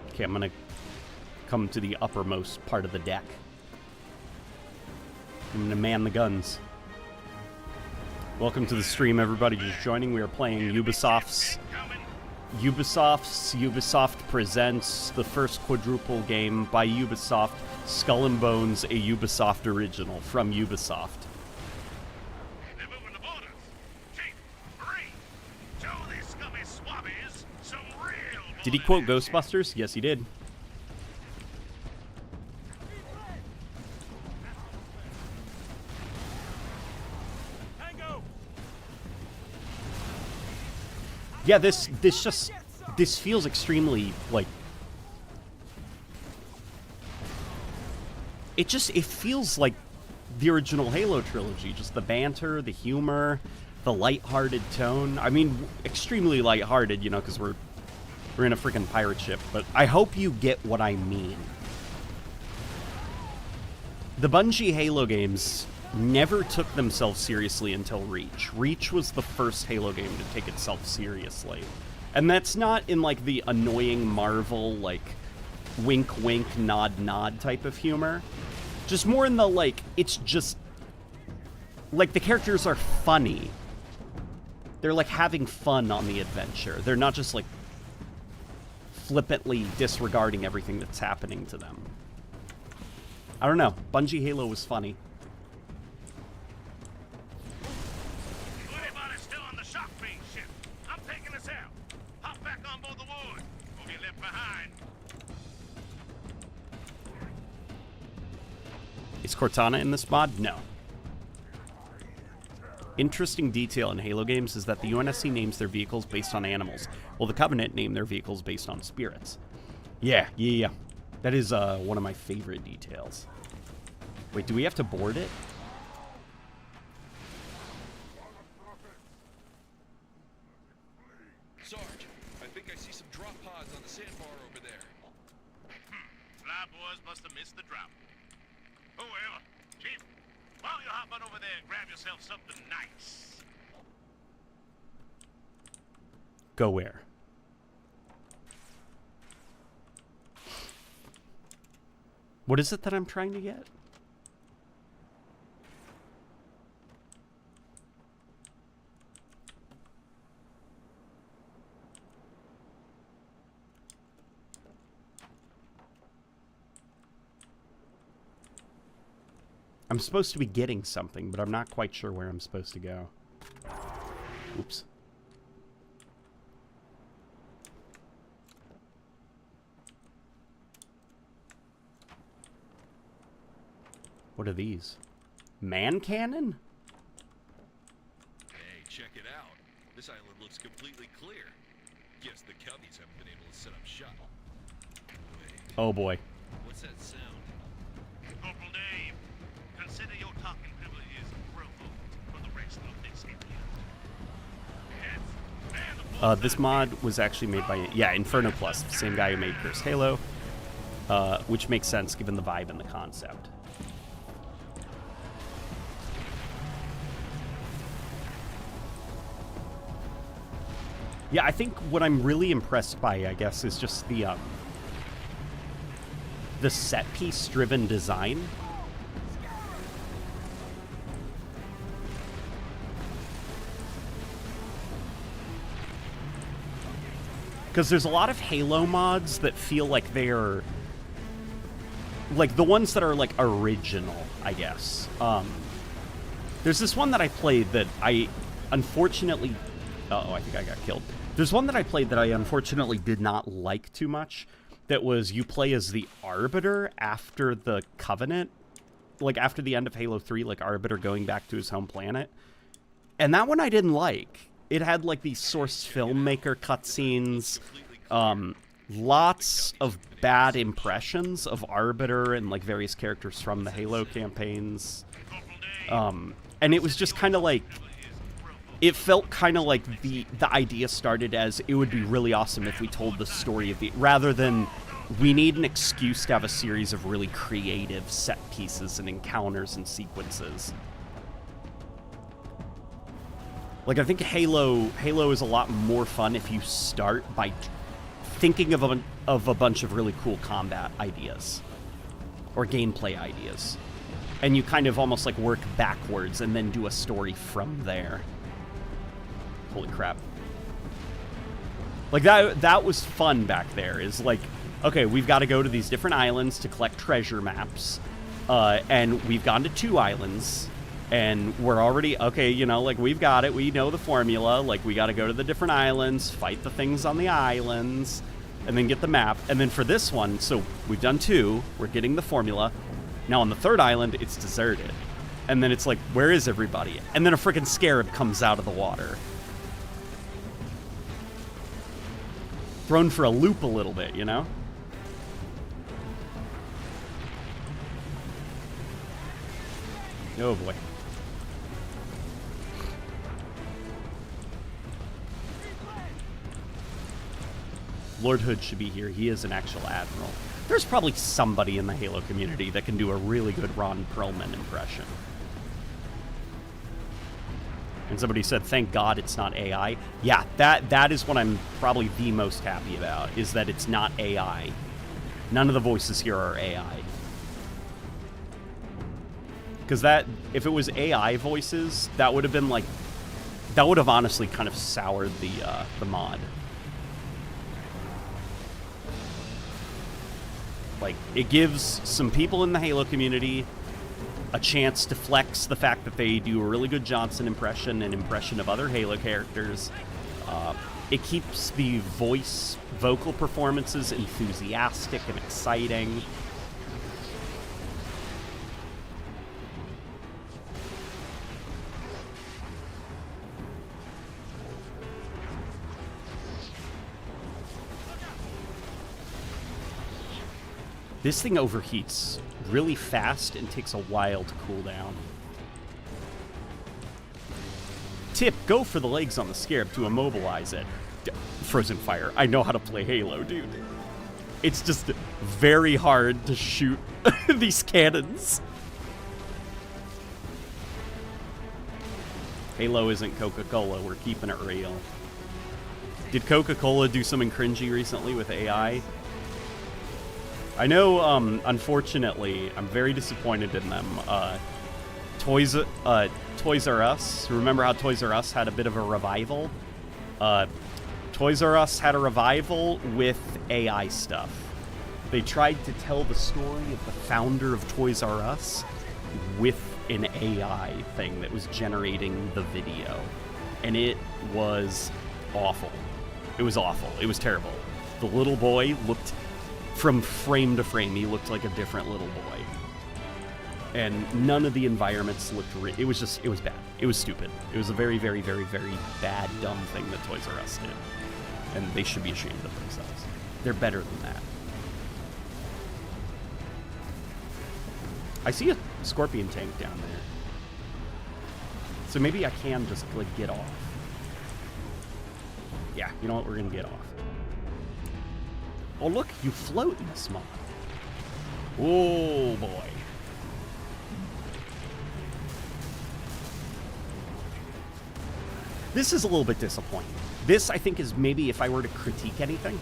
Okay, I'm gonna come to the uppermost part of the deck. I'm gonna man the guns. Welcome to the stream, everybody just joining. We are playing Ubisoft presents the first quadruple game by Ubisoft, Skull and Bones, a Ubisoft original from Ubisoft. They're moving the borders. Chief, hurry! Show these scummy swabbies some real. Did he quote Ghostbusters? Yes, he did. Tango! Yeah, this feels extremely, like, it feels like the original Halo trilogy. Just the banter, the humor, the lighthearted tone. I mean, extremely lighthearted, you know, because we're in a freaking pirate ship. But I hope you get what I mean. The Bungie Halo games never took themselves seriously until Reach. Reach was the first Halo game to take itself seriously. And that's not in, like, the annoying Marvel, like, wink wink, nod nod type of humor. Just more in the, like, it's just, like, the characters are funny. They're, like, having fun on the adventure. They're not just, like, flippantly disregarding everything that's happening to them. I don't know. Bungie Halo was funny. Anybody's still on the shock beam ship? I'm taking us out. Hop back on board the Ward. We'll get left behind. Is Cortana in this mod? No. Interesting detail in Halo games is that the UNSC names their vehicles based on animals, while the Covenant name their vehicles based on spirits. Yeah. That is one of my favorite details. Wait, do we have to board it? Sarge, I think I see some drop pods on the sandbar over there. Fly boys must have missed the drop. Whoever. Chief, why don't you hop on over there and grab yourself something nice? Go where? What is it that I'm trying to get? I'm supposed to be getting something, but I'm not quite sure where I'm supposed to go. Oops. What are these? Man cannon? Hey, check it out. This island looks completely clear. Guess the Cubbies haven't been able to set up shop. Wait, Oh boy. what's that sound? Corporal Dave, consider your talking privileges revoked for the rest of this area. Yes, and the This mod was actually made by, Inferno Plus, the same guy who made Cursed Halo, which makes sense given the vibe and the concept. Yeah, I think what I'm really impressed by, I guess, is just the set piece driven design. Because there's a lot of Halo mods that feel like they're like the ones that are like original, I guess. There's this one that I played that I unfortunately... Uh-oh, I think I got killed. There's one that I played that I unfortunately did not like too much. That was you play as the Arbiter after the Covenant. Like, after the end of Halo 3, like, Arbiter going back to his home planet. And that one I didn't like. It had, like, these Source filmmaker cutscenes. Lots of bad impressions of Arbiter and, like, various characters from the Halo campaigns. And it was just kind of like... It felt kind of like the idea started as, it would be really awesome if we told the story of the... Rather than, we need an excuse to have a series of really creative set pieces and encounters and sequences. Like, I think Halo is a lot more fun if you start by thinking of a bunch of really cool combat ideas. Or gameplay ideas. And you kind of almost like work backwards and then do a story from there. Holy crap. Like, that was fun back there. Is like, okay, we've got to go to these different islands to collect treasure maps. And we've gone to 2 islands. And we're already, okay, you know, like, we've got it. We know the formula. Like, we got to go to the different islands, fight the things on the islands, and then get the map. And then for this one, so we've done 2. We're getting the formula. Now on the 3rd island, it's deserted. And then it's like, where is everybody? And then a freaking Scarab comes out of the water. Thrown for a loop a little bit, you know? Oh boy. Lord Hood should be here. He is an actual admiral. There's probably somebody in the Halo community that can do a really good Ron Perlman impression. And somebody said, thank God it's not AI. Yeah, that is what I'm probably the most happy about, is that it's not AI. None of the voices here are AI. Because if it was AI voices, that would have been like, that would have honestly kind of soured the mod. Like, it gives some people in the Halo community a chance to flex the fact that they do a really good Johnson impression and impression of other Halo characters. It keeps the vocal performances enthusiastic and exciting. This thing overheats really fast and takes a while to cool down. Tip, go for the legs on the Scarab to immobilize it. Frozen Fire, I know how to play Halo, dude. It's just very hard to shoot these cannons. Halo isn't Coca-Cola, we're keeping it real. Did Coca-Cola do something cringy recently with AI? I know, unfortunately, I'm very disappointed in them. Toys R Us, remember how Toys R Us had a bit of a revival? Toys R Us had a revival with AI stuff. They tried to tell the story of the founder of Toys R Us with an AI thing that was generating the video. And it was awful. It was awful. It was terrible. The little boy looked... From frame to frame, he looked like a different little boy. And none of the environments looked... it was bad. It was stupid. It was a very, very, very, very bad, dumb thing that Toys R Us did. And they should be ashamed of themselves. They're better than that. I see a Scorpion tank down there. So maybe I can just, like, get off. Yeah, you know what? We're gonna get off. Oh, look, you float in this mod. Oh, boy. This is a little bit disappointing. This, I think, is maybe, if I were to critique anything,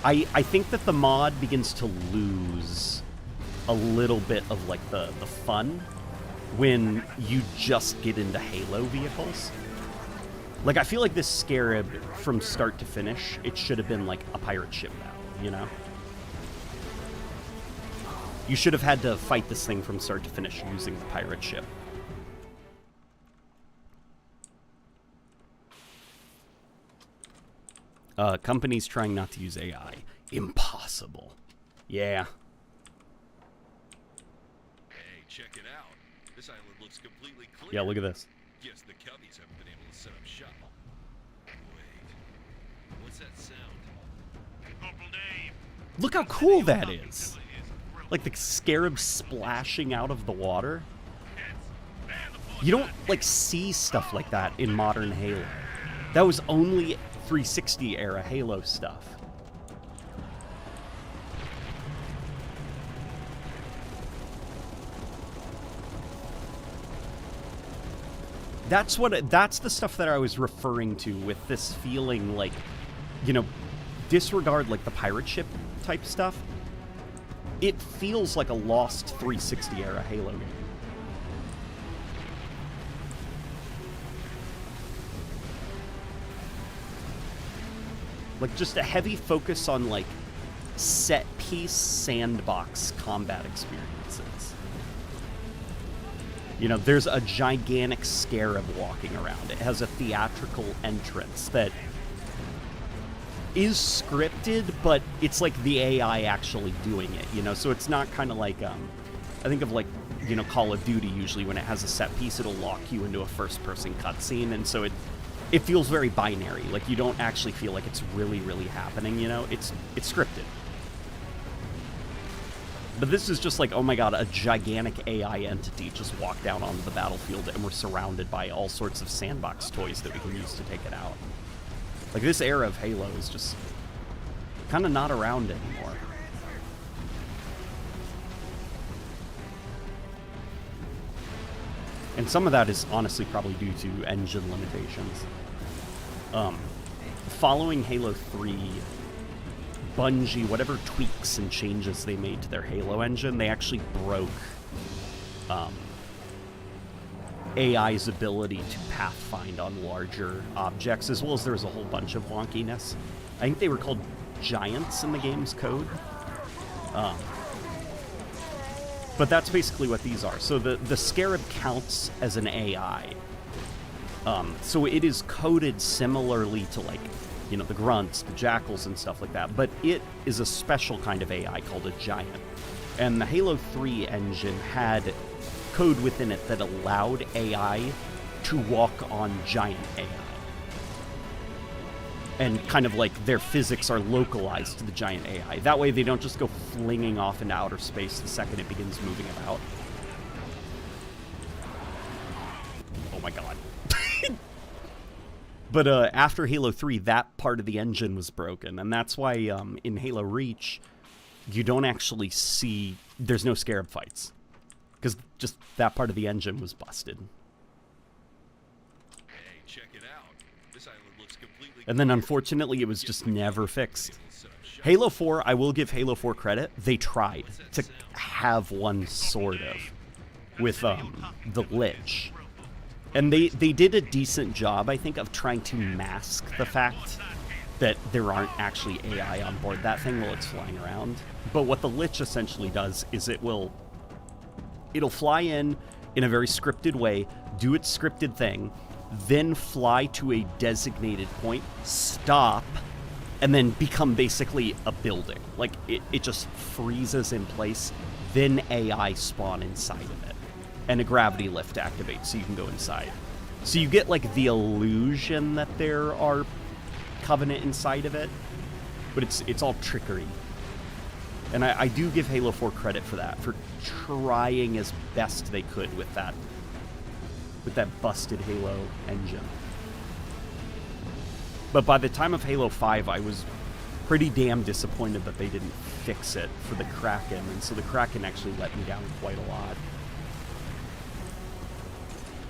I think that the mod begins to lose a little bit of, like, the fun when you just get into Halo vehicles. Like, I feel like this Scarab, from start to finish, it should have been, like, a pirate ship battle, you know? You should have had to fight this thing from start to finish using the pirate ship. Companies trying not to use AI. Impossible. Yeah. Hey, check it out. This island looks completely clear. Yeah, look at this. Guess the Cubbies haven't been able to set up shop. Wait. What's that sound? Corporal Dave. Look how cool that is. Like the Scarab splashing out of the water. You don't, like, see stuff like that in modern Halo. That was only 360 era Halo stuff. That's the stuff that I was referring to with this feeling like, you know, disregard like the pirate ship type stuff. It feels like a lost 360 era Halo game. Like, just a heavy focus on, like, set-piece sandbox combat experiences. You know, there's a gigantic Scarab walking around. It has a theatrical entrance that is scripted, but it's like the AI actually doing it, you know? So it's not kind of like, I think of, like, you know, Call of Duty. Usually when it has a set piece, it'll lock you into a first-person cutscene, and so it feels very binary. Like, you don't actually feel like it's really, really happening, you know? It's scripted. But this is just like, oh my god, a gigantic AI entity just walked down onto the battlefield, and we're surrounded by all sorts of sandbox toys that we can use to take it out. Like, this era of Halo is just kind of not around anymore. And some of that is honestly probably due to engine limitations. Following Halo 3, Bungie, whatever tweaks and changes they made to their Halo engine, they actually broke AI's ability to pathfind on larger objects, as well as there was a whole bunch of wonkiness. I think they were called giants in the game's code. But that's basically what these are. So the Scarab counts as an AI. So it is coded similarly to, like, you know, the grunts, the jackals, and stuff like that. But it is a special kind of AI called a giant. And the Halo 3 engine had code within it that allowed AI to walk on giant AI. And kind of like their physics are localized to the giant AI. That way they don't just go flinging off into outer space the second it begins moving about. Oh my god. But after Halo 3, that part of the engine was broken. And that's why in Halo Reach, you don't actually see... There's no Scarab fights. Because just that part of the engine was busted. Hey, check it out. This island looks completely... And then, unfortunately, it was just never fixed. Halo 4, I will give Halo 4 credit. They tried to have one sort of with the Lich. And they did a decent job, I think, of trying to mask the fact that there aren't actually AI on board that thing while it's flying around. But what the Lich essentially does is it'll fly in a very scripted way, do its scripted thing, then fly to a designated point, stop, and then become basically a building. Like, it just freezes in place, then AI spawn inside of it. And a gravity lift activates so you can go inside. So you get, like, the illusion that there are Covenant inside of it, but it's all trickery. And I do give Halo 4 credit for that, for trying as best they could with that busted Halo engine. But by the time of Halo 5, I was pretty damn disappointed that they didn't fix it for the Kraken, and so the Kraken actually let me down quite a lot.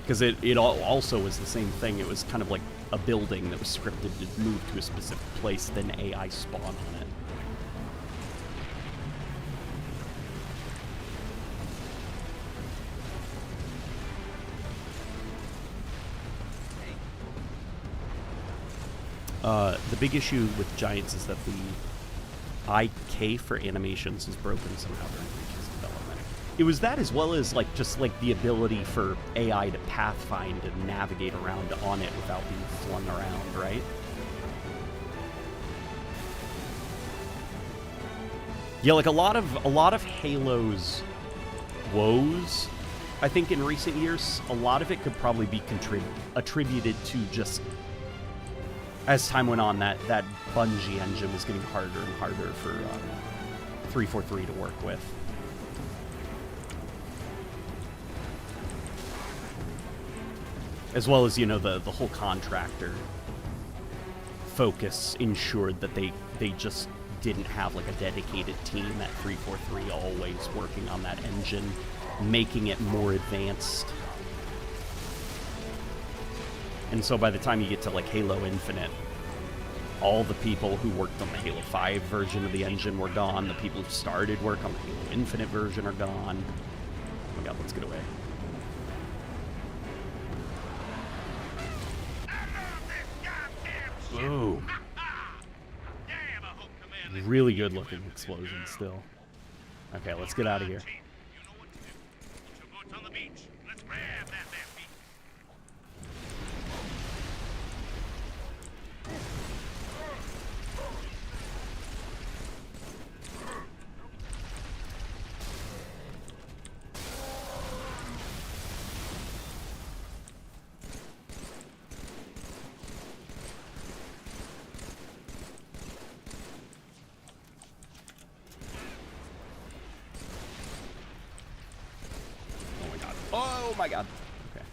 Because it also was the same thing. It was kind of like a building that was scripted to move to a specific place, then AI spawn on it. The big issue with Giants is that the IK for animations is broken somehow during Reach's development. It was that, as well as like just like the ability for AI to pathfind and navigate around on it without being flung around, right? Yeah, like a lot of Halo's woes, I think in recent years, a lot of it could probably be attributed to just, as time went on, that Bungie engine was getting harder and harder for 343 to work with. As well as, you know, the whole contractor focus ensured that they just didn't have like a dedicated team at 343 always working on that engine, making it more advanced. And so by the time you get to like Halo Infinite, all the people who worked on the Halo 5 version of the engine were gone. The people who started work on the Halo Infinite version are gone. Oh my god, let's get away. Ooh. Really good looking explosion still. Okay, let's get out of here. Oh my god. Okay.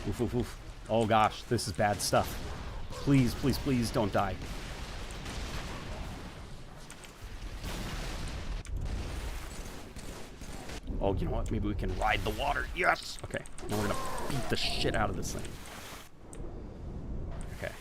Oof, oof, oof. Oh gosh, this is bad stuff. Please, please, please don't die. Oh, you know what? Maybe we can ride the water. Yes! Okay, now we're gonna beat the shit out of this thing. Okay.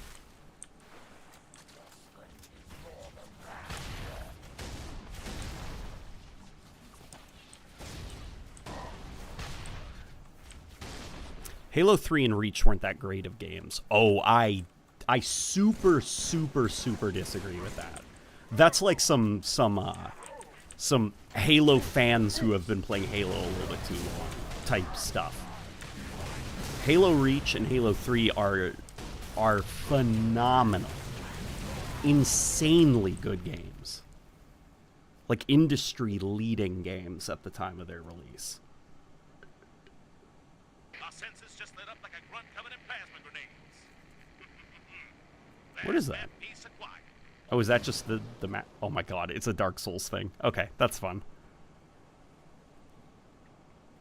Halo 3 and Reach weren't that great of games. Oh, I super disagree with that. That's like some Halo fans who have been playing Halo a little bit too long type stuff. Halo Reach and Halo 3 are phenomenal, insanely good games. Like industry-leading games at the time of their release. Senses just lit up like a grunt covered in plasma grenades. What is that? Oh, is that just the map? Oh my god, it's a Dark Souls thing. Okay, that's fun.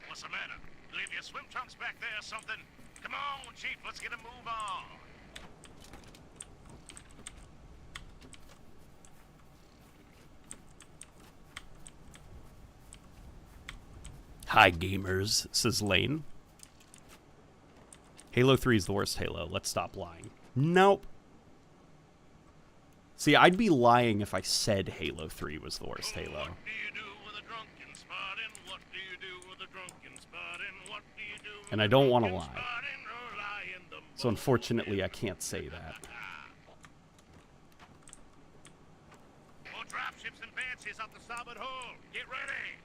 What's the matter? Leave your swim trunks back there or something? Come on, Chief, let's get a move on. Hi, gamers, says Lane. Halo 3 is the worst Halo. Let's stop lying. Nope. See, I'd be lying if I said Halo 3 was the worst Halo. What do you do with a drunken spotting? What do you do with a drunken spotting? What do you do with And I don't want to lie. in the So unfortunately, I can't say that. More dropships and fancies off the starboard hull. Get ready.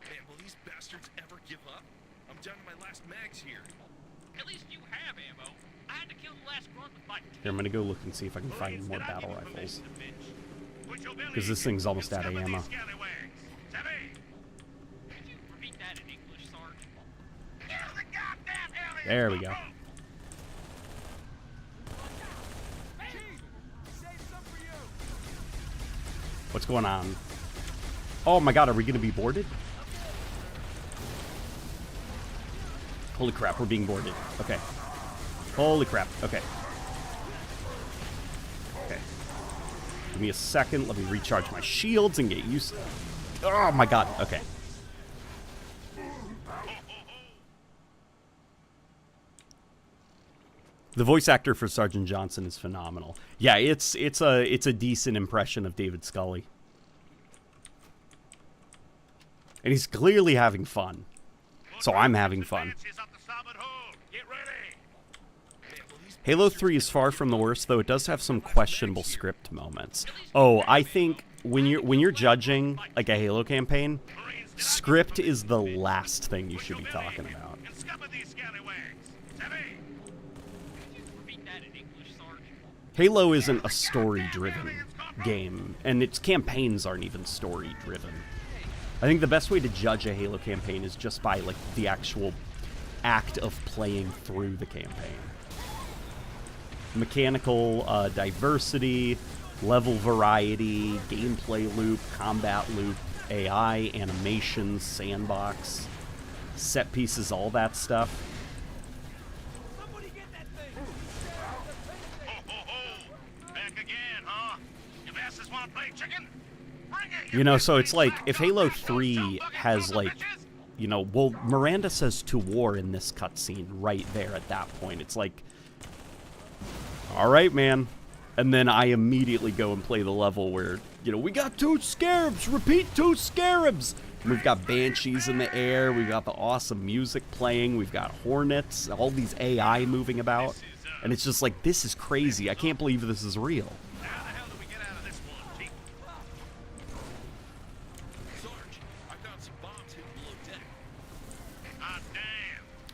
Man, will these bastards ever give up? I'm down to my last mags here. At least you have ammo. I had to kill the last grunt with my Here, I'm gonna go look and see if I can find more battle rifles. Because this thing's almost out of ammo. Could you repeat that in English, Sarge? There we go. What's going on? Oh my god, are we gonna be boarded? Holy crap, we're being boarded. Okay. Holy crap. Okay. Okay. Give me a second. Let me recharge my shields and get used to... Oh my god. Okay. The voice actor for Sergeant Johnson is phenomenal. Yeah, it's a decent impression of David Scully. And he's clearly having fun. So I'm having fun. Halo 3 is far from the worst, though it does have some questionable script moments. Oh, I think when you're judging like a Halo campaign, script is the last thing you should be talking about. Halo isn't a story-driven game, and its campaigns aren't even story-driven. I think the best way to judge a Halo campaign is just by, like, the actual act of playing through the campaign. Mechanical diversity, level variety, gameplay loop, combat loop, AI, animations, sandbox, set pieces, all that stuff. You know, so it's like, if Halo 3 has, like, you know, well, Miranda says to war in this cutscene right there at that point. It's like, all right, man. And then I immediately go and play the level where, you know, we got 2 Scarabs, repeat 2 Scarabs. And we've got Banshees in the air, we've got the awesome music playing, we've got Hornets, all these AI moving about. And it's just like, this is crazy. I can't believe this is real.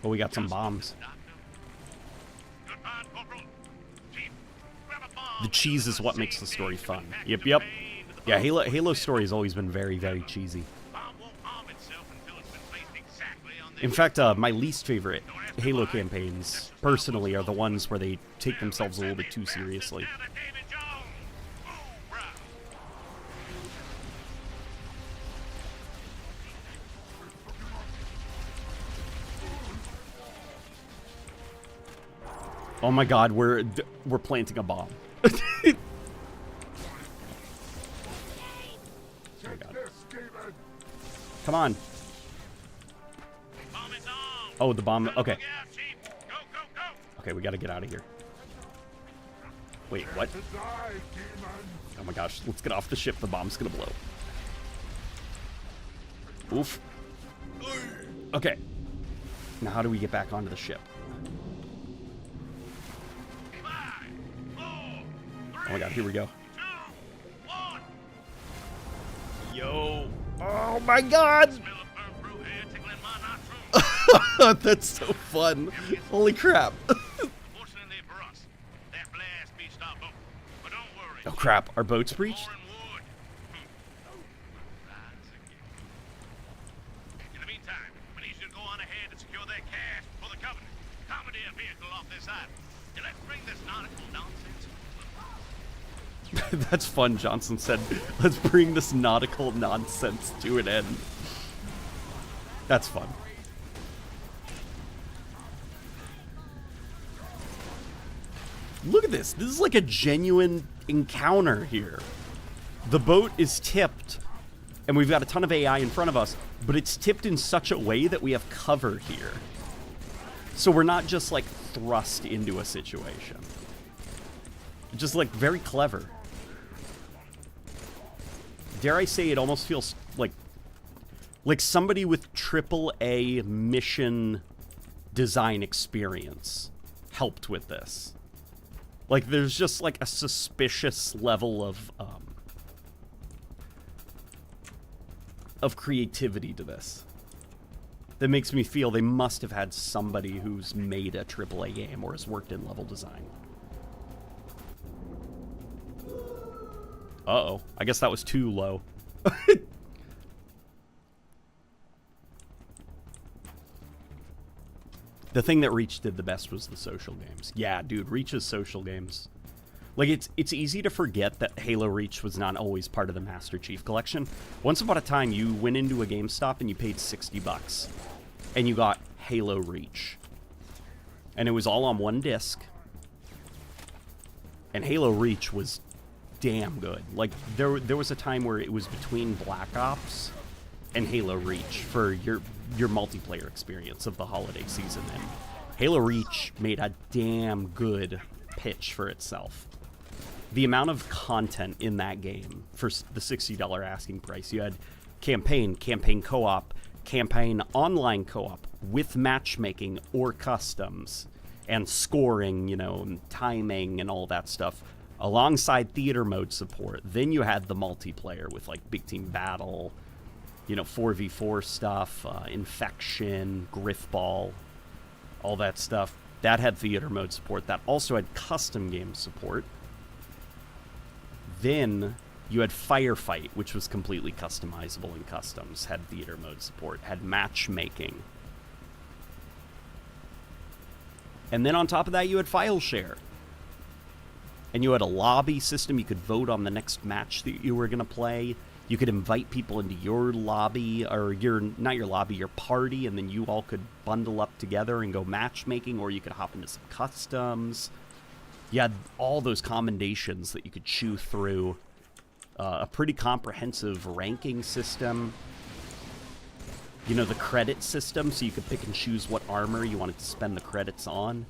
Oh, we got some bombs. The cheese is what makes the story fun. Yep, yep. Yeah, Halo's story has always been very, very cheesy. In fact, my least favorite Halo campaigns, personally, are the ones where they take themselves a little bit too seriously. Oh my god, we're planting a bomb. Oh my god. Come on. Oh, the bomb. Okay. Okay, we gotta get out of here. Wait, what? Oh my gosh, let's get off the ship. The bomb's gonna blow. Oof. Okay. Now how do we get back onto the ship? Oh my god, here we go. Yo. Oh my god! That's so fun. Holy crap. Oh crap, our boat's breached? In the meantime, we need you to go on ahead and secure that cash for the Covenant. Commandeer a vehicle off this island. And let's bring this nautical nonsense. That's fun, Johnson said. Let's bring this nautical nonsense to an end. That's fun. Look at this. This is like a genuine encounter here. The boat is tipped, and we've got a ton of AI in front of us, but it's tipped in such a way that we have cover here. So we're not just, like, thrust into a situation. Just, like, very clever. Dare I say, it almost feels like somebody with AAA mission design experience helped with this. Like, there's just, like, a suspicious level of creativity to this that makes me feel they must have had somebody who's made a AAA game or has worked in level design. Uh-oh. I guess that was too low. The thing that Reach did the best was the social games. Yeah, dude, Reach's social games. Like, it's easy to forget that Halo Reach was not always part of the Master Chief Collection. Once upon a time, you went into a GameStop and you paid $60. And you got Halo Reach. And it was all on one disc. And Halo Reach was damn good. Like, there was a time where it was between Black Ops and Halo Reach for your multiplayer experience of the holiday season. And Halo Reach made a damn good pitch for itself. The amount of content in that game for the $60 asking price. You had campaign co-op, campaign online co-op with matchmaking or customs, and scoring, you know, and timing and all that stuff, alongside theater mode support. Then you had the multiplayer with like big team battle, you know, 4v4 stuff, infection, griffball, all that stuff. That had theater mode support. That also had custom game support. Then you had Firefight, which was completely customizable in customs, had theater mode support, had matchmaking. And then on top of that, you had file share. And you had a lobby system. You could vote on the next match that you were going to play. You could invite people into your lobby, or not your lobby, your party, and then you all could bundle up together and go matchmaking, or you could hop into some customs. You had all those commendations that you could chew through. A pretty comprehensive ranking system. You know, the credit system, so you could pick and choose what armor you wanted to spend the credits on.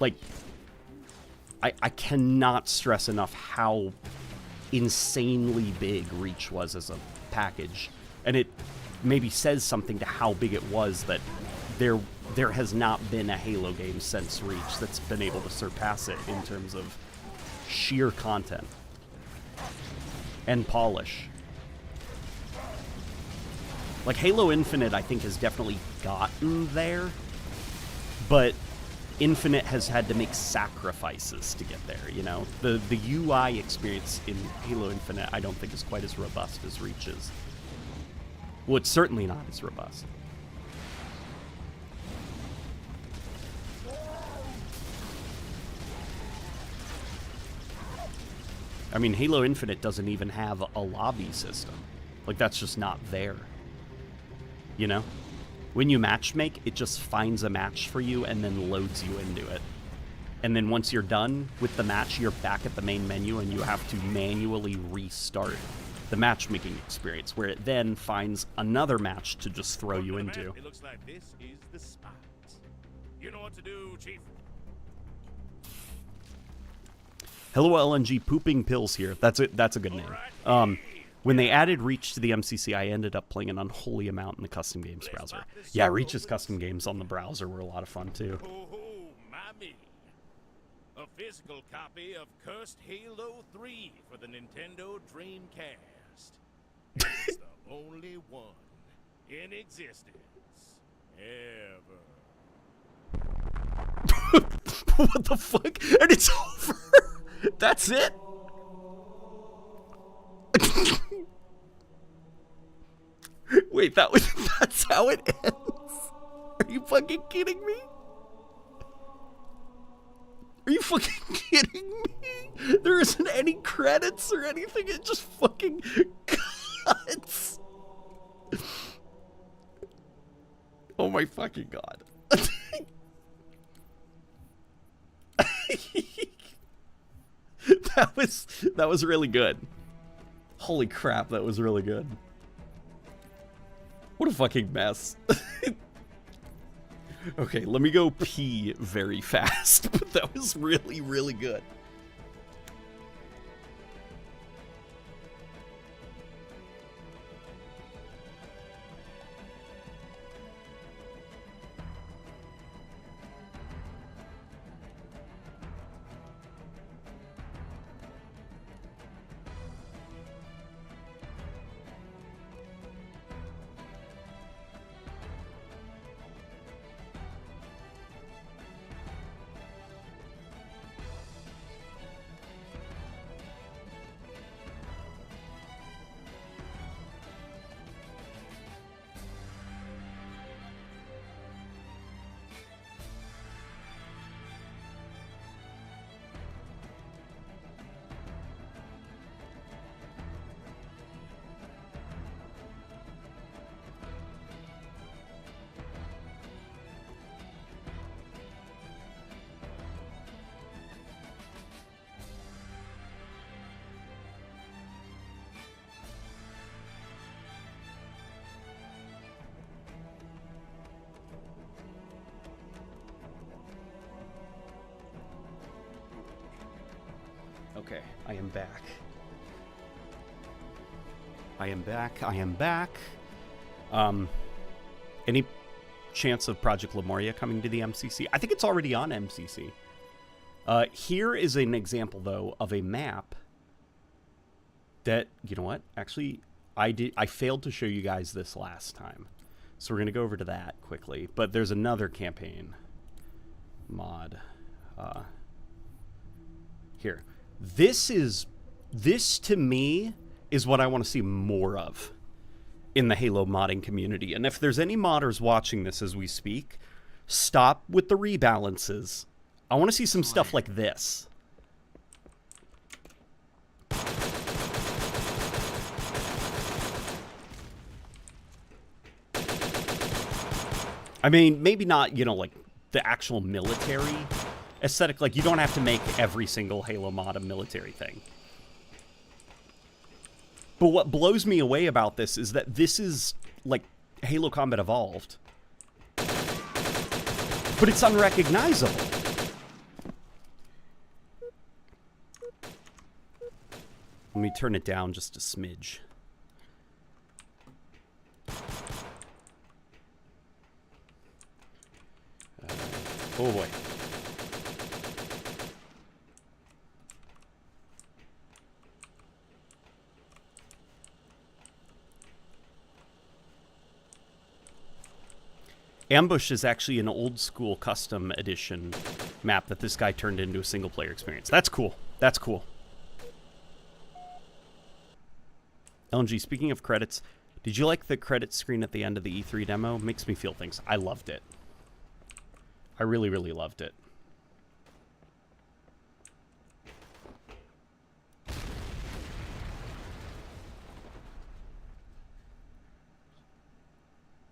Like, I cannot stress enough how insanely big Reach was as a package. And it maybe says something to how big it was that there has not been a Halo game since Reach that's been able to surpass it in terms of sheer content and polish. Like, Halo Infinite, I think, has definitely gotten there, but Infinite has had to make sacrifices to get there, you know? The UI experience in Halo Infinite, I don't think, is quite as robust as Reach is. Well, it's certainly not as robust. I mean, Halo Infinite doesn't even have a lobby system. Like, that's just not there. You know? When you matchmake, it just finds a match for you and then loads you into it. And then once you're done with the match, you're back at the main menu and you have to manually restart the matchmaking experience, where it then finds another match to just throw you into. It looks like this is the spot. You know what to do, Chief. Hello LNG Pooping Pills here. That's a good name. When they added Reach to the MCC, I ended up playing an unholy amount in the custom games browser. Yeah, Reach's custom games on the browser were a lot of fun too. Oh, mommy. A physical copy of Cursed Halo 3 for the Nintendo Dreamcast. It's the only one in existence ever. What the fuck? And it's over. That's it. Wait, that's how it ends? Are you fucking kidding me? Are you fucking kidding me? There isn't any credits or anything, it just fucking cuts. Oh my fucking god. That was really good. Holy crap, that was really good. What a fucking mess. Okay, let me go pee very fast, but that was really, really good. Okay, I am back. I am back. I am back. Any chance of Project Lemuria coming to the MCC? I think it's already on MCC. Here is an example, though, of a map that, you know what? Actually, I failed to show you guys this last time. So we're going to go over to that quickly. But there's another campaign mod. Here. This to me is what I want to see more of in the Halo modding community. And if there's any modders watching this as we speak, stop with the rebalances. I want to see some stuff like this. I mean, maybe not, you know, like the actual military aesthetic. Like, you don't have to make every single Halo mod a military thing. But what blows me away about this is that this is, like, Halo Combat Evolved. But it's unrecognizable. Let me turn it down just a smidge. Oh boy. Ambush is actually an old school custom edition map that this guy turned into a single player experience. That's cool. That's cool. LNG, speaking of credits, did you like the credit screen at the end of the E3 demo? Makes me feel things. I loved it. I really, really loved it.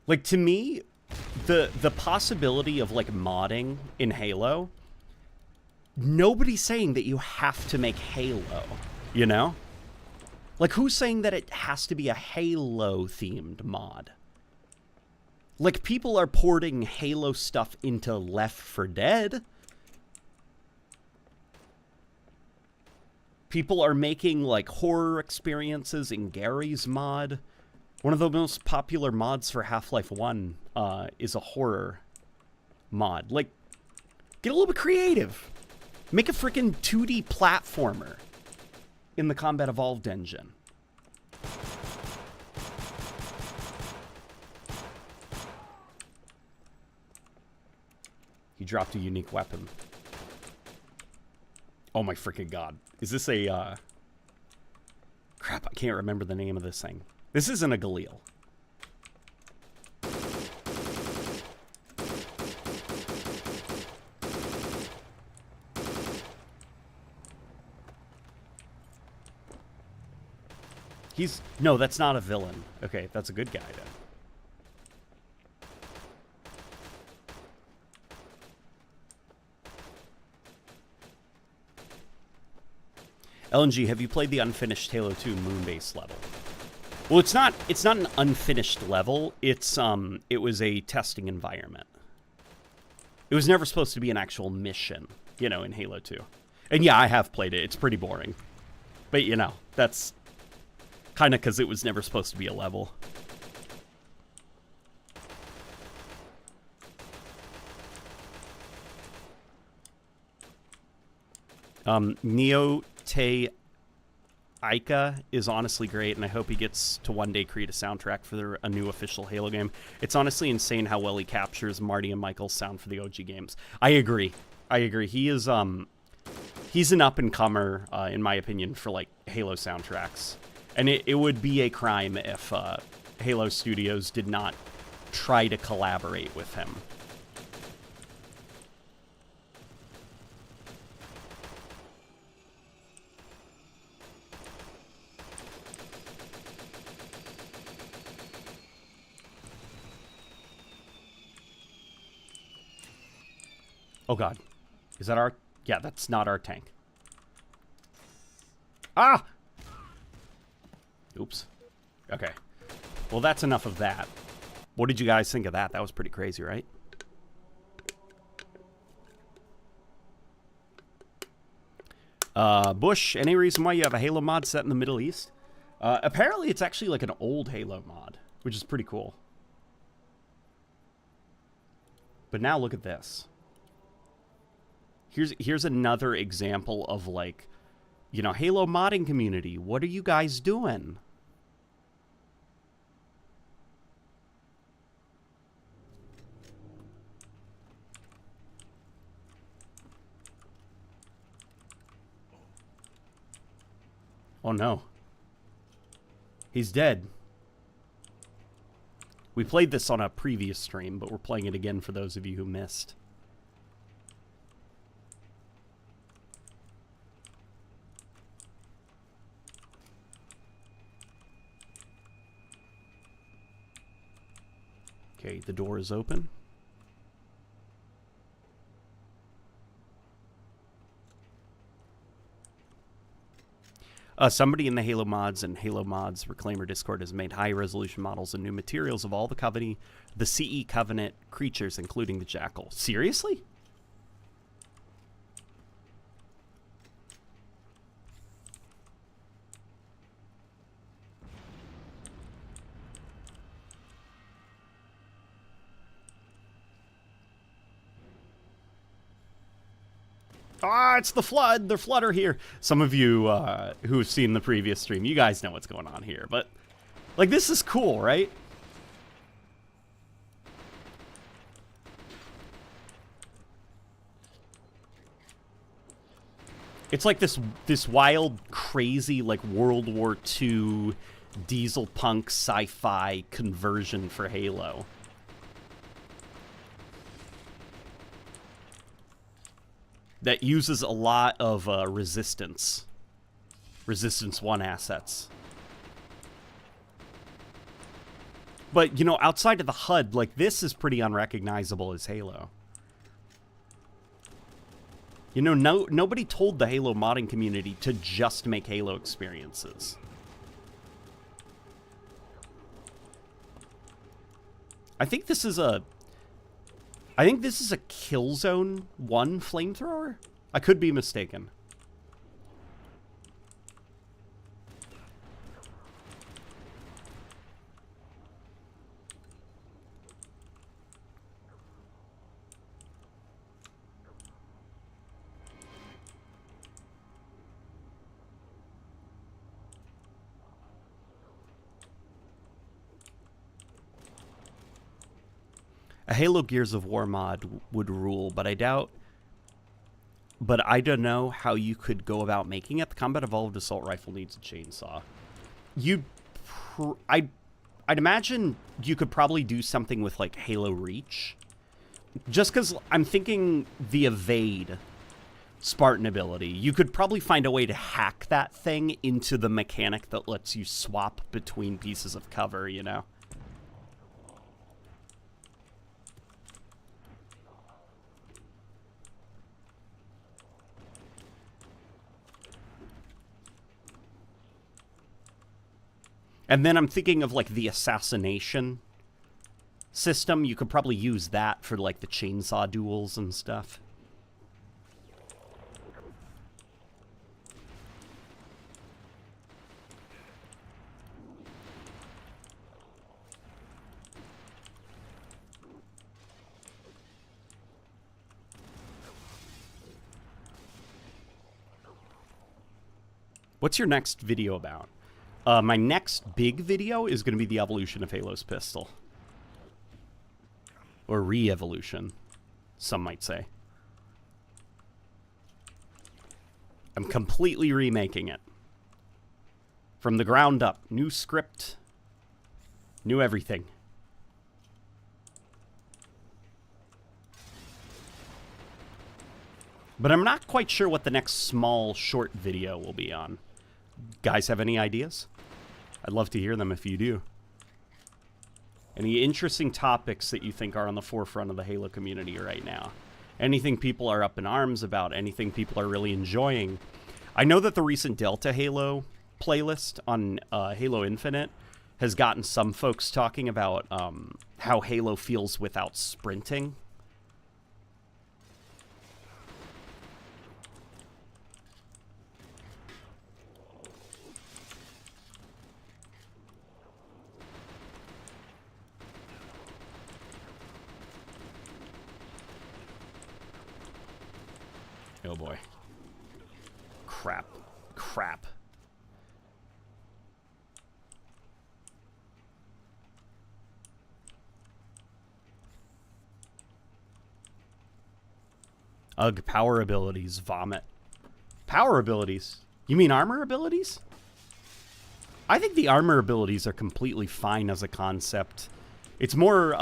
Like, to me, the possibility of, like, modding in Halo, nobody's saying that you have to make Halo, you know? Like, who's saying that it has to be a Halo-themed mod? Like, people are porting Halo stuff into Left 4 Dead. People are making, like, horror experiences in Gary's mod. One of the most popular mods for Half-Life 1 is a horror mod. Like, get a little bit creative. Make a freaking 2D platformer in the Combat Evolved engine. He dropped a unique weapon. Oh my freaking god. Is this a, crap, I can't remember the name of this thing. This isn't a Galil. No, that's not a villain. Okay, that's a good guy then. LNG, have you played the unfinished Halo 2 Moonbase level? Well, it's not an unfinished level. It was a testing environment. It was never supposed to be an actual mission, you know, in Halo 2. And yeah, I have played it. It's pretty boring. But, you know, that's kind of because it was never supposed to be a level. Neo Te Aika is honestly great, and I hope he gets to one day create a soundtrack for a new official Halo game. It's honestly insane how well he captures Marty and Michael's sound for the OG games. I agree. He is he's an up-and-comer, in my opinion, for like Halo soundtracks. And it would be a crime if Halo Studios did not try to collaborate with him. Oh god. Is that our... Yeah, that's not our tank. Ah! Oops. Okay. Well, that's enough of that. What did you guys think of that? That was pretty crazy, right? Bush, any reason why you have a Halo mod set in the Middle East? Apparently it's actually like an old Halo mod, which is pretty cool. But now look at this. Here's another example of, like, you know, Halo modding community. What are you guys doing? Oh no. He's dead. We played this on a previous stream, but we're playing it again for those of you who missed. Okay, the door is open. Somebody in the Halo Mods and Halo Mods Reclaimer Discord has made high-resolution models and new materials of all the CE Covenant creatures, including the Jackal. Seriously? Ah, it's the Flood. The Flood are here. Some of you who have seen the previous stream, you guys know what's going on here. But, like, this is cool, right? It's like this wild, crazy, like, World War II diesel punk sci-fi conversion for Halo. That uses a lot of Resistance 1 assets. But, you know, outside of the HUD, like, this is pretty unrecognizable as Halo. You know, nobody told the Halo modding community to just make Halo experiences. I think this is a Killzone 1 flamethrower? I could be mistaken. A Halo Gears of War mod would rule, but I doubt... But I don't know how you could go about making it. The Combat Evolved Assault Rifle needs a chainsaw. I'd imagine you could probably do something with, like, Halo Reach. Just because I'm thinking the Evade Spartan ability. You could probably find a way to hack that thing into the mechanic that lets you swap between pieces of cover, you know? And then I'm thinking of, like, the assassination system. You could probably use that for, like, the chainsaw duels and stuff. What's your next video about? My next big video is going to be the evolution of Halo's pistol. Or re-evolution, some might say. I'm completely remaking it. From the ground up. New script. New everything. But I'm not quite sure what the next small, short video will be on. Guys have any ideas? I'd love to hear them if you do. Any interesting topics that you think are on the forefront of the Halo community right now? Anything people are up in arms about? Anything people are really enjoying? I know that the recent Delta Halo playlist on Halo Infinite has gotten some folks talking about how Halo feels without sprinting. Oh boy. Crap. Crap. Ugh, power abilities. Vomit. Power abilities? You mean armor abilities? I think the armor abilities are completely fine as a concept. It's more,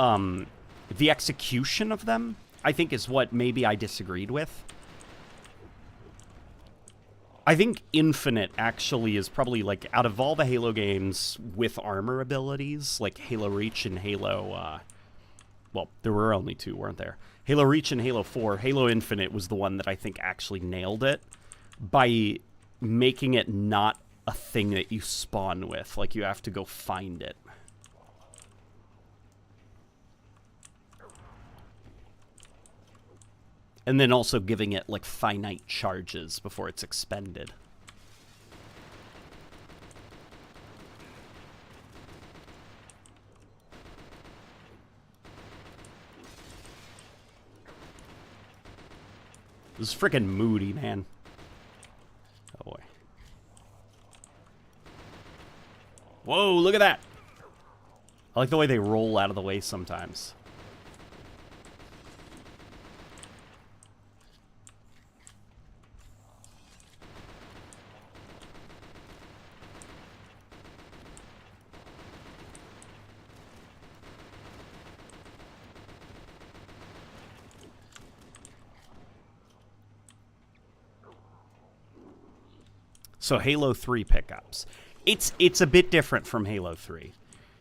the execution of them, I think, is what maybe I disagreed with. I think Infinite actually is probably, like, out of all the Halo games with armor abilities, like Halo Reach and Halo, well, there were only two, weren't there? Halo Reach and Halo 4, Halo Infinite was the one that I think actually nailed it by making it not a thing that you spawn with. Like, you have to go find it. And then also giving it, like, finite charges before it's expended. This is freaking moody, man. Oh, boy. Whoa, look at that! I like the way they roll out of the way sometimes. So Halo 3 pickups. It's a bit different from Halo 3.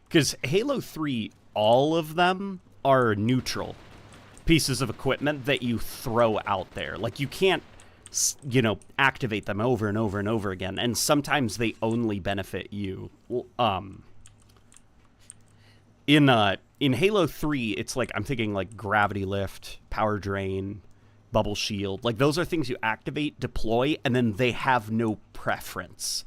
Because Halo 3, all of them are neutral pieces of equipment that you throw out there. Like, you can't, you know, activate them over and over and over again. And sometimes they only benefit you. In Halo 3, it's like, I'm thinking like gravity lift, power drain, bubble shield. Like, those are things you activate, deploy, and then they have no preference.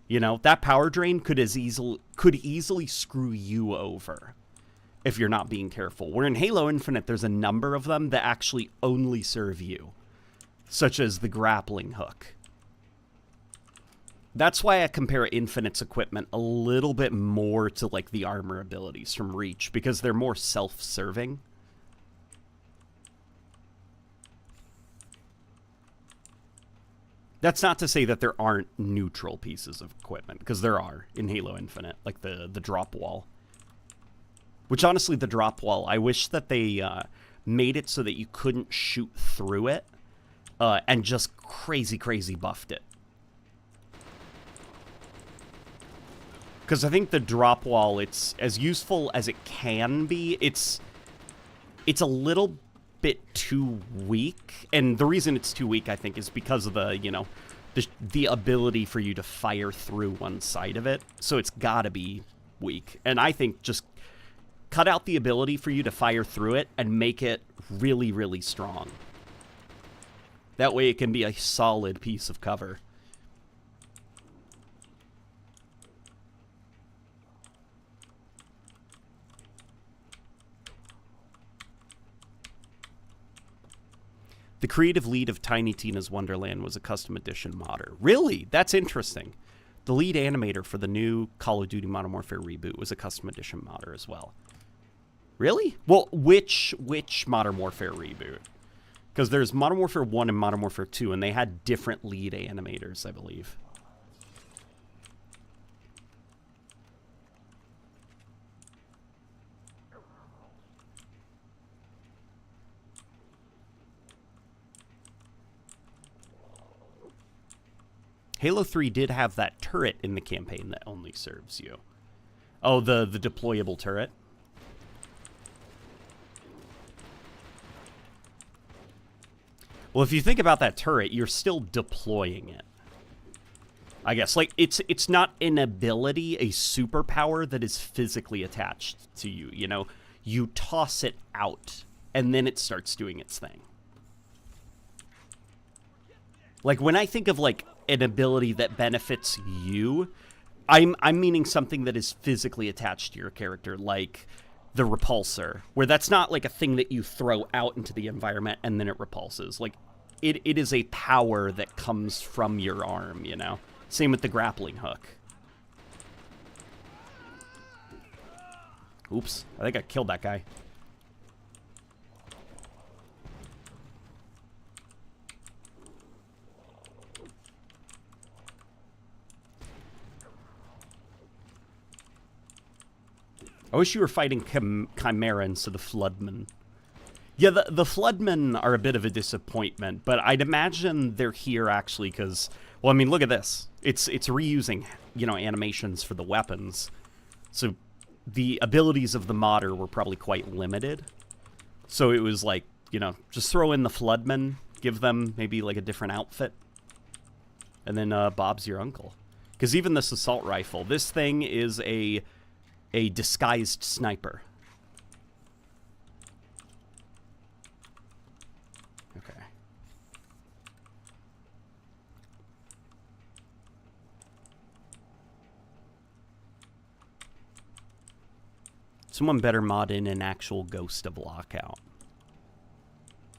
You know, that power drain could easily screw you over if you're not being careful. Where in Halo Infinite, there's a number of them that actually only serve you, such as the grappling hook. That's why I compare Infinite's equipment a little bit more to, like, the armor abilities from Reach, because they're more self-serving. That's not to say that there aren't neutral pieces of equipment, because there are in Halo Infinite, like the drop wall. Which, honestly, the drop wall, I wish that they made it so that you couldn't shoot through it, and just crazy buffed it. Because I think the drop wall, it's as useful as it can be. It's a little bit too weak, and the reason it's too weak, I think, is because of the, you know, the ability for you to fire through one side of it. So it's gotta be weak. And I think just cut out the ability for you to fire through it and make it really strong. That way it can be a solid piece of cover. The creative lead of Tiny Tina's Wonderland was a custom edition modder. Really? That's interesting. The lead animator for the new Call of Duty Modern Warfare reboot was a custom edition modder as well. Really? Well, which Modern Warfare reboot? Because there's Modern Warfare 1 and Modern Warfare 2, and they had different lead animators, I believe. Halo 3 did have that turret in the campaign that only serves you. Oh, the deployable turret. Well, if you think about that turret, you're still deploying it. I guess, like, it's not an ability, a superpower that is physically attached to you, you know? You toss it out, and then it starts doing its thing. Like, when I think of, like, an ability that benefits you, I'm meaning something that is physically attached to your character, like the repulsor, where that's not like a thing that you throw out into the environment and then it repulses. Like, it is a power that comes from your arm, you know? Same with the grappling hook. Oops, I think I killed that guy. I wish you were fighting Chimera instead of Floodmen. Yeah, the Floodmen are a bit of a disappointment, but I'd imagine they're here actually because, well, I mean, look at this. It's reusing, you know, animations for the weapons. So the abilities of the modder were probably quite limited. So it was like, you know, just throw in the Floodmen, give them maybe like a different outfit, and then Bob's your uncle. Because even this assault rifle, this thing is a disguised sniper. Okay. Someone better mod in an actual Ghost of Lockout.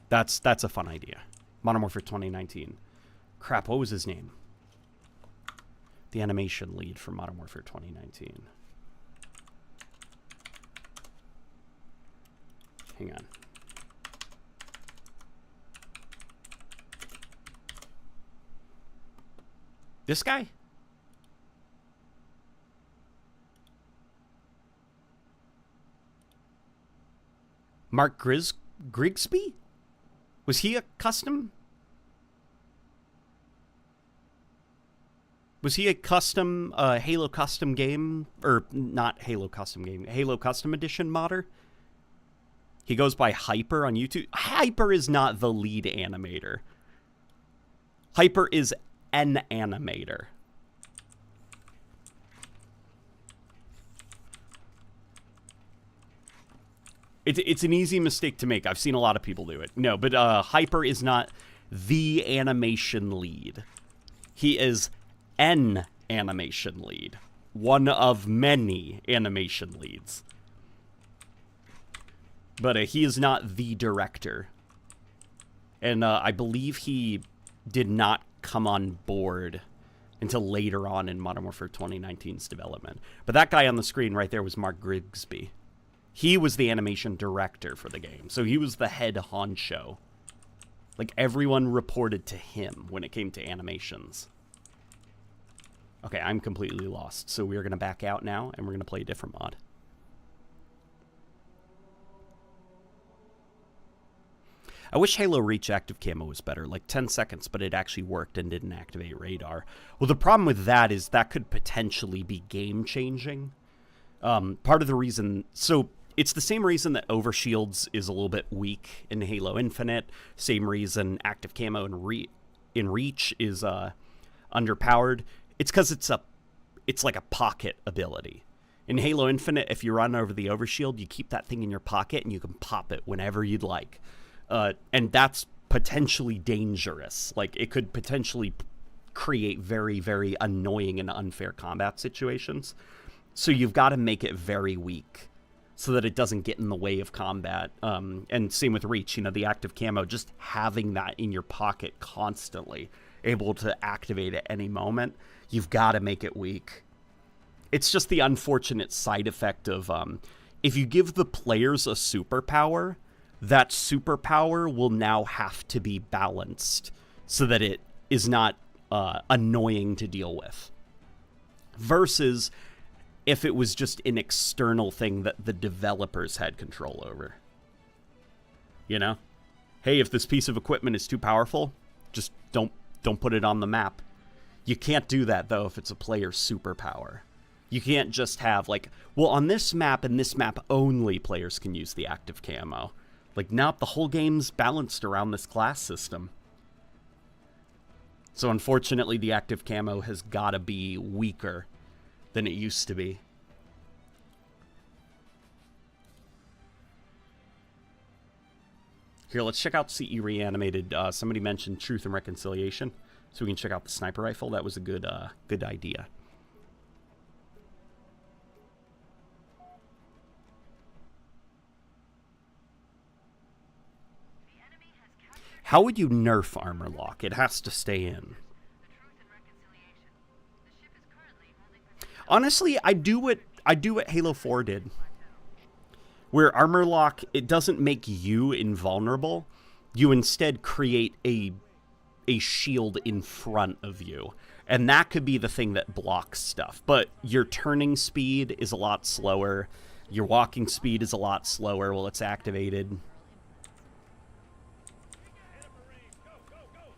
That's a fun idea. Modern Warfare 2019. Crap, what was his name? The animation lead for Modern Warfare 2019. Hang on. This guy? Mark Grigsby? Was he a custom? Was he a custom Halo custom game? Or not Halo custom game, Halo custom edition modder? He goes by Hyper on YouTube. Hyper is not the lead animator. Hyper is an animator. It's an easy mistake to make. I've seen a lot of people do it. No, but Hyper is not the animation lead. He is an animation lead. One of many animation leads. But he is not the director. And I believe he did not come on board until later on in Modern Warfare 2019's development. But that guy on the screen right there was Mark Grigsby. He was the animation director for the game. So he was the head honcho. Like, everyone reported to him when it came to animations. Okay, I'm completely lost. So we're going to back out now, and we're going to play a different mod. I wish Halo Reach active camo was better, like 10 seconds, but it actually worked and didn't activate radar. Well, the problem with that is that could potentially be game-changing. Part of the reason... So, it's the same reason that Overshields is a little bit weak in Halo Infinite. Same reason active camo in Reach is underpowered. It's because it's like a pocket ability. In Halo Infinite, if you run over the Overshield, you keep that thing in your pocket and you can pop it whenever you'd like. And that's potentially dangerous. Like, it could potentially create very, very annoying and unfair combat situations. So you've got to make it very weak so that it doesn't get in the way of combat. And same with Reach, you know, the active camo, just having that in your pocket constantly, able to activate at any moment, you've got to make it weak. It's just the unfortunate side effect of if you give the players a superpower, that superpower will now have to be balanced so that it is not annoying to deal with. Versus if it was just an external thing that the developers had control over. You know? Hey, if this piece of equipment is too powerful, just don't put it on the map. You can't do that, though, if it's a player superpower. You can't just have, like, well, on this map and this map only, players can use the active camo. Like, nope, the whole game's balanced around this class system. So, unfortunately, the active camo has got to be weaker than it used to be. Here, let's check out CE Reanimated. Somebody mentioned Truth and Reconciliation, so we can check out the sniper rifle. That was a good idea. How would you nerf armor lock? It has to stay in. Honestly, I do what Halo 4 did. Where armor lock, it doesn't make you invulnerable. You instead create a shield in front of you. And that could be the thing that blocks stuff. But your turning speed is a lot slower. Your walking speed is a lot slower while it's activated.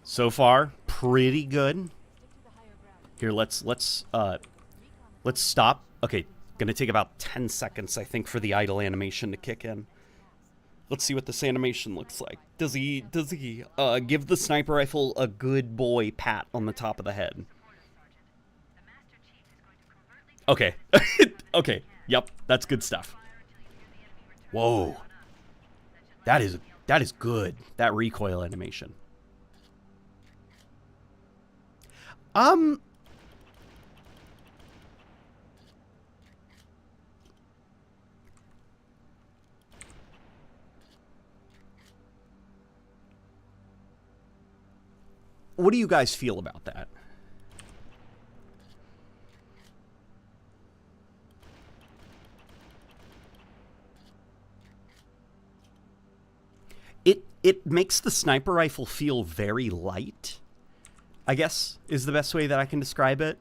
So far, pretty good. Here, let's stop. Okay, gonna take about 10 seconds, I think, for the idle animation to kick in. Let's see what this animation looks like. Does he give the sniper rifle a good boy pat on the top of the head? Okay. Okay. Yep, that's good stuff. Whoa. That is good. That recoil animation. What do you guys feel about that? It makes the sniper rifle feel very light, I guess, is the best way that I can describe it.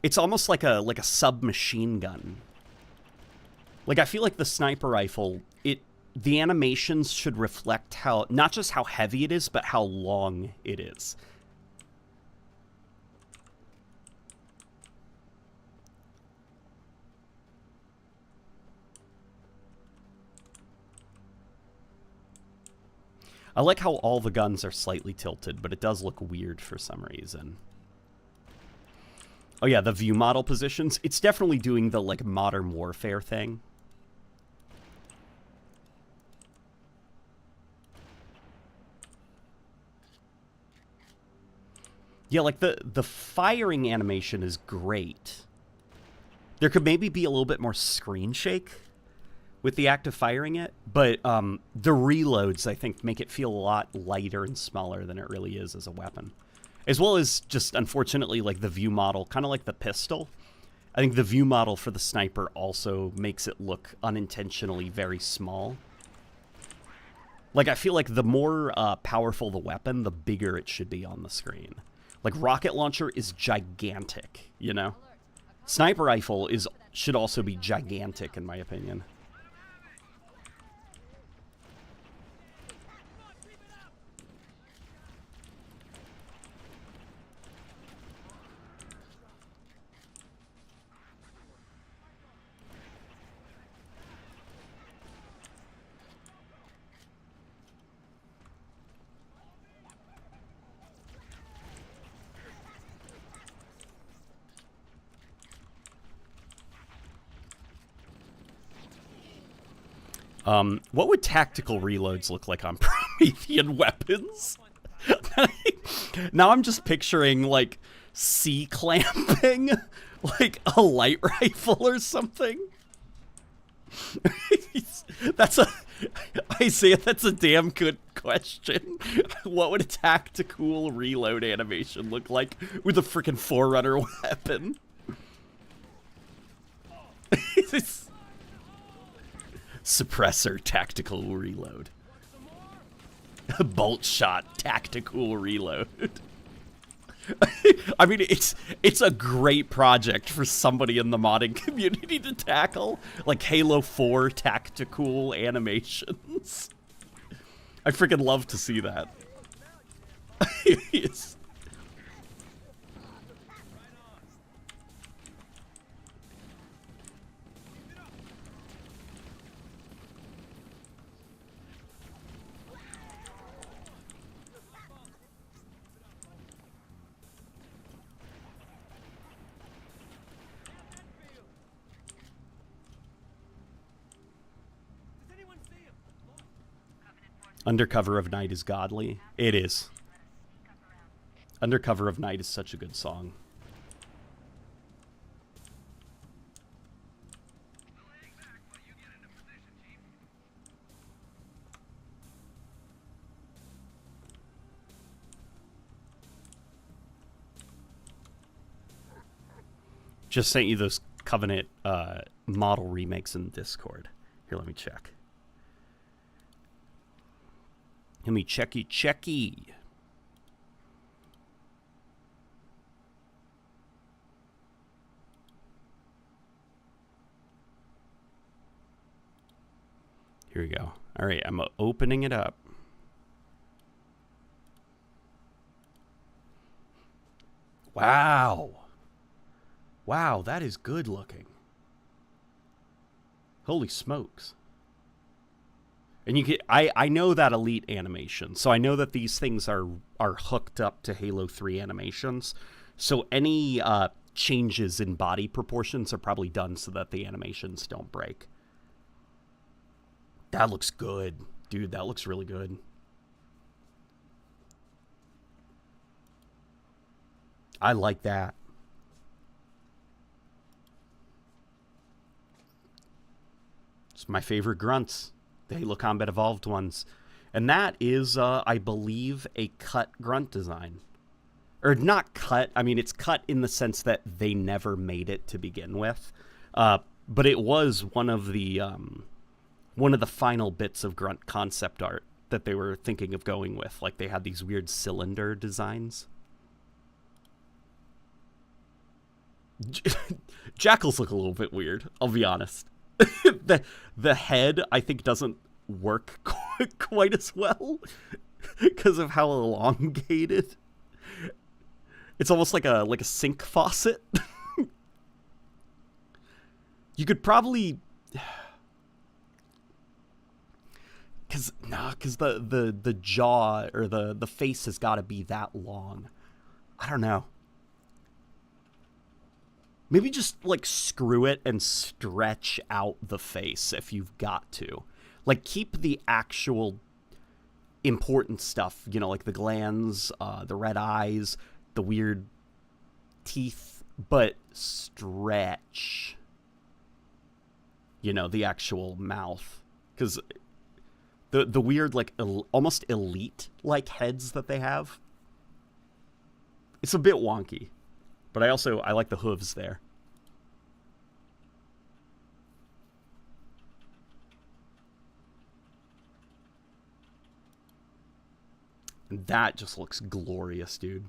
It's almost like a submachine gun. Like, I feel like the sniper rifle, the animations should reflect how, not just how heavy it is, but how long it is. I like how all the guns are slightly tilted, but it does look weird for some reason. Oh yeah, the view model positions. It's definitely doing the, like, Modern Warfare thing. Yeah, like, the firing animation is great. There could maybe be a little bit more screen shake with the act of firing it, but the reloads, I think, make it feel a lot lighter and smaller than it really is as a weapon. As well as just, unfortunately, like, the view model, kind of like the pistol. I think the view model for the sniper also makes it look unintentionally very small. Like, I feel like the more powerful the weapon, the bigger it should be on the screen. Like, rocket launcher is gigantic, you know? Sniper rifle should also be gigantic, in my opinion. What would tactical reloads look like on Promethean weapons? Now I'm just picturing, like, C-clamping, like a light rifle or something. Isaiah, that's a damn good question. What would a tactical reload animation look like with a freaking Forerunner weapon? Suppressor tactical reload. Bolt shot tactical reload. I mean, it's a great project for somebody in the modding community to tackle, like Halo 4 tactical animations. I freaking love to see that. Yes. Undercover of Night is godly. It is. Undercover of Night is such a good song. Just sent you those Covenant model remakes in Discord. Here, let me check. Let me checky. Here we go. All right, I'm opening it up. Wow. Wow, that is good looking. Holy smokes. And you get I know that Elite animation. So I know that these things are hooked up to Halo 3 animations. So any changes in body proportions are probably done so that the animations don't break. That looks good. Dude, that looks really good. I like that. It's my favorite grunts. The Halo Combat Evolved ones. And that is, I believe, a cut grunt design. Or not cut. I mean, it's cut in the sense that they never made it to begin with. But it was one of the final bits of grunt concept art that they were thinking of going with. Like, they had these weird cylinder designs. Jackals look a little bit weird, I'll be honest. The head, I think, doesn't work quite as well because of how elongated. It's almost like a sink faucet. You could probably, because the jaw or the face has got to be that long. I don't know. Maybe just, like, screw it and stretch out the face if you've got to. Like, keep the actual important stuff, you know, like the glands, the red eyes, the weird teeth, but stretch, you know, the actual mouth. Because the weird, like, almost elite-like heads that they have, it's a bit wonky. But I like the hooves there. And that just looks glorious, dude.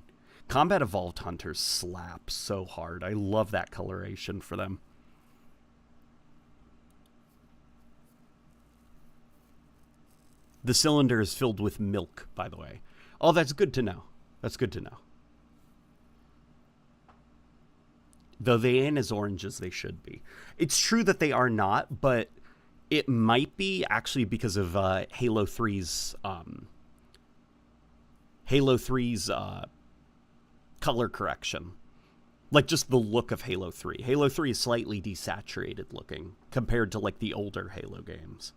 Combat Evolved Hunters slap so hard. I love that coloration for them. The cylinder is filled with milk, by the way. Oh, that's good to know. That's good to know. Though they ain't as orange as they should be. It's true that they are not, but it might be actually because of Halo 3's color correction. Like, just the look of Halo 3. Halo 3 is slightly desaturated looking compared to, like, the older Halo games.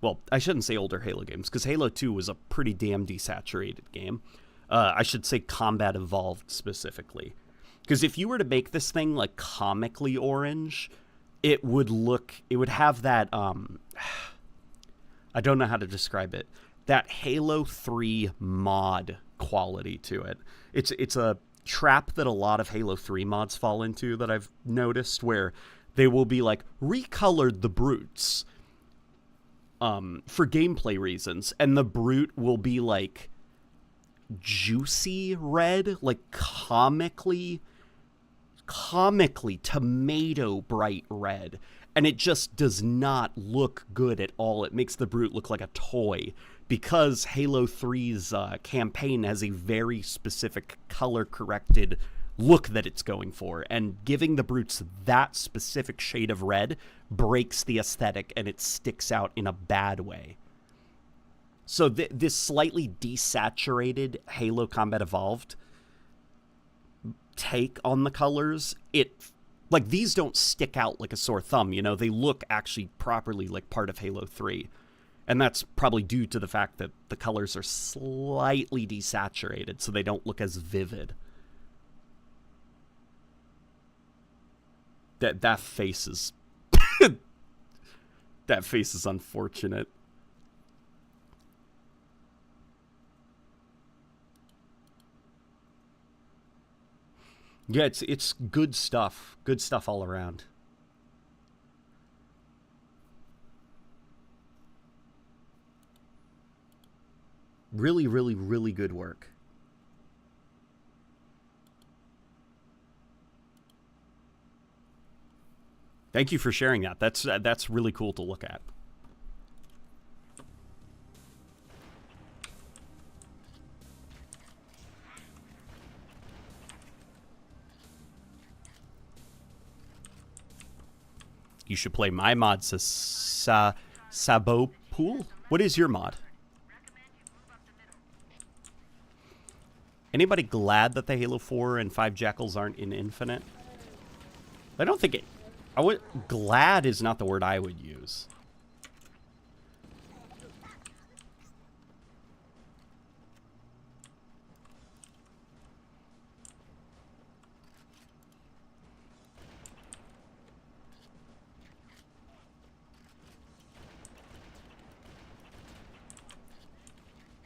Well, I shouldn't say older Halo games, because Halo 2 was a pretty damn desaturated game. I should say Combat Evolved specifically. Because if you were to make this thing, like, comically orange, it would have that, I don't know how to describe it, that Halo 3 mod quality to it. It's a trap that a lot of Halo 3 mods fall into that I've noticed, where they will be, like, recolored the brutes for gameplay reasons, and the brute will be, like, juicy red, like, comically tomato bright red, and it just does not look good at all. It makes the brute look like a toy, because Halo 3's campaign has a very specific color corrected look that it's going for, and giving the brutes that specific shade of red breaks the aesthetic, and it sticks out in a bad way. So this slightly desaturated Halo Combat Evolved take on the colors, like, these don't stick out like a sore thumb, you know? They look actually properly like part of Halo 3. And that's probably due to the fact that the colors are slightly desaturated, so they don't look as vivid. That face is that face is unfortunate. Yeah, it's good stuff. Good stuff all around. Really, really, really good work. Thank you for sharing that. That's really cool to look at. You should play my mod, Sabo Pool. What is your mod? Anybody glad that the Halo 4 and 5 Jackals aren't in Infinite? I don't think it... glad is not the word I would use.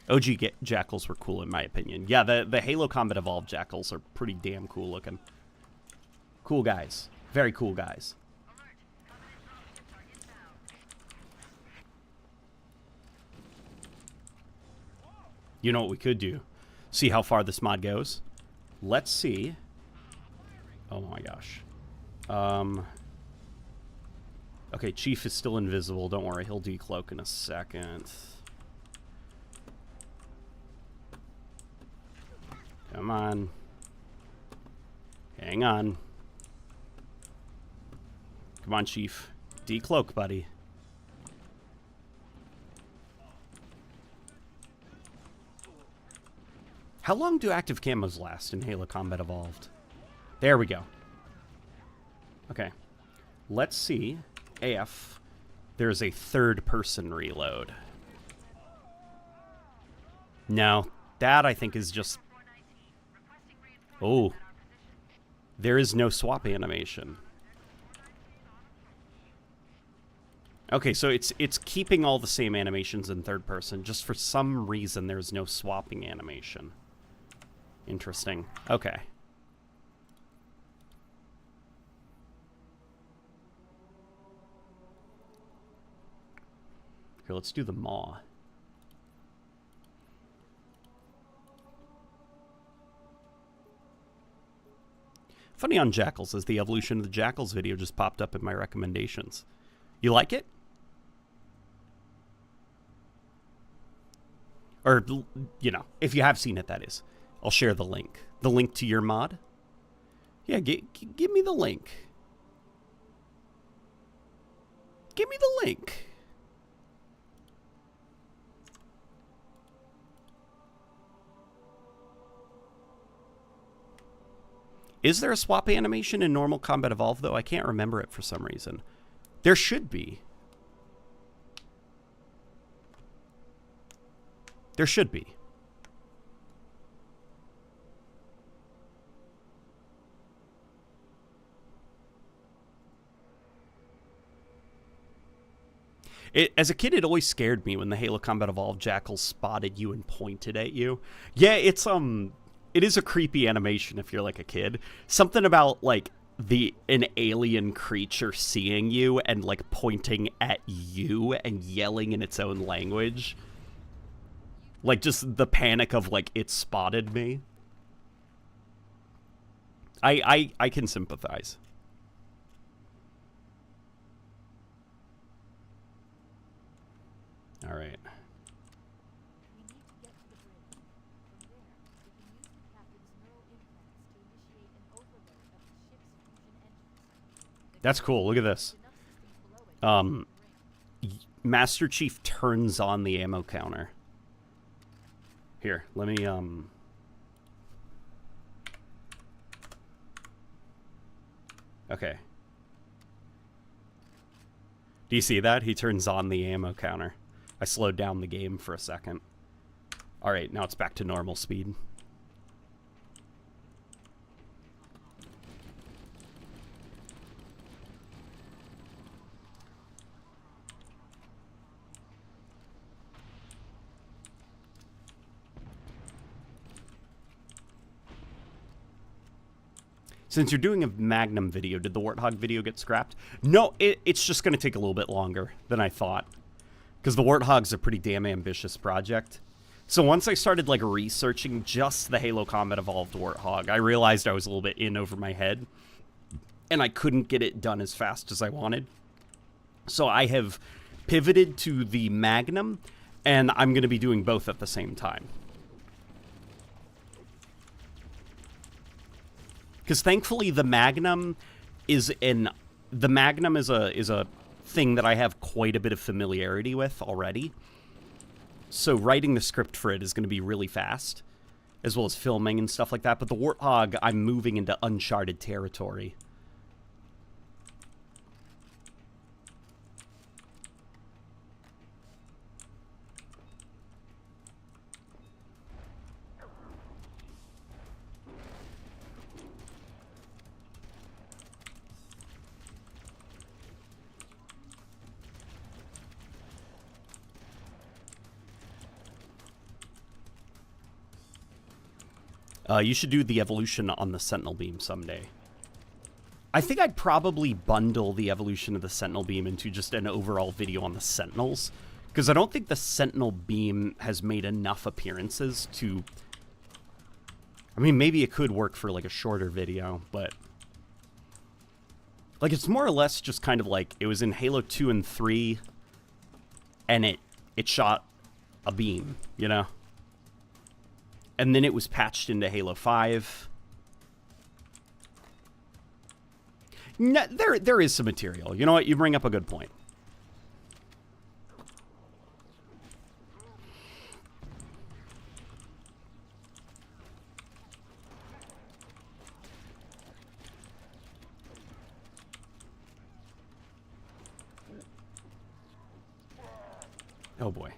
OG Jackals were cool in my opinion. Yeah, the Halo Combat Evolved Jackals are pretty damn cool looking. Cool guys. Very cool guys. You know what we could do? See how far this mod goes? Let's see. Oh my gosh. Okay, Chief is still invisible. Don't worry, he'll decloak in a second. Come on. Hang on. Come on, Chief. Decloak, buddy. How long do active camos last in Halo Combat Evolved? There we go. Okay. Let's see if there's a third-person reload. No. That, I think, is just... Oh. There is no swap animation. Okay, so it's keeping all the same animations in third person. Just for some reason, there's no swapping animation. Interesting. Okay. Here, let's do the maw. Funny on Jackals is the evolution of the Jackals video just popped up in my recommendations. You like it? Or, you know, if you have seen it, that is. I'll share the link. The link to your mod? Yeah, give me the link. Give me the link. Is there a swap animation in normal Combat Evolved, though? I can't remember it for some reason. There should be. There should be. As a kid, it always scared me when the Halo Combat Evolved Jackal spotted you and pointed at you. Yeah, it is a creepy animation if you're like a kid. Something about like an alien creature seeing you and like pointing at you and yelling in its own language. Like just the panic of like it spotted me. I can sympathize. All right. That's cool. Look at this. Master Chief turns on the ammo counter. Here, let me Okay. Do you see that? He turns on the ammo counter. I slowed down the game for a second. All right, now it's back to normal speed. Since you're doing a Magnum video, did the Warthog video get scrapped? No, it's just going to take a little bit longer than I thought. Because the Warthog's a pretty damn ambitious project. So once I started, like, researching just the Halo Combat Evolved Warthog, I realized I was a little bit in over my head. And I couldn't get it done as fast as I wanted. So I have pivoted to the Magnum, and I'm going to be doing both at the same time. Because thankfully the Magnum is a thing that I have quite a bit of familiarity with already. So writing the script for it is going to be really fast, as well as filming and stuff like that. But the Warthog, I'm moving into uncharted territory. You should do the evolution on the Sentinel Beam someday. I think I'd probably bundle the evolution of the Sentinel Beam into just an overall video on the Sentinels, because I don't think the Sentinel Beam has made enough appearances to... I mean, maybe it could work for, like, a shorter video, but... Like, it's more or less just kind of like, it was in Halo 2 and 3, and it shot a beam, you know? And then it was patched into Halo 5. No, there is some material. You know what? You bring up a good point. Oh boy.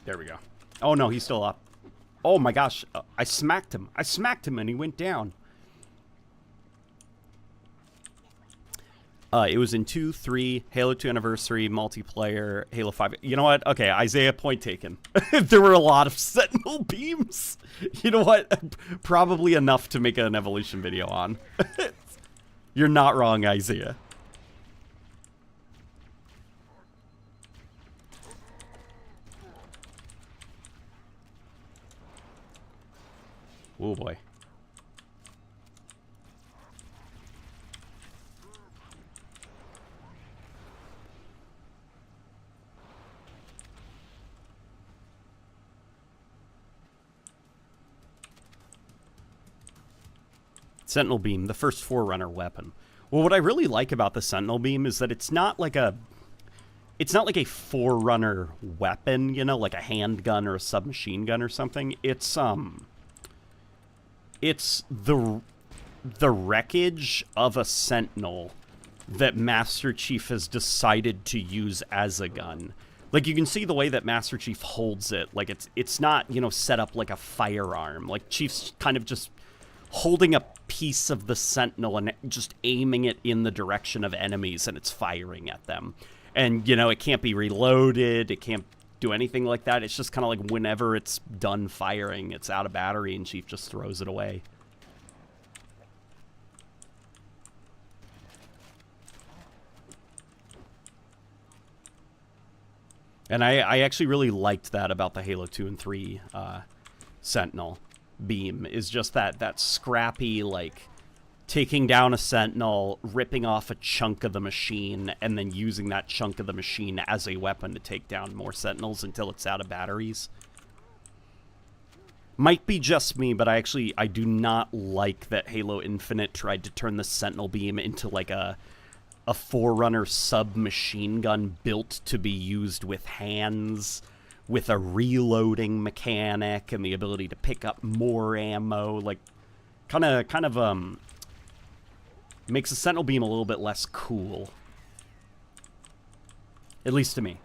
There we go. Oh, no, he's still up. Oh, my gosh. I smacked him. I smacked him, and he went down. It was in 2, 3, Halo 2 Anniversary, multiplayer, Halo 5. You know what? Okay, Isaiah, point taken. There were a lot of Sentinel beams. You know what? Probably enough to make an evolution video on. You're not wrong, Isaiah. Oh boy. Sentinel Beam, the first Forerunner weapon. Well, what I really like about the Sentinel Beam is that it's not like a Forerunner weapon, you know, like a handgun or a submachine gun or something. It's the wreckage of a Sentinel that Master Chief has decided to use as a gun. Like, you can see the way that Master Chief holds it. Like, it's not, you know, set up like a firearm. Like, Chief's kind of just holding a piece of the Sentinel and just aiming it in the direction of enemies, and it's firing at them. And, you know, it can't be reloaded. It can't do anything like that. It's just kind of like whenever it's done firing, it's out of battery, and Chief just throws it away. And I actually really liked that about the Halo 2 and 3 Sentinel Beam, is just that scrappy, like, taking down a Sentinel, ripping off a chunk of the machine, and then using that chunk of the machine as a weapon to take down more Sentinels until it's out of batteries. Might be just me, but I do not like that Halo Infinite tried to turn the Sentinel Beam into, like, a Forerunner submachine gun built to be used with hands, with a reloading mechanic and the ability to pick up more ammo. Like, kind of makes the Sentinel Beam a little bit less cool. At least to me.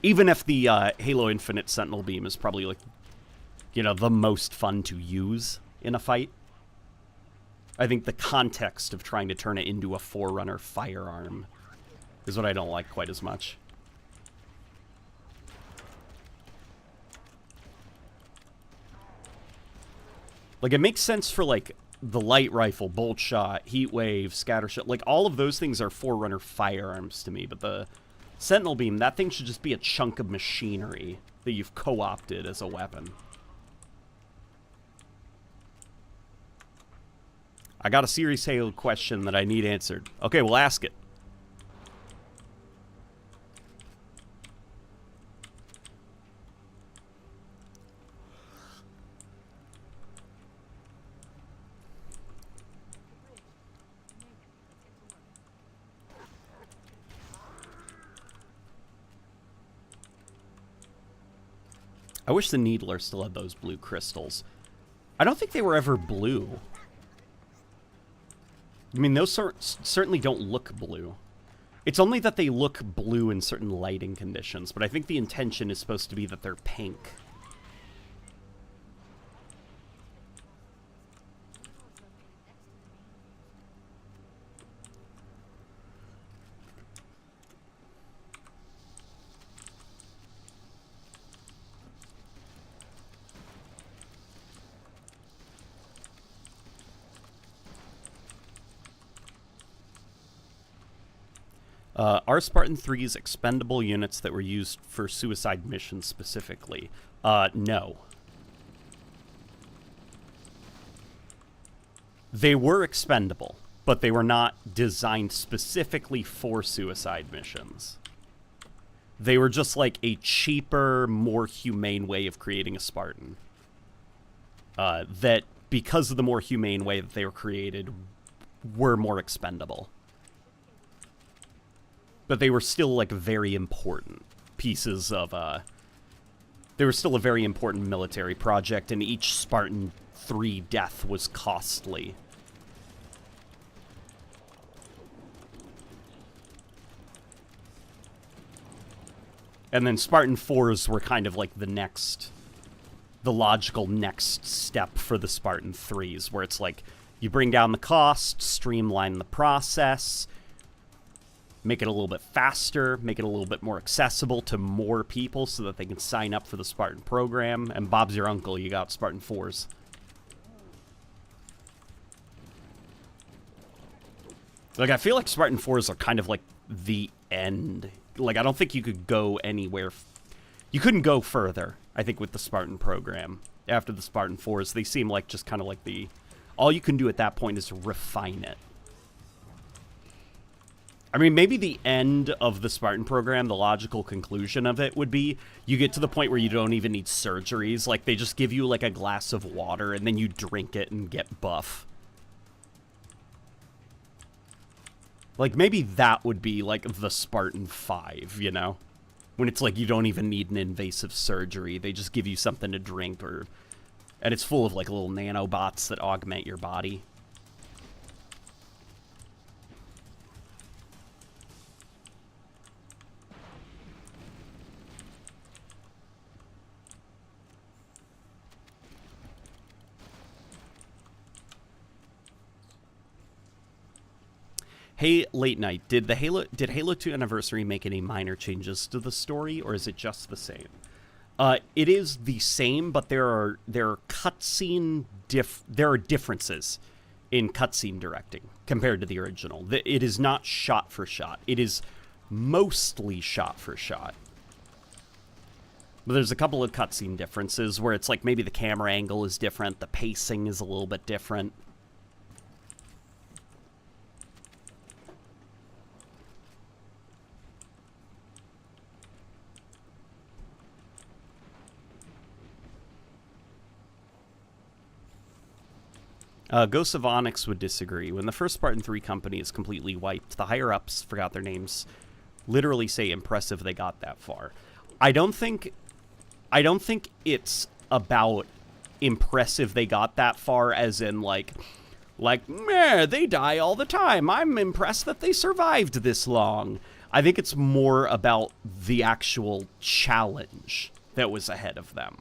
Even if the Halo Infinite Sentinel Beam is probably, like, you know, the most fun to use in a fight. I think the context of trying to turn it into a Forerunner firearm is what I don't like quite as much. Like, it makes sense for, like, the light rifle, bolt shot, heat wave, scatter shot. Like, all of those things are Forerunner firearms to me, but the Sentinel beam, that thing should just be a chunk of machinery that you've co-opted as a weapon. I got a serious Halo question that I need answered. Okay, we'll ask it. I wish the Needler still had those blue crystals. I don't think they were ever blue. I mean, those certainly don't look blue. It's only that they look blue in certain lighting conditions, but I think the intention is supposed to be that they're pink. Are Spartan 3's expendable units that were used for suicide missions specifically? No. They were expendable, but they were not designed specifically for suicide missions. They were just like a cheaper, more humane way of creating a Spartan. That, because of the more humane way that they were created, were more expendable. But they were still, like, very important pieces of, they were still a very important military project, and each Spartan 3 death was costly. And then Spartan 4s were kind of like the logical next step for the Spartan 3s, where it's like, you bring down the cost, streamline the process, make it a little bit faster, make it a little bit more accessible to more people so that they can sign up for the Spartan program. And Bob's your uncle, you got Spartan 4s. Like, I feel like Spartan 4s are kind of like the end. Like, I don't think you could go anywhere. You couldn't go further, I think, with the Spartan program. After the Spartan 4s, they seem like just kind of like the... All you can do at that point is refine it. I mean, maybe the end of the Spartan program, the logical conclusion of it would be you get to the point where you don't even need surgeries. Like, they just give you, like, a glass of water, and then you drink it and get buff. Like, maybe that would be, like, the Spartan 5, you know? When it's like you don't even need an invasive surgery. They just give you something to drink, or... And it's full of, like, little nanobots that augment your body. Hey, Late Night, did Halo 2 Anniversary make any minor changes to the story, or is it just the same? It is the same, but there are differences in cutscene directing compared to the original. It is not shot for shot. It is mostly shot for shot. But there's a couple of cutscene differences where it's like maybe the camera angle is different, the pacing is a little bit different. Ghosts of Onyx would disagree. When the first Spartan 3 company is completely wiped, the higher-ups, forgot their names, literally say impressive they got that far. I don't think it's about impressive they got that far as in, like, meh, they die all the time. I'm impressed that they survived this long. I think it's more about the actual challenge that was ahead of them.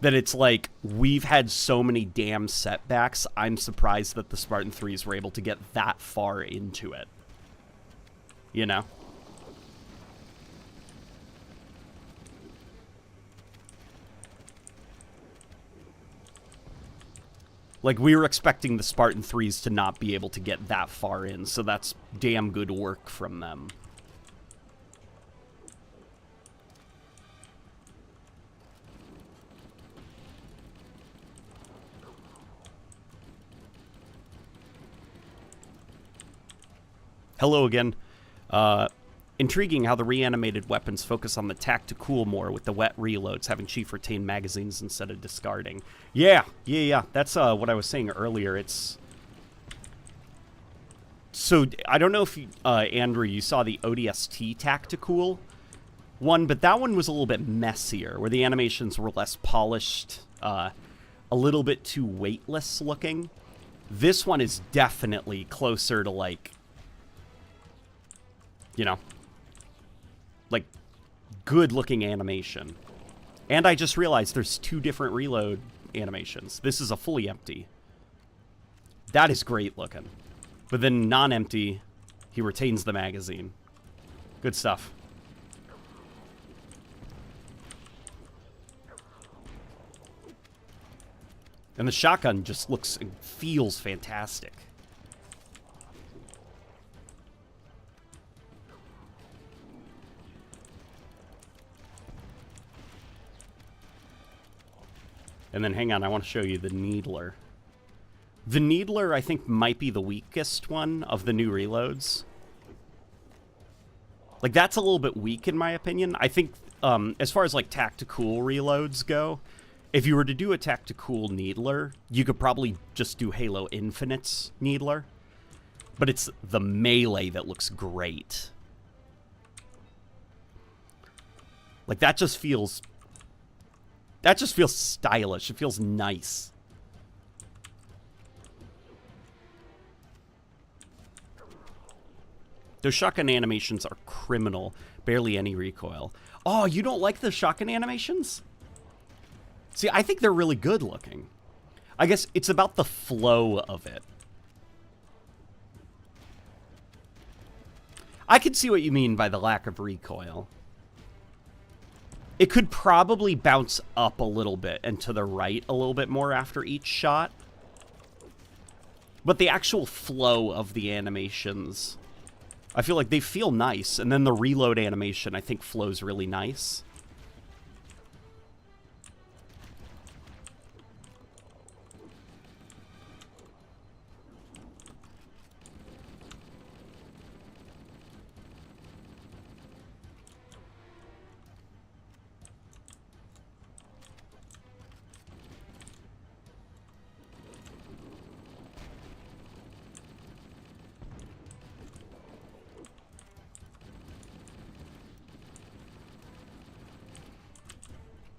that it's like, we've had so many damn setbacks, I'm surprised that the Spartan 3s were able to get that far into it. You know? Like, we were expecting the Spartan 3s to not be able to get that far in, so that's damn good work from them. Hello again. Intriguing how the reanimated weapons focus on the tact-to-cool more, with the wet reloads having Chief retain magazines instead of discarding. Yeah. That's what I was saying earlier. It's... So, I don't know if, Andrew, you saw the ODST tact-to-cool one, but that one was a little bit messier, where the animations were less polished, a little bit too weightless looking. This one is definitely closer to, like, you know, like, good-looking animation. And I just realized there's 2 different reload animations. This is a fully empty. That is great looking. But then non-empty, he retains the magazine. Good stuff. And the shotgun just looks and feels fantastic. And then, hang on, I want to show you the Needler. The Needler, I think, might be the weakest one of the new reloads. Like, that's a little bit weak, in my opinion. I think, as far as, like, tactical reloads go, if you were to do a tactical Needler, you could probably just do Halo Infinite's Needler. But it's the melee that looks great. Like, that just feels stylish. It feels nice. Those shotgun animations are criminal. Barely any recoil. Oh, you don't like the shotgun animations? See, I think they're really good looking. I guess it's about the flow of it. I can see what you mean by the lack of recoil. It could probably bounce up a little bit and to the right a little bit more after each shot. But the actual flow of the animations, I feel like they feel nice. And then the reload animation, I think, flows really nice.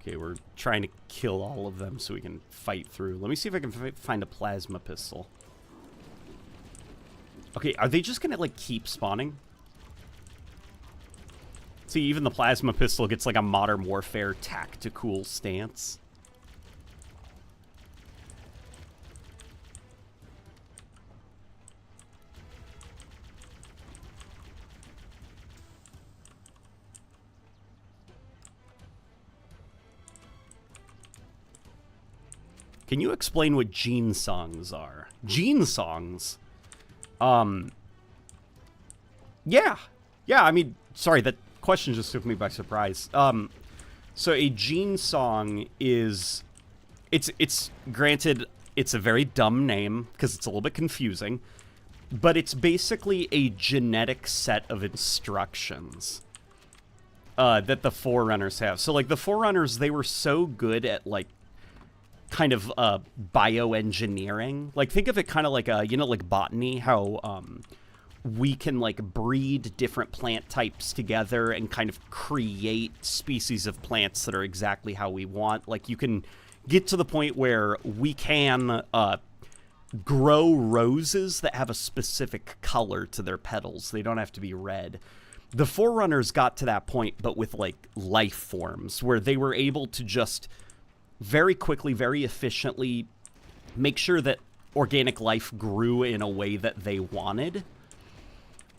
Okay, we're trying to kill all of them so we can fight through. Let me see if I can find a plasma pistol. Okay, are they just gonna, like, keep spawning? See, even the plasma pistol gets, like, a Modern Warfare tactical stance. Can you explain what gene songs are? Gene songs? Yeah. Yeah, I mean, sorry, that question just took me by surprise. So a gene song is... It's granted, it's a very dumb name, because it's a little bit confusing, but it's basically a genetic set of instructions that the Forerunners have. So, like, the Forerunners, they were so good at, like, kind of bioengineering. Like, think of it kind of like you know, like botany, how we can, like, breed different plant types together and kind of create species of plants that are exactly how we want. Like, you can get to the point where we can grow roses that have a specific color to their petals. They don't have to be red. The Forerunners got to that point, but with, like, life forms, where they were able to just very quickly, very efficiently make sure that organic life grew in a way that they wanted.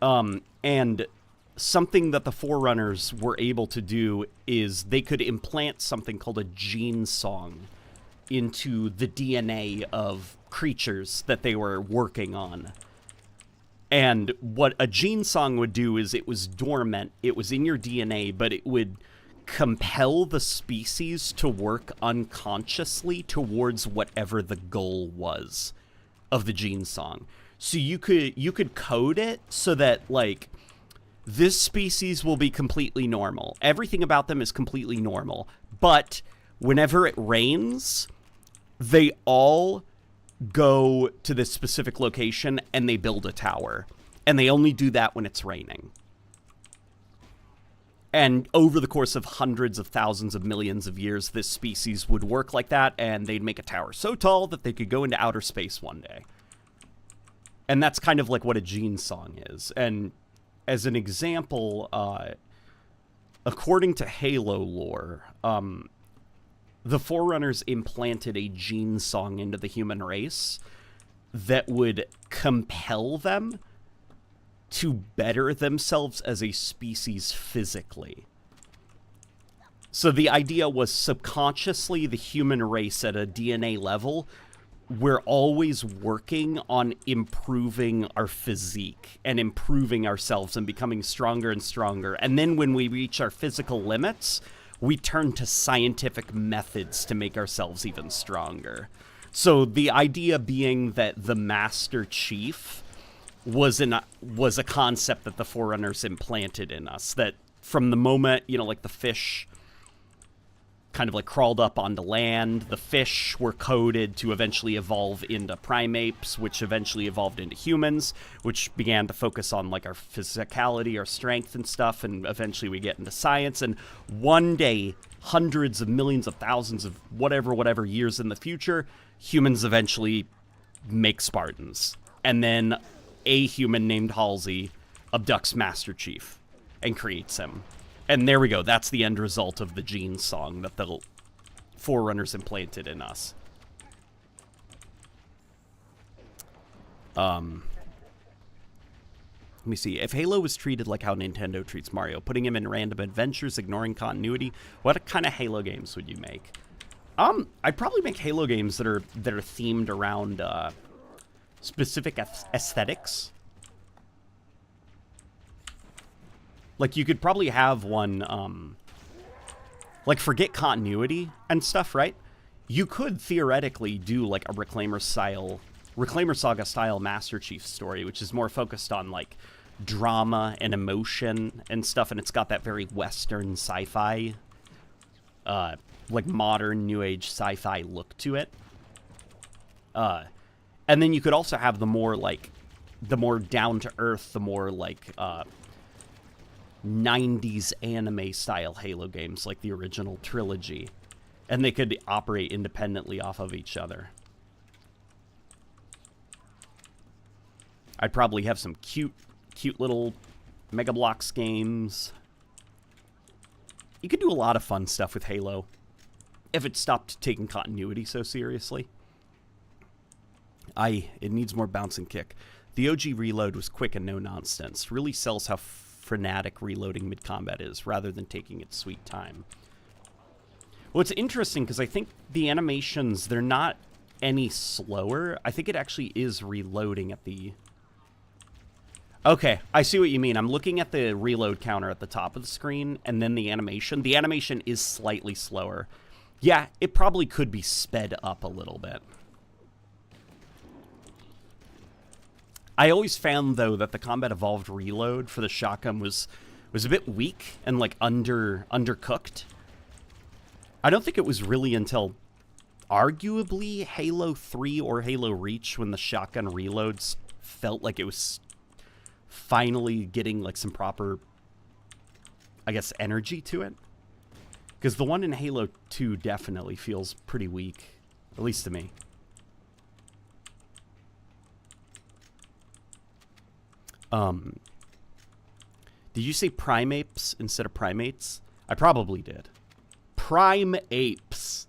And something that the Forerunners were able to do is they could implant something called a gene song into the DNA of creatures that they were working on. And what a gene song would do is it was dormant, it was in your DNA, but it would compel the species to work unconsciously towards whatever the goal was of the gene song. So you could code it so that, like, this species will be completely normal. Everything about them is completely normal. But whenever it rains, they all go to this specific location and they build a tower. And they only do that when it's raining. And over the course of hundreds of thousands of millions of years, this species would work like that, and they'd make a tower so tall that they could go into outer space one day. And that's kind of like what a gene song is. And as an example, according to Halo lore, the Forerunners implanted a gene song into the human race that would compel them to better themselves as a species physically. So the idea was subconsciously the human race at a DNA level, we're always working on improving our physique and improving ourselves and becoming stronger and stronger. And then when we reach our physical limits, we turn to scientific methods to make ourselves even stronger. So the idea being that the Master Chief was a concept that the Forerunners implanted in us, that from the moment, you know, like the fish kind of like crawled up onto land, the fish were coded to eventually evolve into primates, which eventually evolved into humans, which began to focus on like our physicality, our strength and stuff, and eventually we get into science. And one day, hundreds of millions of thousands of whatever years in the future, humans eventually make Spartans. And then a human named Halsey abducts Master Chief and creates him. And there we go. That's the end result of the gene song that the Forerunners implanted in us. Let me see. If Halo was treated like how Nintendo treats Mario, putting him in random adventures, ignoring continuity, what kind of Halo games would you make? I'd probably make Halo games that are themed around specific aesthetics. Like, you could probably have one, like, forget continuity and stuff, right? You could theoretically do, like, a Reclaimer Saga style Master Chief story, which is more focused on, like, drama and emotion and stuff, and it's got that very Western sci-fi, like, modern New Age sci-fi look to it. And then you could also have the more, like, the more down-to-earth, the more, like, 90s anime style Halo games like the original trilogy, and they could operate independently off of each other. I'd probably have some cute little Mega Bloks games. You could do a lot of fun stuff with Halo if it stopped taking continuity so seriously. It needs more bounce and kick. The OG reload was quick and no nonsense. Really sells how frenetic reloading mid-combat is, rather than taking its sweet time. Well, it's interesting, because I think the animations, they're not any slower. I think it actually is reloading at the... Okay, I see what you mean. I'm looking at the reload counter at the top of the screen, and then the animation. The animation is slightly slower. Yeah, it probably could be sped up a little bit. I always found, though, that the Combat Evolved reload for the shotgun was a bit weak and, like, undercooked. I don't think it was really until, arguably, Halo 3 or Halo Reach when the shotgun reloads felt like it was finally getting, like, some proper, I guess, energy to it. Because the one in Halo 2 definitely feels pretty weak, at least to me. Did you say primates instead of primates? I probably did. Prime apes.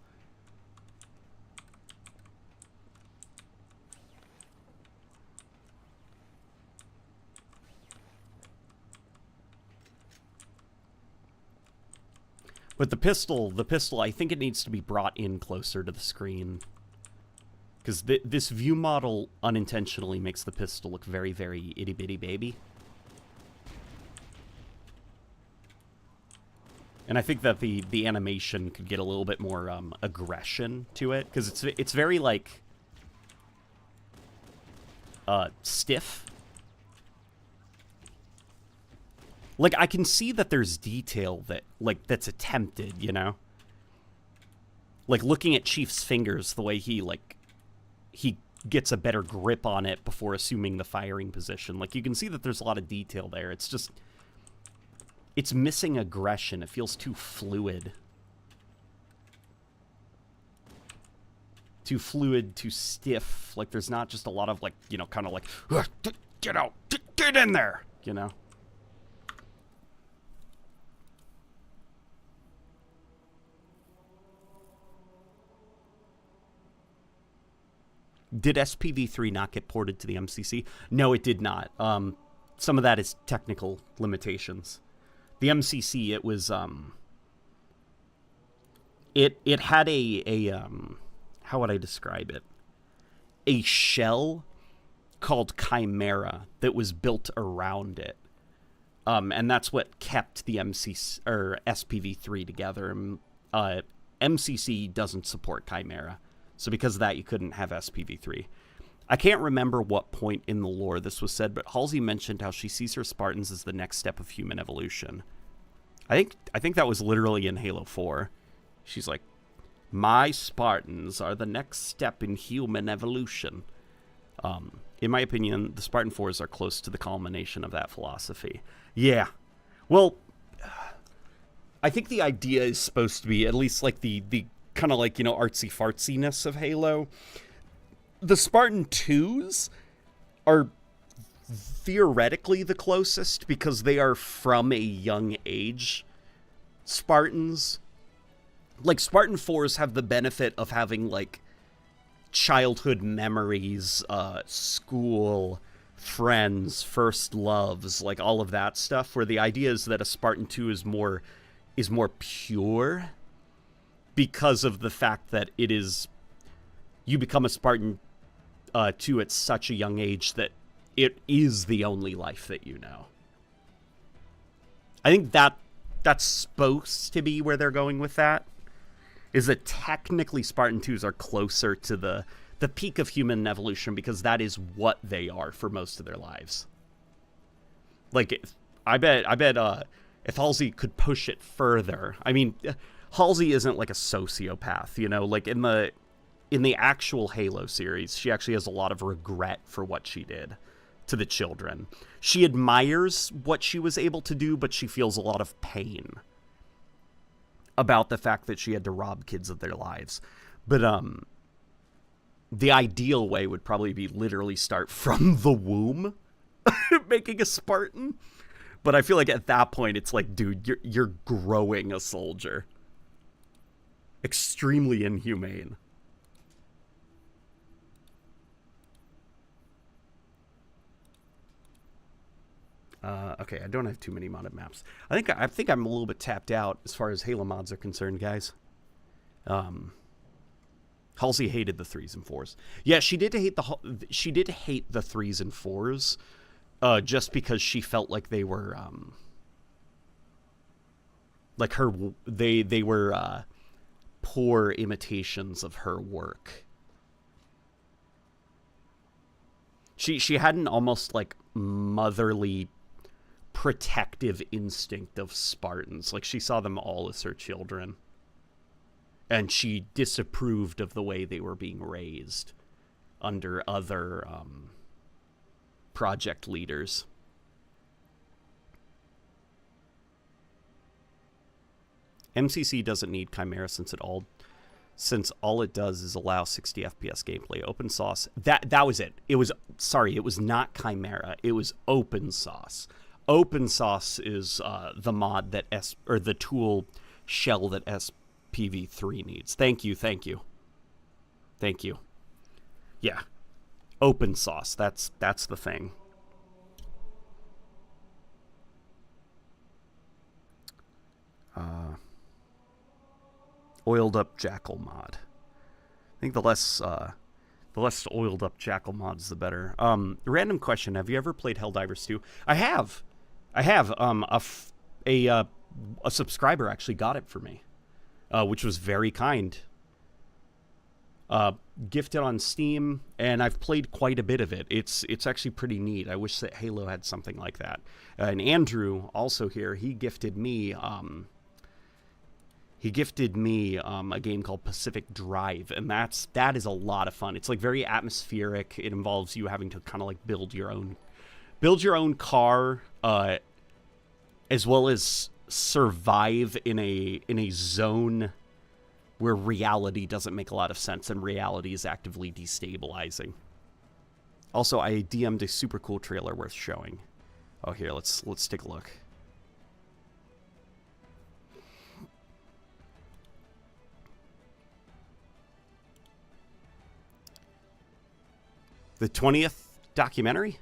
But the pistol, I think it needs to be brought in closer to the screen. Because this view model unintentionally makes the pistol look very, very itty-bitty baby. And I think that the animation could get a little bit more aggression to it. Because it's very, like, stiff. Like, I can see that there's detail that's attempted, you know? Like, looking at Chief's fingers, the way he gets a better grip on it before assuming the firing position. Like, you can see that there's a lot of detail there. It's just... it's missing aggression. It feels too fluid. Too fluid, too stiff. Like, there's not just a lot of, like, you know, kind of like, get out, get in there, you know? Did SPV3 not get ported to the MCC? No, it did not. Some of that is technical limitations. The MCC, it was, it had a how would I describe it? A shell called Chimera that was built around it. And that's what kept the MCC, or SPV3 together. MCC doesn't support Chimera. So because of that, you couldn't have SPV3. I can't remember what point in the lore this was said, but Halsey mentioned how she sees her Spartans as the next step of human evolution. I think that was literally in Halo 4. She's like, my Spartans are the next step in human evolution. In my opinion, the Spartan 4s are close to the culmination of that philosophy. Yeah. Well, I think the idea is supposed to be, at least like the kind of like, you know, artsy-fartsiness of Halo. The Spartan 2s are theoretically the closest because they are from a young age. Spartans, like, Spartan 4s have the benefit of having, like, childhood memories, school, friends, first loves, like, all of that stuff, where the idea is that a Spartan 2 is more pure because of the fact that it is, you become a Spartan 2 at such a young age that it is the only life that you know. I think that's supposed to be where they're going with that, is that technically Spartan 2s are closer to the peak of human evolution because that is what they are for most of their lives. Like, I bet if Halsey could push it further, I mean, Halsey isn't like a sociopath, you know, like in the actual Halo series, she actually has a lot of regret for what she did to the children. She admires what she was able to do, but she feels a lot of pain about the fact that she had to rob kids of their lives. But the ideal way would probably be literally start from the womb making a Spartan. But I feel like at that point it's like, dude, you're growing a soldier. Extremely inhumane. Okay, I don't have too many modded maps. I think I'm a little bit tapped out as far as Halo mods are concerned, guys. Halsey hated the 3s and 4s. Yeah, she did hate the 3s and 4s, just because she felt like they were like they were poor imitations of her work. She had an almost like motherly protective instinct of Spartans. Like, she saw them all as her children. And she disapproved of the way they were being raised under other project leaders. MCC doesn't need Chimera since all it does is allow 60 FPS gameplay. Open Sauce. That was it. It was not Chimera. It was Open Sauce. Open Sauce is the mod that the tool shell that SPV3 needs. Thank you. Yeah. Open Sauce. That's the thing. oiled up Jackal mod. I think the less oiled up Jackal mods, the better. Random question: have you ever played Helldivers 2? I have. A subscriber actually got it for me, which was very kind. Gifted on Steam, and I've played quite a bit of it. It's actually pretty neat. I wish that Halo had something like that. And Andrew, also here, he gifted me a game called Pacific Drive, and that is a lot of fun. It's like very atmospheric. It involves you having to kind of like build your own car, as well as survive in a zone where reality doesn't make a lot of sense and reality is actively destabilizing. Also, I DM'd a super cool trailer worth showing. Oh, here, let's take a look. The 20th documentary?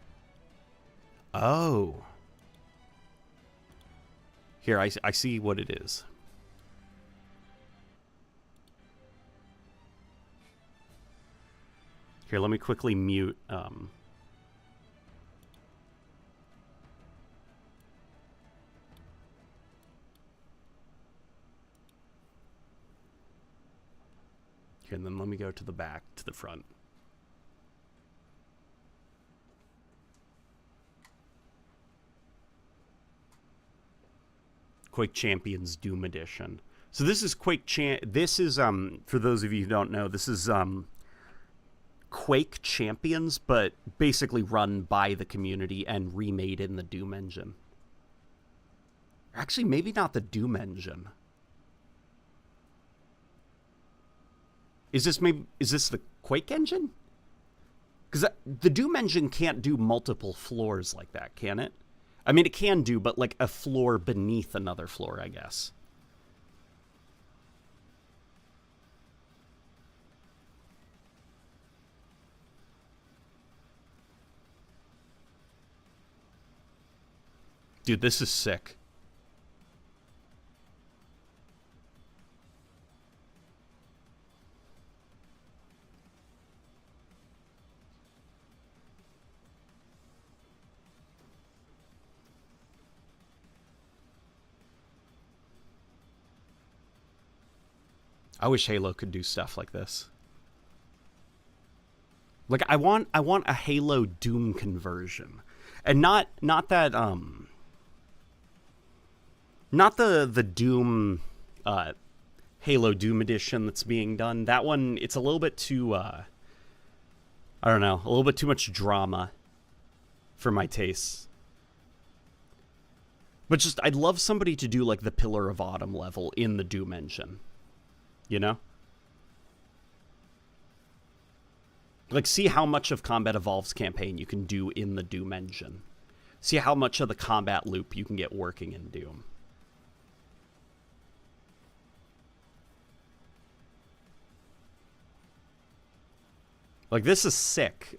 Oh. Here, I see what it is. Here, let me quickly mute. Here, and then let me go to the back, to the front. Quake Champions Doom Edition. So this is this is for those of you who don't know, this is Quake Champions, but basically run by the community and remade in the Doom engine. Actually, maybe not the Doom engine. Is this the Quake engine? Because the Doom engine can't do multiple floors like that, can it? I mean, it can do, but like a floor beneath another floor, I guess. Dude, this is sick. I wish Halo could do stuff like this. Like I want a Halo Doom conversion. And not that not the Doom Halo Doom edition that's being done. That one, it's a little bit too I don't know, a little bit too much drama for my tastes. But just I'd love somebody to do like the Pillar of Autumn level in the Doom engine. You know? Like, see how much of Combat Evolved's campaign you can do in the Doom engine. See how much of the combat loop you can get working in Doom. Like, this is sick.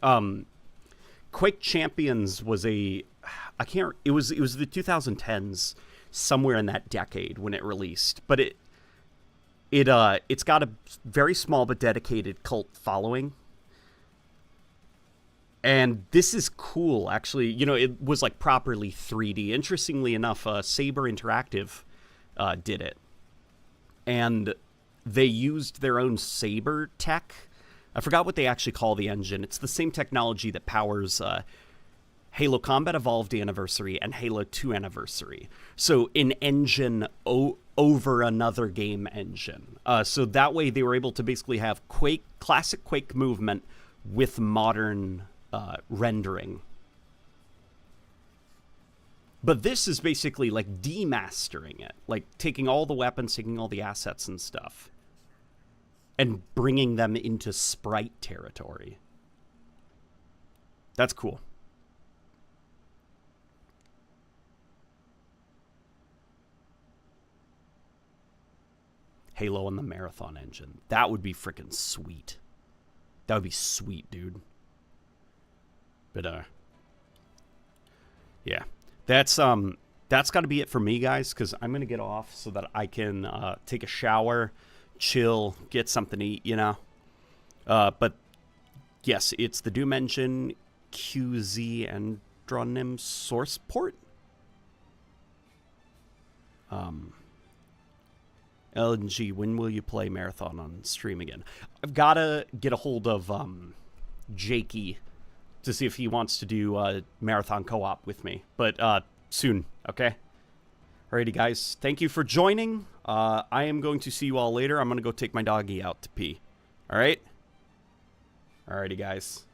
Quake Champions was it was the 2010s, somewhere in that decade when it released. But it's got a very small but dedicated cult following. And this is cool, actually. You know, it was like properly 3D. Interestingly enough, Saber Interactive did it. And they used their own Saber tech. I forgot what they actually call the engine. It's the same technology that powers Halo Combat Evolved Anniversary and Halo 2 Anniversary. So an engine over another game engine. So that way they were able to basically have classic Quake movement with modern rendering. But this is basically like demastering it. Like taking all the weapons, taking all the assets and stuff, and bringing them into sprite territory. That's cool. Halo on the Marathon engine. That would be freaking sweet. That would be sweet, dude. But yeah. That's got to be it for me, guys, cuz I'm going to get off so that I can take a shower, chill, get something to eat, you know. But yes, it's the Doom Engine QZ Andronym source port. LNG, when will you play Marathon on stream again? I've got to get a hold of Jakey to see if he wants to do Marathon co-op with me. But soon, okay? Alrighty, guys. Thank you for joining. I am going to see you all later. I'm going to go take my doggy out to pee. Alright? Alrighty, guys.